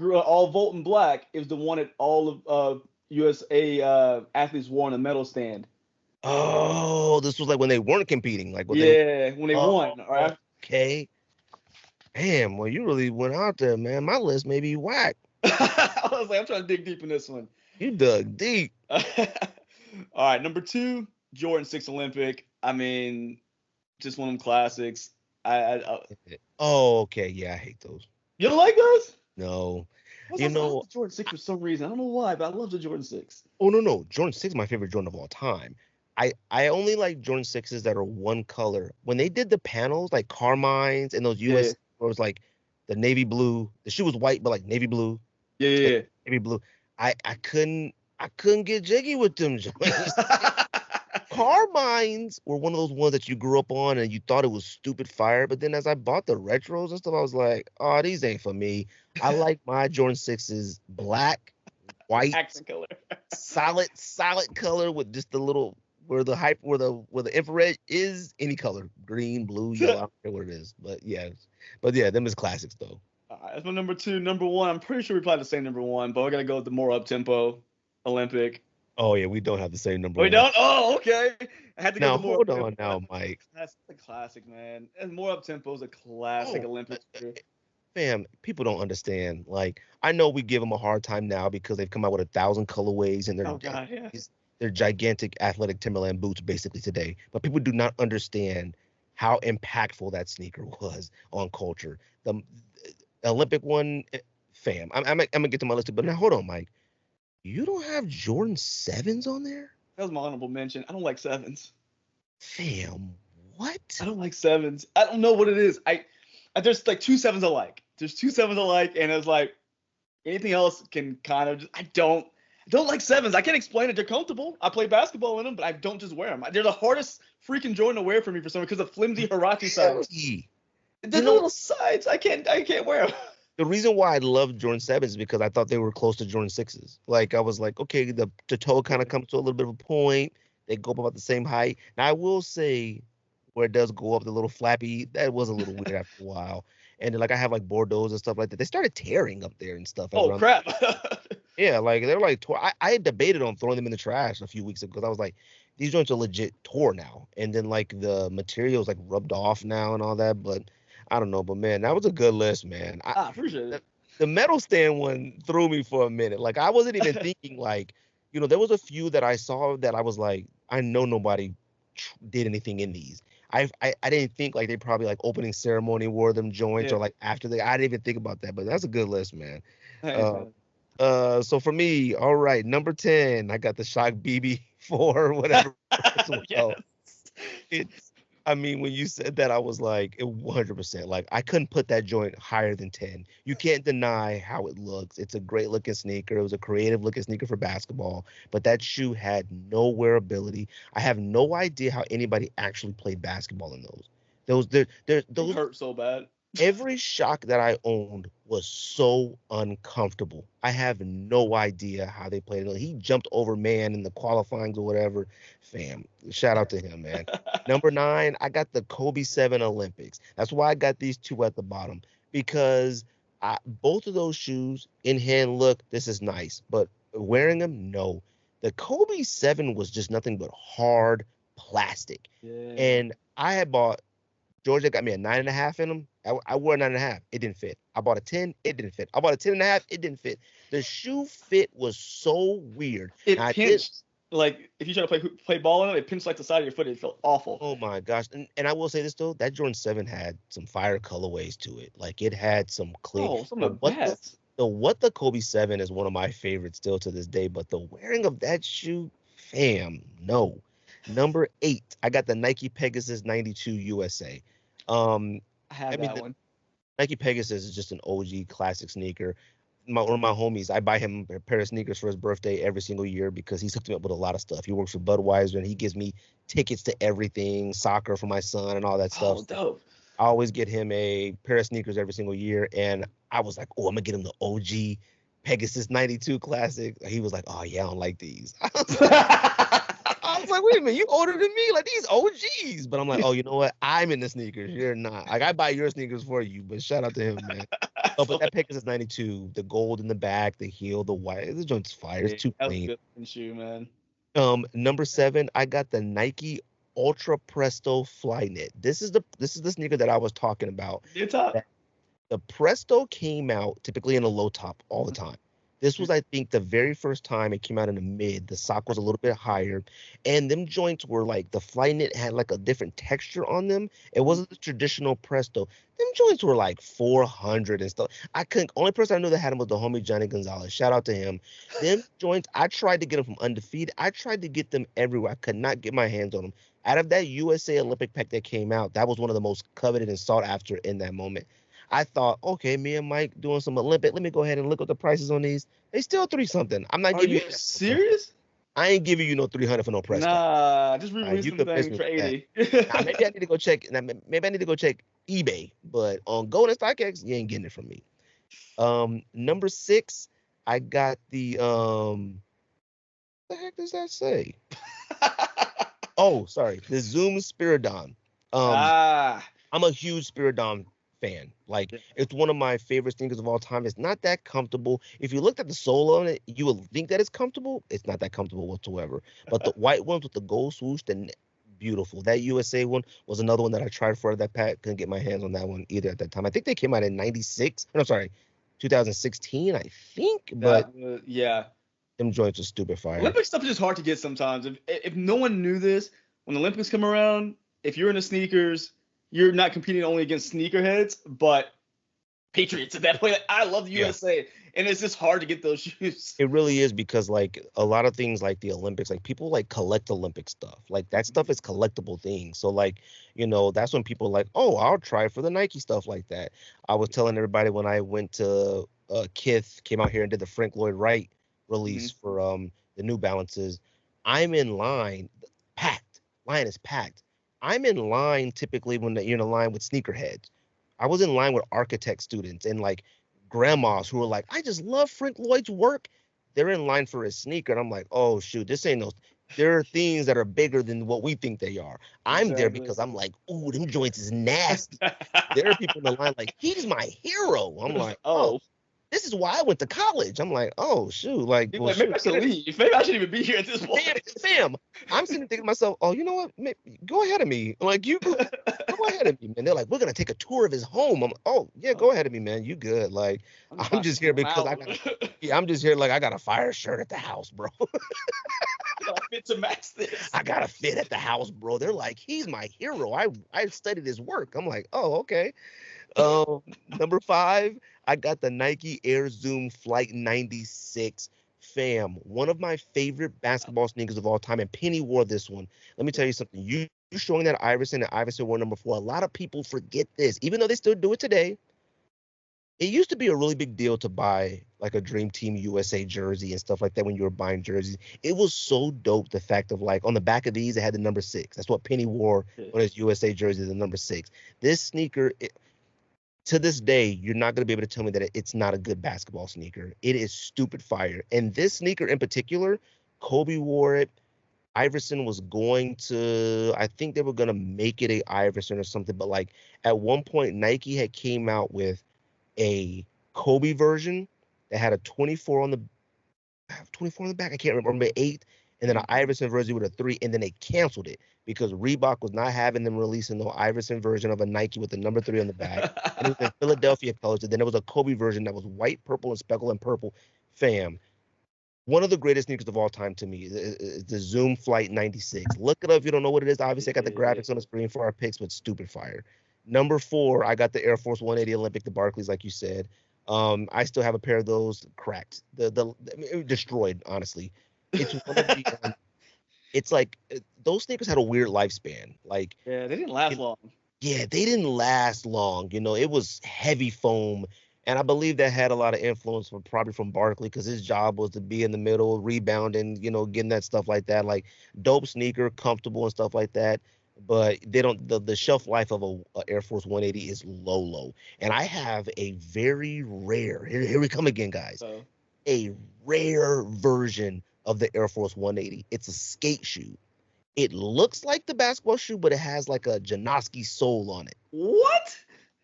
Volt and black. It was the one that all of USA athletes wore on a medal stand. Oh, this was like when they weren't competing, like when they. Yeah, when they Oh, won. All right. okay. Damn, well, you really went out there, man. My list may be whack. I was like, I'm trying to dig deep in this one. You dug deep. All right, number 2, Jordan 6 Olympic. I mean, just one of them classics. Oh, okay. Yeah, I hate those. You don't like those? No. I love the Jordan 6 for some reason. I don't know why, but I love the Jordan 6. Oh, no. Jordan 6 is my favorite Jordan of all time. I only like Jordan 6s that are one color. When they did the panels, like Carmine's and those US, where it was like the navy blue, the shoe was white, but like navy blue. Yeah. Navy blue. I couldn't get jiggy with them joints. Carmines were one of those ones that you grew up on and you thought it was stupid fire, but then as I bought the retros and stuff, I was like, oh, these ain't for me. I like my Jordan 6s black, white, Accent color. solid color with just the little where the infrared is any color, green, blue, yellow, I don't care what it is. But yeah, them is classics though. All right, that's my number 2. Number 1, I'm pretty sure we probably the same number 1, but we're gonna go with the more up tempo Olympic. Oh yeah, we don't have the same number. We one. don't? Oh, okay. I had to Now go the more hold up on now, Mike. That's a classic, man. And more up tempo is a classic Olympics. Fam, people don't understand. Like, I know we give them a hard time now because they've come out with 1,000 colorways and they're gigantic athletic Timberland boots basically today. But people do not understand how impactful that sneaker was on culture. The Olympic one, fam. I'm gonna get to my list, but now hold on, Mike. You don't have Jordan 7s on there? That was my honorable mention. I don't like 7s. Fam, what? I don't like 7s. I don't know what it is. There's like 2 7s I like. There's 2 7s I like, and it's like anything else can kind of I don't like 7s. I can't explain it. They're comfortable. I play basketball in them, but I don't just wear them. They're the hardest freaking Jordan to wear for me for some reason because of flimsy Hirachi sides. The little sides, I can't wear them. The reason why I love Jordan 7s is because I thought they were close to Jordan 6s. Like, I was like, okay, the toe kind of comes to a little bit of a point. They go up about the same height. Now, I will say where it does go up, the little flappy, that was a little weird after a while. And then, like, I have, like, Bordeaux and stuff like that. They started tearing up there and stuff. Oh, crap. Yeah, like, they were, like, I had debated on throwing them in the trash a few weeks ago because I was like, these joints are legit tore now. And then, like, the material's, like, rubbed off now and all that. But I don't know, but man, that was a good list, man. I appreciate it. The metal stand one threw me for a minute. Like I wasn't even thinking like, there was a few that I saw that I was like, I know nobody did anything in these. I didn't think like they probably like opening ceremony wore them joints Yeah. or like after I didn't even think about that, but that's a good list, man. Hey, Uh, man. so for me, all right, number 10, I got the Shock BB4 whatever as well. Yes. It's, I mean, when you said that, I was like, 100%. Like, I couldn't put that joint higher than 10. You can't deny how it looks. It's a great looking sneaker. It was a creative looking sneaker for basketball, but that shoe had no wearability. I have no idea how anybody actually played basketball in those. They Those hurt so bad. Every shock that I owned was so uncomfortable. I have no idea how they played it. He jumped over man in the qualifying or whatever. Fam, shout out to him, man. Number 9, I got the Kobe 7 Olympics. That's why I got these two at the bottom because both of those shoes in hand look, this is nice, but wearing them, no. The Kobe 7 was just nothing but hard plastic. Yeah. And I had bought Georgia got me a 9.5 in them. I wore a 9.5. It didn't fit. I bought a 10. It didn't fit. I bought a 10.5. It didn't fit. The shoe fit was so weird. It Now, I did. pinched. Like if you try to play ball in it, it pinched like the side of your foot. It felt awful. Oh my gosh. And I will say this though, that Jordan 7 had some fire colorways to it. Like it had some clean. Oh, some of the best. What the Kobe 7 is one of my favorites still to this day, but the wearing of that shoe, fam, no. Number 8, I got the Nike Pegasus 92 USA. I had mean, that one. Nike Pegasus is just an OG classic sneaker. One of my homies, I buy him a pair of sneakers for his birthday every single year because he's hooked me up with a lot of stuff. He works for Budweiser and he gives me tickets to everything, soccer for my son and all that stuff. Oh, dope. I always get him a pair of sneakers every single year. And I was like, oh, I'm going to get him the OG Pegasus 92 Classic. He was like, oh, yeah, I don't like these. I was like, wait a minute, you older than me, like these OGs. But I'm like, oh, you know what? I'm in the sneakers. You're not. Like I buy your sneakers for you, but shout out to him, man. Oh, but that Pegasus 92, the gold in the back, the heel, the white, the joint's fire. It's too That was a clean. good shoe, man. Number 7, I got the Nike Ultra Presto Flyknit. This is the sneaker that I was talking about. Your top. The Presto came out typically in a low top all the time. This was, I think, the very first time it came out in the mid. The sock was a little bit higher, and them joints were like the Flyknit had like a different texture on them. It wasn't the traditional Presto. Them joints were like 400 and stuff. I couldn't. Only person I knew that had them was the homie Johnny Gonzalez. Shout out to him. Them joints, I tried to get them from Undefeated. I tried to get them everywhere. I could not get my hands on them. Out of that USA Olympic pack that came out, that was one of the most coveted and sought after in that moment. I thought, okay, me and Mike doing some Olympic. Let me go ahead and look up the prices on these. They still 3-something. I'm not Are giving you you. serious? I ain't giving you no 300 for no Presto. Nah, just re-release you them could miss things me for with that. 80. Now, maybe I need to go check. Maybe I need to go check eBay. But on Golden StockX, you ain't getting it from me. Number 6, I got the what the heck does that say? Oh, sorry, the Zoom Spiridon. I'm a huge Spiridon fan. Like, it's one of my favorite sneakers of all time. It's not that comfortable. If you looked at the sole on it, you would think that it's comfortable. It's not that comfortable whatsoever. But the white ones with the gold swoosh, beautiful. That USA one was another one that I tried for that pack. Couldn't get my hands on that one either at that time. I think they came out in 96. No, sorry, 2016, I think. But yeah. Them joints are stupid fire. Olympic stuff is just hard to get sometimes. If no one knew this, when the Olympics come around, if you're into sneakers, you're not competing only against sneakerheads, but patriots at that point. I love the USA, and it's just hard to get those shoes. It really is because like a lot of things like the Olympics, like people like collect Olympic stuff. Like that stuff is collectible things. So like, that's when people are like, oh, I'll try for the Nike stuff like that. I was telling everybody when I went to Kith, came out here and did the Frank Lloyd Wright release for the New Balances. I'm in line, packed. Line is packed. I'm in line typically when you're in a line with sneakerheads. I was in line with architect students and like grandmas who were like, I just love Frank Lloyd's work. They're in line for his sneaker. And I'm like, oh, shoot, this ain't no. There are things that are bigger than what we think they are. I'm there because I'm like, ooh, them joints is nasty. There are people in the line like, he's my hero. I'm like, oh. this is why I went to college. I'm like, oh shoot, like, He's well, like, maybe I shoot, should leave. Maybe I shouldn't even be here at this point. fam. I'm sitting thinking to myself, oh, you know what? Go ahead of me. I'm like, go ahead of me, man. They're like, we're gonna take a tour of his home. I'm like, oh yeah, go ahead of me, man. You good? Like, I'm I'm just here because I got got. Yeah, I'm just here like I got a fire shirt at the house, bro. to fit to match this. I got a fit at the house, bro. They're like, he's my hero. I studied his work. I'm like, oh, okay. Number 5, I got the Nike Air Zoom Flight 96. Fam, one of my favorite basketball sneakers of all time, and Penny wore this one. Let me tell you something. You showing that Iverson and Iverson wore number 4. A lot of people forget this, even though they still do it today. It used to be a really big deal to buy like a Dream Team USA jersey and stuff like that when you were buying jerseys. It was so dope, the fact of like on the back of these, it had the number 6. That's what Penny wore on his USA jersey, the number 6. This sneaker, to this day, you're not going to be able to tell me that it's not a good basketball sneaker. It is stupid fire. And this sneaker in particular, Kobe wore it. Iverson was going to, I think they were going to make it a Iverson or something. But like at one point, Nike had came out with a Kobe version that had a 24 on the back. I can't remember, 8, and then an Iverson version with a 3, and then they canceled it because Reebok was not having them releasing no Iverson version of a Nike with the number 3 on the back. And it was in Philadelphia colors, and then there was a Kobe version that was white, purple, and speckle and purple. Fam, one of the greatest sneakers of all time to me is the Zoom Flight 96. Look it up if you don't know what it is. Obviously, I got the graphics on the screen for our picks, but stupid fire. Number 4, I got the Air Force 180 Olympic, the Barclays, like you said. I still have a pair of those cracked, destroyed. Honestly, it's one of the. It's like those sneakers had a weird lifespan. Like, yeah, they didn't last long. Yeah, they didn't last long. It was heavy foam, and I believe that had a lot of influence probably from Barkley because his job was to be in the middle, rebounding, getting that stuff like that. Like dope sneaker, comfortable and stuff like that. But they don't. The shelf life of a Air Force 180 is low, and I have a very rare. Here we come again, guys. A rare version of the Air Force 180. It's a skate shoe. It looks like the basketball shoe, but it has like a Janoski sole on it. What?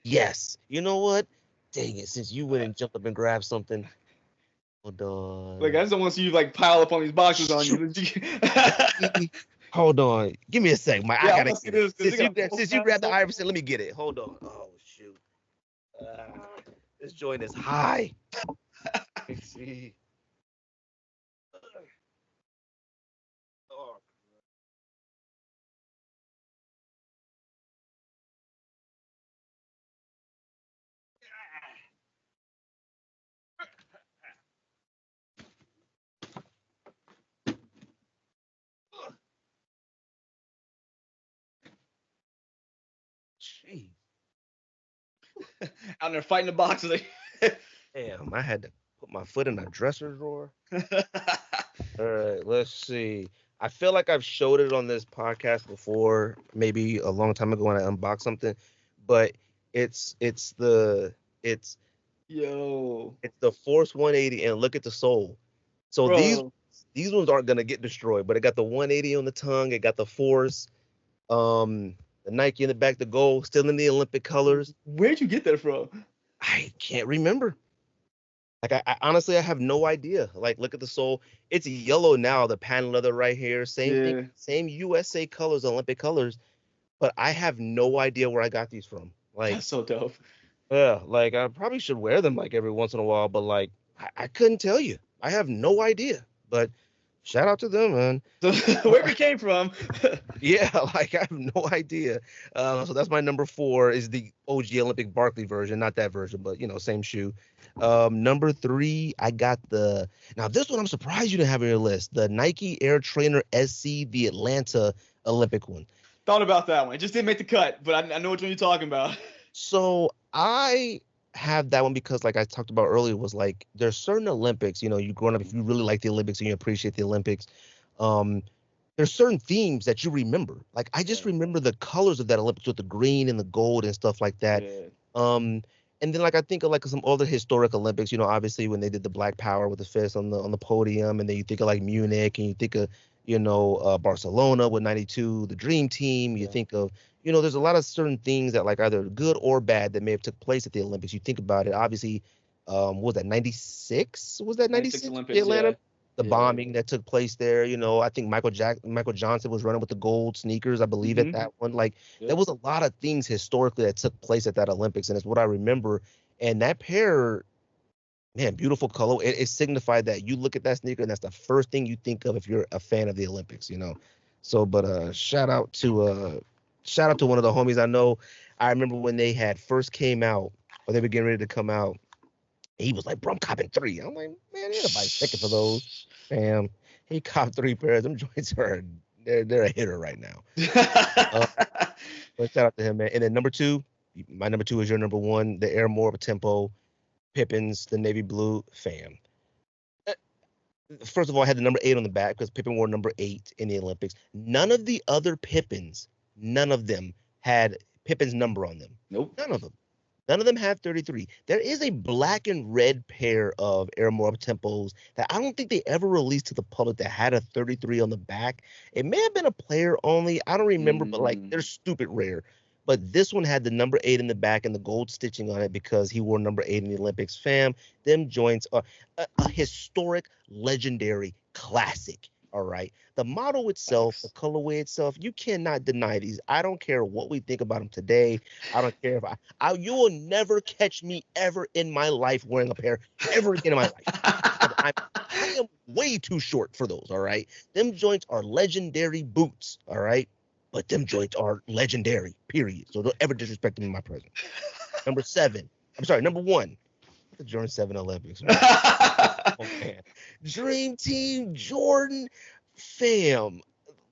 Yes. You know what? Dang it! Since you went and jumped up and grabbed something. Hold on. Like I just don't want to see you like pile up on these boxes on you. Hold on. Give me a sec. I gotta get it. Since you grabbed the Iverson, let me get it. Hold on. Oh shoot. This joint is high. Let's see. Oh. Jeez. Out there fighting the boxes. Damn, I had to put my foot in a dresser drawer. All right, let's see. I feel like I've showed it on this podcast before, maybe a long time ago when I unboxed something, but it's the Force 180, and look at the sole. So Bro. these ones aren't gonna get destroyed, but it got the 180 on the tongue, it got the Force, the Nike in the back, the gold, still in the Olympic colors. Where'd you get that from? I can't remember. Like I honestly, I have no idea. Like, look at the sole. It's yellow now, the patent leather right here. Same thing, same USA colors, Olympic colors. But I have no idea where I got these from. Like, that's so dope. Yeah, like I probably should wear them like every once in a while, but like I couldn't tell you. I have no idea. But shout out to them, man. Where it came from. Yeah, like I have no idea. So that's my number 4 is the OG Olympic Barkley version, not that version, but same shoe. Number 3, I got now this one I'm surprised you didn't have on your list. The Nike Air Trainer SC, the Atlanta Olympic one. Thought about that one. It just didn't make the cut, but I know which one you're talking about. So I have that one because, like I talked about earlier, was like there's certain Olympics, you growing up, if you really like the Olympics and you appreciate the Olympics, there's certain themes that you remember. Like I just remember the colors of that Olympics with the green and the gold and stuff like that. And then like I think of like some other historic Olympics, obviously when they did the Black Power with the fist on the podium, and then you think of like Munich, and you think of Barcelona with 92, the Dream Team. You think of there's a lot of certain things that like either good or bad that may have took place at the Olympics. You think about it, obviously what was that 96? Was that 96 96? The Olympics, yeah. Atlanta, the bombing that took place there. I think Michael Johnson was running with the gold sneakers, I believe, at that one. Like there was a lot of things historically that took place at that Olympics, and it's what I remember. And that pair, man, beautiful color. It signified that you look at that sneaker, and that's the first thing you think of if you're a fan of the Olympics. So, but shout out to one of the homies I know. I remember when they had first came out, or they were getting ready to come out. He was like, "Bro, I'm copping 3." I'm like, "Man, ain't nobody thinking for those." Bam, he copped 3 pairs. Them joints they're a hitter right now. But shout out to him, man. And then number 2, my number 2 is your number 1, the Air More Tempo Pippins, the navy blue. Fam. First of all, I had the number 8 on the back because Pippen wore number 8 in the Olympics. None of the other Pippins, none of them had Pippen's number on them. Nope. None of them. None of them have 33. There is a black and red pair of Air More Tempos that I don't think they ever released to the public that had a 33 on the back. It may have been a player only. I don't remember, but like they're stupid rare. But this one had the number 8 in the back and the gold stitching on it because he wore number 8 in the Olympics. Fam, them joints are a historic, legendary classic. All right. The model itself, the colorway itself, you cannot deny these. I don't care what we think about them today. I don't care if you will never catch me ever in my life wearing a pair ever again in my life. I am way too short for those. All right. Them joints are legendary boots. All right. But them joints are legendary, period. So don't ever disrespect them in my presence. Number 1. The Jordan 7 Olympics. Oh, man. Dream Team Jordan, fam,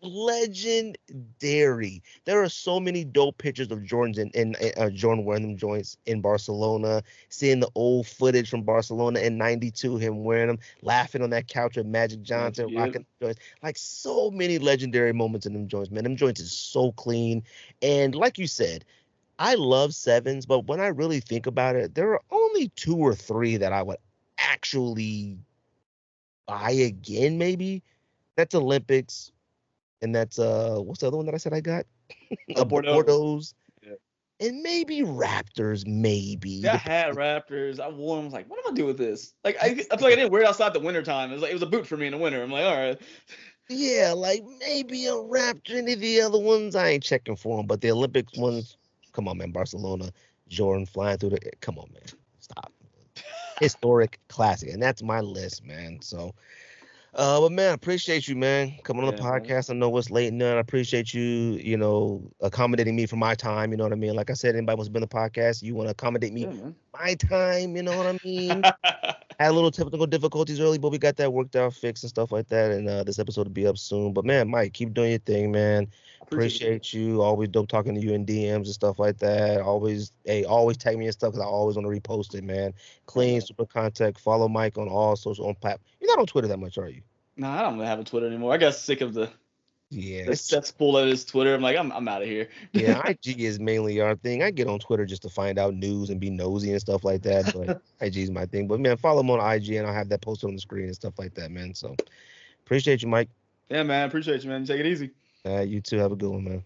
legendary. There are so many dope pictures of Jordans and Jordan wearing them joints in Barcelona, seeing the old footage from Barcelona in 92, him wearing them, laughing on that couch with Magic Johnson, rocking the joints. Like so many legendary moments in them joints, man. Them joints is so clean. And like you said, I love 7s, but when I really think about it, there are only 2 or 3 that I would actually buy again, maybe. That's Olympics, and that's what's the other one that I said I got? Bordeaux's. Yeah. And maybe Raptors, maybe. I had Raptors. I wore them. I was like, what am I doing with this? Like, I feel like I didn't wear it outside the winter time. It was a boot for me in the winter. I'm like, all right. Yeah, like maybe a Raptor. Any of the other ones, I ain't checking for them. But the Olympics ones, come on, man. Barcelona, Jordan flying through come on, man. Stop. Historic classic. And that's my list, man. So, but man, I appreciate you, man, coming on the podcast. Man. I know it's late now. I appreciate you, accommodating me for my time. You know what I mean? Like I said, anybody wants to be on the podcast, you want to accommodate me my time. You know what I mean? Had a little technical difficulties early, but we got that worked out, fixed and stuff like that. And this episode will be up soon. But man, Mike, keep doing your thing, man. Appreciate you. Always dope talking to you in DMs and stuff like that. Always tag me and stuff because I always want to repost it, man. Clean, super contact. Follow Mike on all social platforms. You're not on Twitter that much, are you? No, I don't have a Twitter anymore. I got sick of the that's full of his Twitter. I'm like, I'm out of here. Yeah, IG is mainly our thing. I get on Twitter just to find out news and be nosy and stuff like that. But IG is my thing. But man, follow him on IG and I'll have that posted on the screen and stuff like that, man. So appreciate you, Mike. Yeah, man. Appreciate you, man. Take it easy. You too. Have a good one, man.